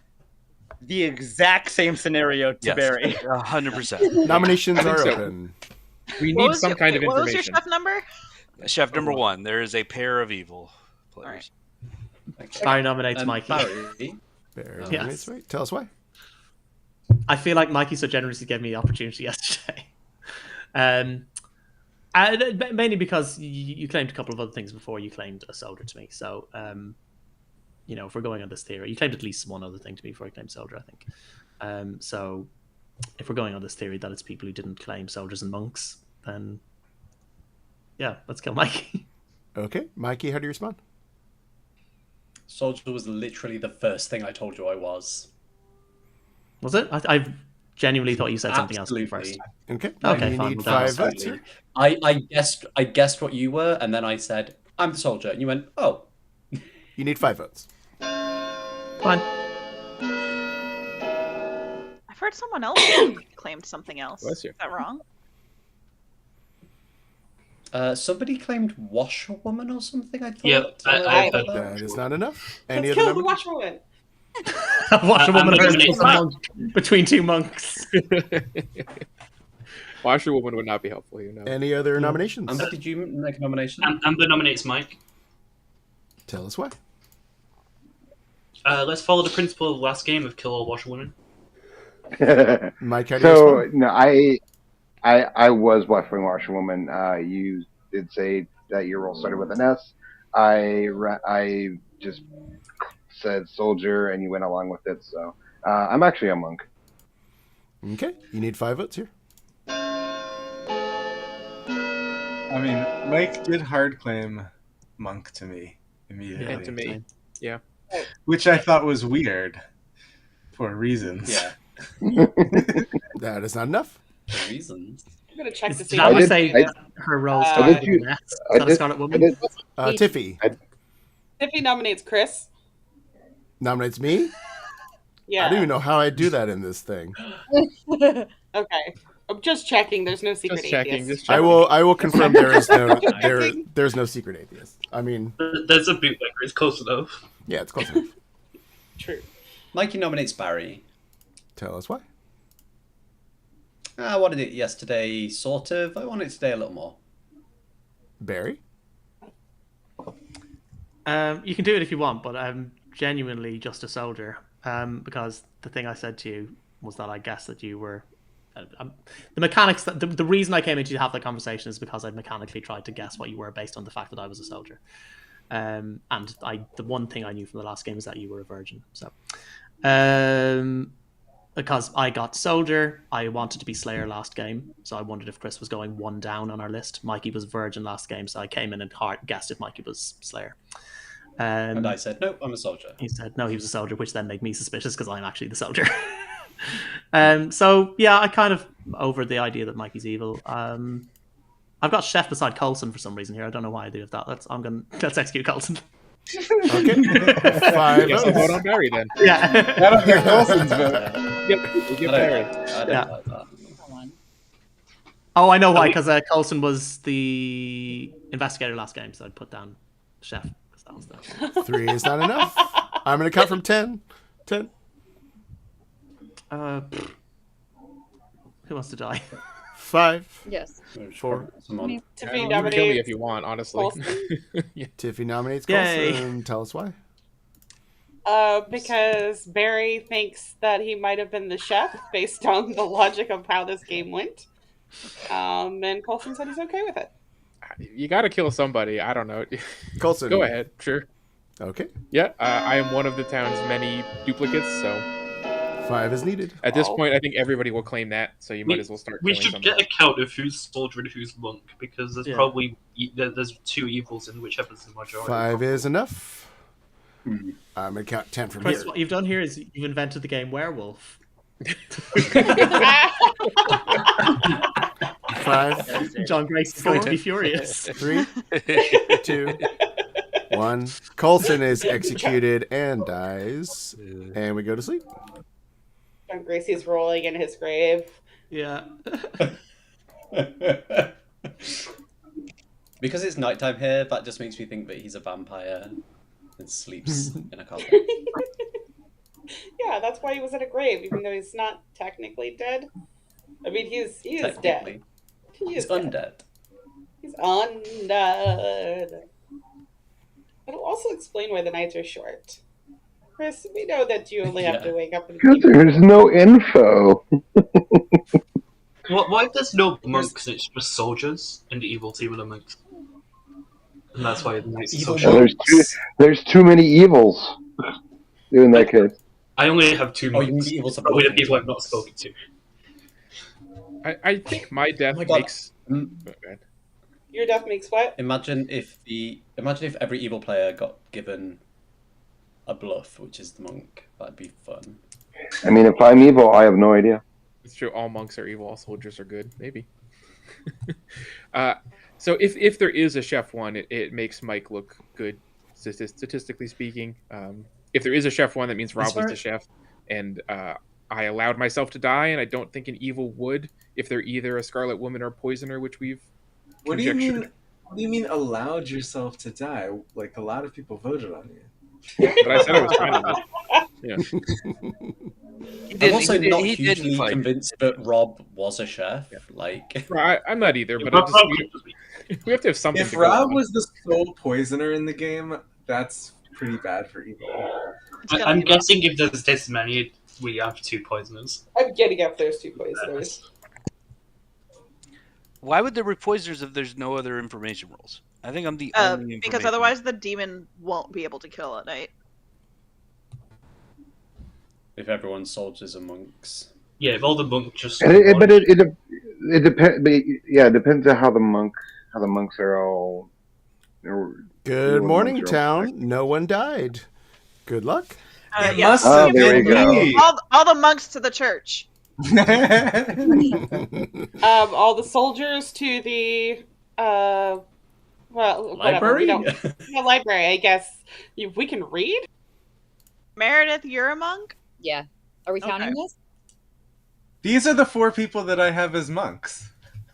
the exact same scenario to Barry. 100%. Nominations are open. We need some kind of information. What was your chef number? Chef number 1, there is a pair of evil players. Barry nominates Mikey. Barry Yes. nominates Mikey. Tell us why. I feel like Mikey so generously gave me the opportunity yesterday. Mainly because you claimed a couple of other things before you claimed a soldier to me. So, if we're going on this theory, you claimed at least one other thing to me before I claimed soldier, I think. So, if we're going on this theory that it's people who didn't claim soldiers and monks, then yeah, let's kill Mikey. Okay, Mikey, how do you respond? Soldier was literally the first thing I told you I was. Was it? I genuinely thought you said something else first. Okay. Okay. You Fine. need 5 votes here. I guessed what you were, and then I said I'm the soldier, and you went, oh. You need 5 votes. Fine. I've heard someone else claimed something else. Bless you. Is that wrong? Somebody claimed washerwoman or something. I thought. Yeah, I that is not enough. Any Let's other kill the numbers? washerwoman. Washerwoman I'm versus nominating- between 2 monks. Washerwoman would not be helpful here. No. Any other nominations? Amber, did you make a nomination? Amber nominates Mike. Tell us why. Let's follow the principle of the last game of kill all washerwomen. Mike, how do you So respond? no, I was watching Washerwoman. You did say that your role started with an S. I just said soldier, and you went along with it. So I'm actually a monk. Okay, you need 5 votes here. I mean, Mike did hard claim monk to me immediately. And to me. Yeah. Which I thought was weird for reasons. Yeah. That is not enough. For reasons. I'm gonna check to see. Did I did- say I- her roles I started did with you- an S? I Is that a did- Scarlet I Woman? did- Tiffy Tiffy nominates Chris. nominates me. Yeah. I don't even know how I do that in this thing. Okay. I'm just checking. There's no secret Just checking. atheist. Just I checking. will confirm there is no Checking. there's no secret atheist. I mean, There's a bootlegger. It's close enough. yeah, it's close enough. True. Mikey nominates Barry. Tell us why. I wanted it yesterday, sort of. I want it today a little more. Barry. You can do it if you want, but I'm genuinely just a soldier. Because the thing I said to you was that I guessed that you were. The mechanics. The reason I came in to have that conversation is because I mechanically tried to guess what you were based on the fact that I was a soldier. And the one thing I knew from the last game is that you were a virgin. So, because I got soldier, I wanted to be Slayer last game, so I wondered if Chris was going one down on our list. Mikey was virgin last game, so I came in and guessed if Mikey was Slayer. And I said, no, I'm a soldier. He said, no, he was a soldier, which then made me suspicious because I'm actually the soldier. So, yeah, I kind of over the idea that Mikey's evil. I've got Chef beside Coulson for some reason here. I don't know why I do that. Let's execute Coulson. Okay. 5 Yes, votes. vote on Barry then. Yeah. That'll be Coulson's vote. Yep, get I Barry. don't Yeah. like that. Oh, I know why, because Coulson was the investigator last game, so I'd put down Chef. That was the... 3 is not enough. I'm going to count from 10. 10. Who wants to die? 5. Yes. 4. You Tiffy can kill me nominates if you want, honestly. Coulson. Tiffy nominates Yay. Coulson. Tell us why. Because Barry thinks that he might have been the chef based on the logic of how this game went. And Coulson said he's okay with it. You got to kill somebody. I don't know. Coulson. Go ahead. Sure. Okay. Yeah, I am one of the town's many duplicates, so 5 is needed. at this point, I think everybody will claim that. So you might as well start. We killing should somebody. get a count of who's soldier and who's monk because there's probably there's 2 evils in whichever's the majority. 5 is enough. I'm going to count 10 from Chris, here. what you've done here is you've invented the game Werewolf. 5. John Grace is going to be furious. 3, 2, 1. Coulson is executed and dies. And we go to sleep. John Gracie is rolling in his grave. Yeah. Because it's nighttime here, that just makes me think that he's a vampire and sleeps in a coffin. Yeah, that's why he was in a grave, even though he's not technically dead. I mean, he is dead. Technically. He He's is dead. undead. He's undead. It'll also explain why the nights are short. Chris, we know that you only have to wake up in Because there's no info. What if there's no monks? It's just soldiers and the evil team of the monks, and that's why the knights are so Well, short. there's too many evils. In that case, I only have 2 Oh, you monks. mean the evils are Probably the both people I've not spoken to. I think my death Oh my God. makes. Your death makes what? Imagine if every evil player got given a bluff, which is the monk. That'd be fun. I mean, if I'm evil, I have no idea. It's true. All monks are evil. All soldiers are good. Maybe. So if there is a chef one, it makes Mike look good, statistically speaking. If there is a chef one, that means Rob was the chef, and I allowed myself to die, and I don't think an evil would if they're either a Scarlet Woman or poisoner, which we've What do you conjectured. mean? What do you mean allowed yourself to die? Like a lot of people voted on you. But I said I was trying to. Yeah. I'm also not he didn't hugely fight. convinced that Rob was a chef. Like, I'm not either, but we have to have something. If to go Rob on. was the sole poisoner in the game, that's pretty bad for evil. I'm guessing if there's this many, we have 2 poisoners. I'm getting up there's 2 poisoners. Why would there be poisoners if there's no other information rolls? I think I'm the only Because information. otherwise the demon won't be able to kill at night. if everyone's soldiers and monks. Yeah, if all the monks just. And it depends. But yeah, it depends on how the monks are all. Good morning, town. No one died. Good luck. Yeah. Oh, there we go. All the monks to the church. All the soldiers to the whatever. Library? We don't. The library, I guess. We can read. Meredith, you're a monk? Yeah. Are we counting this? These are the 4 people that I have as monks.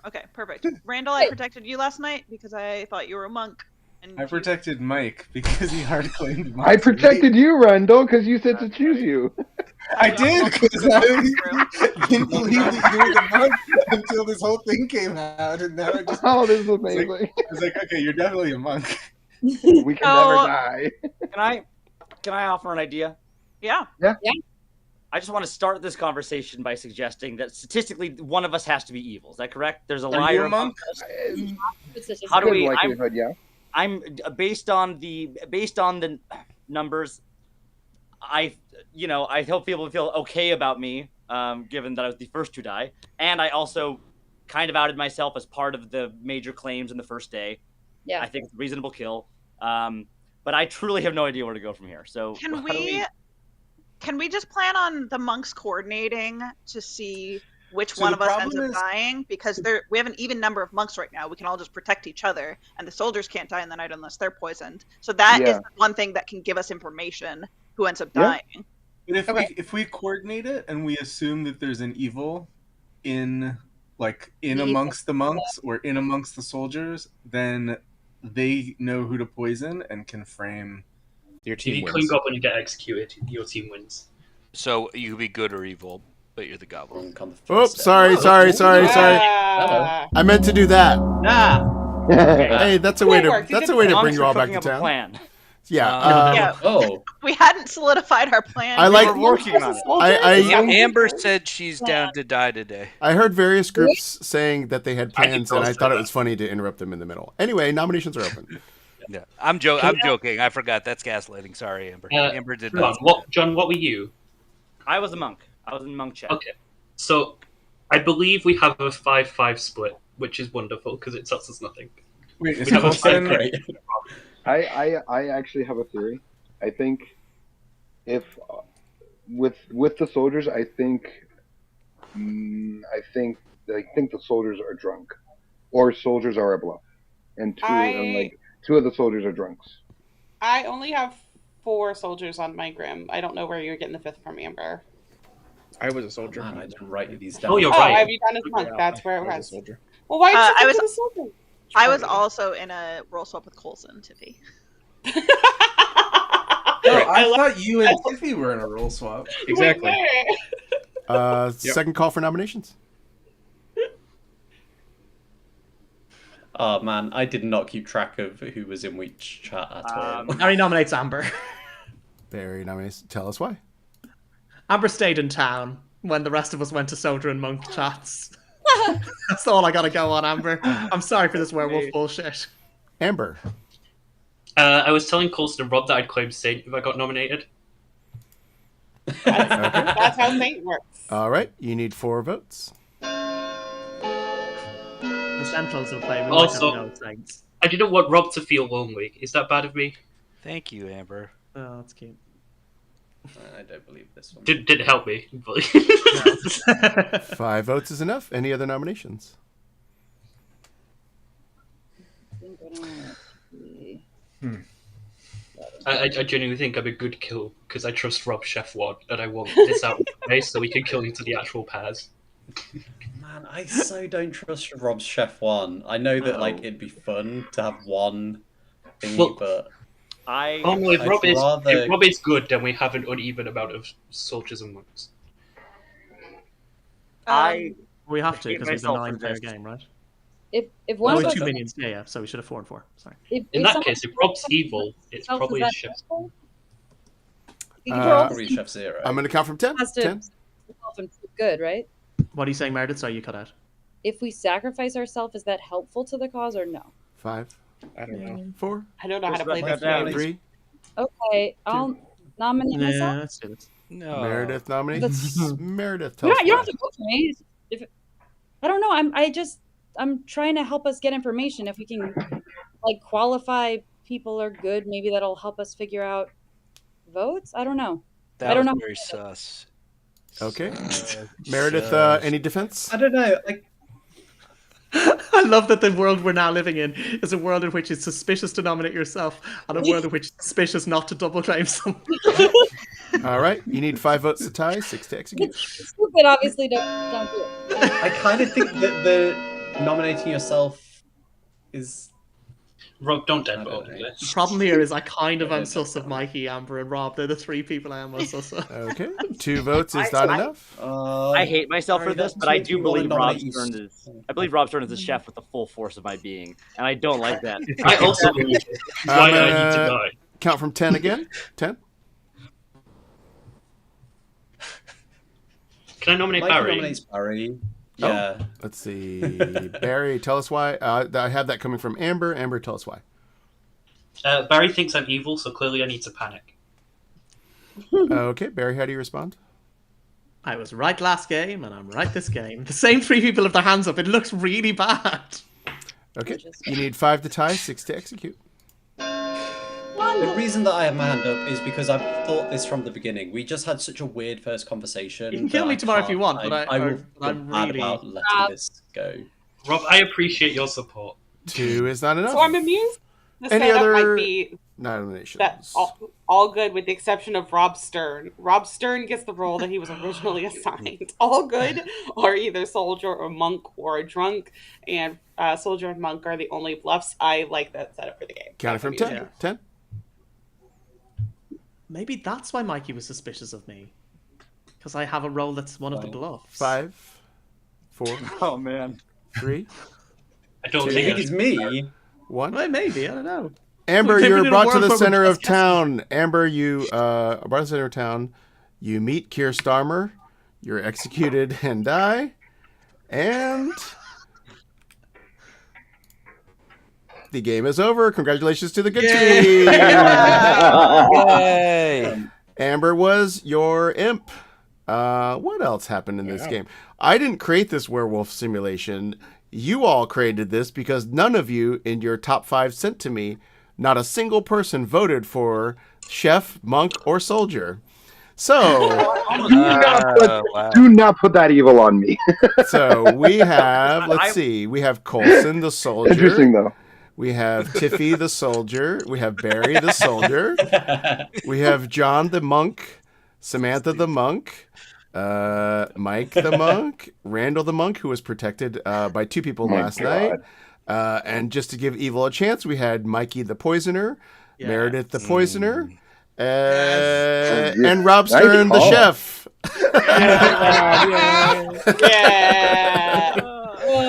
Okay, perfect. Randall, I protected you last night because I thought you were a monk. And I protected Mike because he hard claimed Mike. I protected you, Randall, because you said to choose you. I did, because I didn't believe that you were the monk until this whole thing came out, and now I just... Oh, this is amazing. I was like, okay, you're definitely a monk. We can never die. Can I offer an idea? Yeah. Yeah. I just want to start this conversation by suggesting that statistically one of us has to be evil. Is that correct? There's a liar. you a monk? How do we? Likelihood, yeah. I'm based on the numbers. I hope people feel okay about me, given that I was the first to die, and I also kind of outed myself as part of the major claims in the first day. Yeah, I think it's a reasonable kill. But I truly have no idea where to go from here. So Can we just plan on the monks coordinating to see which one of us ends up dying? Because we have an even number of monks right now. We can all just protect each other, and the soldiers can't die in the night unless they're poisoned. So that is the one thing that can give us information who ends up dying. But if we coordinate it and we assume that there's an evil in amongst the monks or in amongst the soldiers, then they know who to poison and can frame your If you clean goblin and get executed, your team wins. So you could be good or evil, but you're the goblin. Oops, sorry. I meant to do that. Hey, that's a way to bring you all back to town. Plan. Yeah. We hadn't solidified our plan. I like working on it. Amber said she's down to die today. I heard various groups saying that they had plans, and I thought it was funny to interrupt them in the middle. Anyway, nominations are open. Yeah, I'm joking. I forgot. That's gaslighting. Sorry, Amber. Amber did not. John, what were you? I was a monk. I was in monk chat. Okay, so I believe we have a 5-5 split, which is wonderful because it tells us nothing. Wait, we have a 5-5. I actually have a theory. I think if with the soldiers, I think the soldiers are drunk, or soldiers are a bluff, and two of the soldiers are drunks. I only have 4 soldiers on my grim. I don't know where you're getting the 5th from, Amber. I was a soldier. Man, I didn't write these down. Oh, you're right. I have you done as monk. That's where it was. Soldier. Well, why did you a soldier? I was also in a roll swap with Coulson, Tiffy. I thought you and Tiffy were in a roll swap. Exactly. Second call for nominations. Oh man, I did not keep track of who was in which chat at all. Harry nominates Amber. Barry nominates. Tell us why. Amber stayed in town when the rest of us went to soldier and monk chats. That's all I gotta go on, Amber. I'm sorry for this werewolf bullshit. Amber. I was telling Coulson and Rob that I'd claim Saint if I got nominated. That's how Saint works. All right, you need 4 votes. The Centrals will play. Also, I didn't want Rob to feel lonely. Is that bad of me? Thank you, Amber. Oh, that's cute. I don't believe this one. Didn't help me. 5 votes is enough. Any other nominations? I genuinely think I'm a good kill because I trust Rob Chef One and I want this out of the way so we can kill into the actual pairs. Man, I so don't trust Rob's Chef One. I know that it'd be fun to have one thingy, but if Rob is good, then we have an uneven amount of soldiers and monks. We have to because it's a 9-player game, right? If one of us 2 minions, yeah, so we should have 4 and 4. Sorry. In that case, if Rob's evil, it's probably a chef. Chef Zero. I'm going to count from 10. Has to 10. Good, right? What are you saying, Meredith? Sorry, you cut out. If we sacrifice ourselves, is that helpful to the cause or no? 5. I don't know. 4. I don't know how to play this game. 3. Okay, I'll nominate myself. Let's do this. No. Meredith nominates. Meredith, tell You us don't why. have to vote for me. I don't know. I'm trying to help us get information. If we can, qualify people are good, maybe that'll help us figure out votes. I don't know. That was very sus. Okay. Meredith, any defense? I don't know. I love that the world we're now living in is a world in which it's suspicious to nominate yourself, and a world in which it's suspicious not to double claim someone. All right. You need 5 votes to tie, 6 to execute. Stupid, obviously, don't do it. I kind of think that the nominating yourself is. Rob, don't dead vote. The problem here is I kind of am sus of Mikey, Amber, and Rob. They're the 3 people I am most sus of. Okay. 2 votes is not enough. I hate myself for this, but I do believe Rob Stern is. I believe Rob Stern is the chef with the full force of my being, and I don't like that. I also believe it. Why I need to die. Count from 10 again. 10. Can I nominate Mikey Barry? nominates Barry. Yeah. Oh, let's see. Barry, tell us why. I have that coming from Amber. Amber, tell us why. Barry thinks I'm evil, so clearly I need to panic. Okay, Barry, how do you respond? I was right last game, and I'm right this game. The same 3 people have their hands up. It looks really bad. Okay. You need 5 to tie, 6 to execute. The reason that I have my hand up is because I've thought this from the beginning. We just had such a weird first conversation. You can kill me tomorrow if you want, but I will I'm mad really about letting this go. Rob, I appreciate your support. 2 is not enough. So I'm amused. The Any setup other might be nominations? that all good with the exception of Rob Stern. Rob Stern gets the role that he was originally assigned. All good are either soldier or monk or a drunk, and soldier and monk are the only bluffs. I like that setup for the game. Count it from 10. Yeah. 10. Maybe that's why Mikey was suspicious of me. Because I have a role that's one of the bluffs. 5, 4. Oh, man. 3. I don't Do you think it's me? 1. Well, maybe, I don't know. Amber, We're you're living in a brought to world the where we're center of just guessing. town. Amber, you brought to the center of town. You meet Keir Starmer. You're executed and die. And the game is over. Congratulations to the good team. Yay! Amber was your imp. What else happened in this game? I didn't create this werewolf simulation. You all created this because none of you in your top 5 sent to me, not a single person voted for chef, monk, or soldier. So do not put that evil on me. So we have, let's see, we have Coulson the soldier. Interesting though. We have Tiffy the soldier. We have Barry the soldier. We have John the monk, Samantha the monk, Mike the monk, Randall the monk, who was protected by 2 people last night. And just to give evil a chance, we had Mikey the poisoner, Meredith the poisoner, and Rob Stern the chef.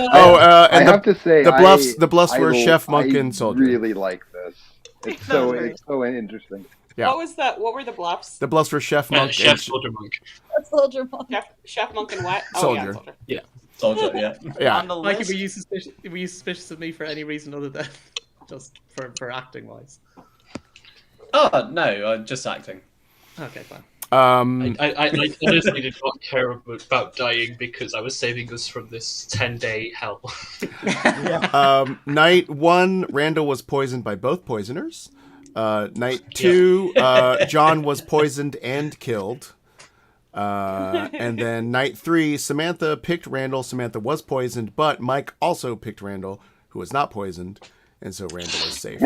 And I have to say, the bluffs were chef, monk, and soldier. I really like this. It's so interesting. Yeah. What were the bluffs? The bluffs were chef, monk, chef, and soldier, monk. Soldier monk. Chef, monk, and what? Soldier. Oh, soldier. Yeah. Soldier, yeah. Yeah. On the Mikey, list, were you suspicious of me for any reason other than just for acting wise? Oh, no, just acting. Okay, fine. I honestly did not care about dying because I was saving us from this 10-day hell. Night 1, Randall was poisoned by both poisoners. Night 2, John was poisoned and killed. And then night 3, Samantha picked Randall. Samantha was poisoned, but Mike also picked Randall, who was not poisoned, and so Randall is safe.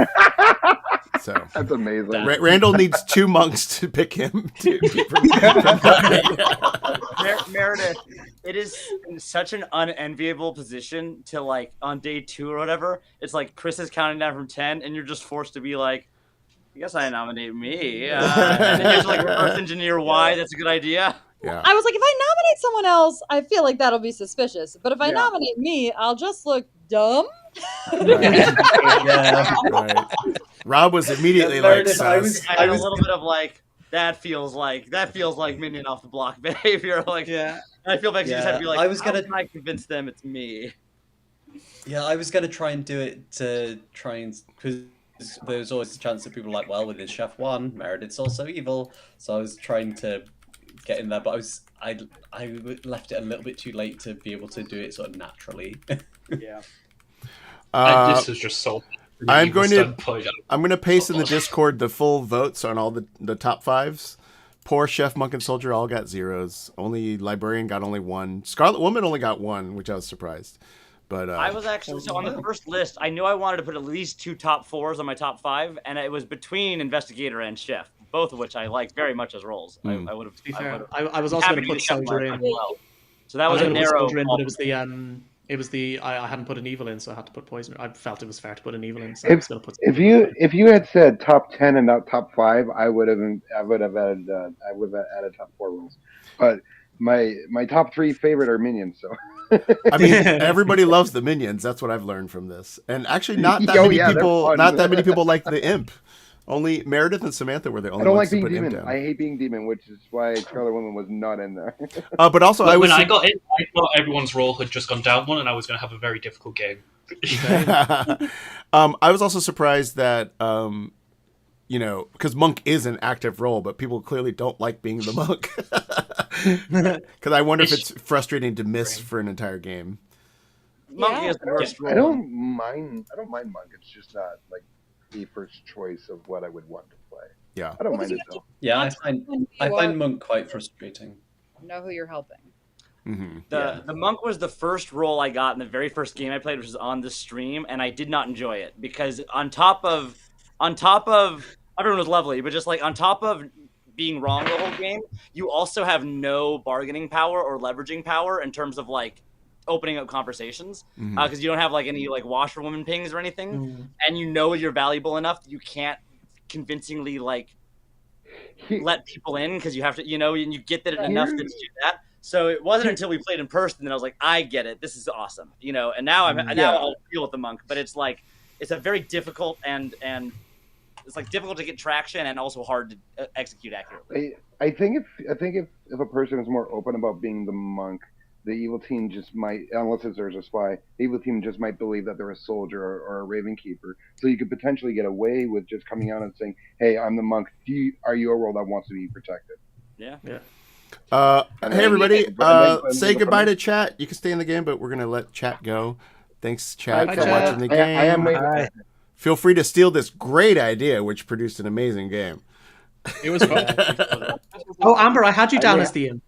So that's amazing. Randall needs 2 monks to pick him to keep from Meredith, it is in such an unenviable position to, like, on day 2 or whatever, it's like Chris is counting down from 10, and you're just forced to be like, I guess I nominate me. And then you have to, like, reverse engineer why that's a good idea. Yeah. I was like, if I nominate someone else, I feel like that'll be suspicious. But if I nominate me, I'll just look dumb. Right. Rob was immediately like, I had a little bit of like, that feels like minion off the block behavior. Like, I feel like you just have to be like, how can I convince them it's me? Yeah, I was gonna try and do it to try and, because there's always a chance that people are like, well, with his chef 1, Meredith's also evil. So I was trying to get in there, but I left it a little bit too late to be able to do it sort of naturally. Yeah. This is just so. I'm going to paste in the Discord the full votes on all the top 5s Poor Chef, Monk, and Soldier all got zeros. Only Librarian got only 1. Scarlet Woman only got 1, which I was surprised. But I was actually on the first list. I knew I wanted to put at least 2 top 4s on my top 5, and it was between Investigator and Chef, both of which I liked very much as roles. I would have. To be fair, I was also going to put Soldier in. Well. So that was a narrow. Soldier in, but it was the I hadn't put an evil in, so I had to put Poisoner. I felt it was fair to put an evil in, so I was going to put. If you had said top 10 and not top 5, I would have added top 4 roles, but my top 3 favorite are minions. So I mean, everybody loves the minions. That's what I've learned from this. And actually, not that many people like the imp. Only Meredith and Samantha were the only ones to put imp down. I hate being demon, which is why Scarlet Woman was not in there. But also, when I got in, I thought everyone's role had just gone down one, and I was going to have a very difficult game. I was also surprised that, because Monk is an active role, but people clearly don't like being the Monk. Because I wonder if it's frustrating to miss for an entire game. Monk is the worst role. I don't mind Monk. It's just not like the first choice of what I would want to play. Yeah, I don't mind it though. Yeah, I find Monk quite frustrating. Know who you're helping. Mm-hmm. The Monk was the first role I got in the very first game I played, which was on the stream, and I did not enjoy it because on top of everyone was lovely, but just like on top of being wrong the whole game, you also have no bargaining power or leveraging power in terms of like opening up conversations because you don't have like any like washerwoman pings or anything, and you know you're valuable enough that you can't convincingly like let people in because you have to, and you get that enough to do that. So it wasn't until we played in person that I was like, I get it. This is awesome, and now I'll deal with the Monk, but it's like it's a very difficult and it's like difficult to get traction and also hard to execute accurately. I think if a person is more open about being the Monk, the evil team just might, unless there's a spy, the evil team just might believe that they're a soldier or a Raven Keeper. So you could potentially get away with just coming out and saying, "Hey, I'm the Monk. Are you a role that wants to be protected?" Yeah. Hey everybody, say goodbye to chat. You can stay in the game, but we're gonna let chat go. Thanks, chat, for watching the game. Feel free to steal this great idea, which produced an amazing game. It was fun. Oh, Amber, I had you down as the imp.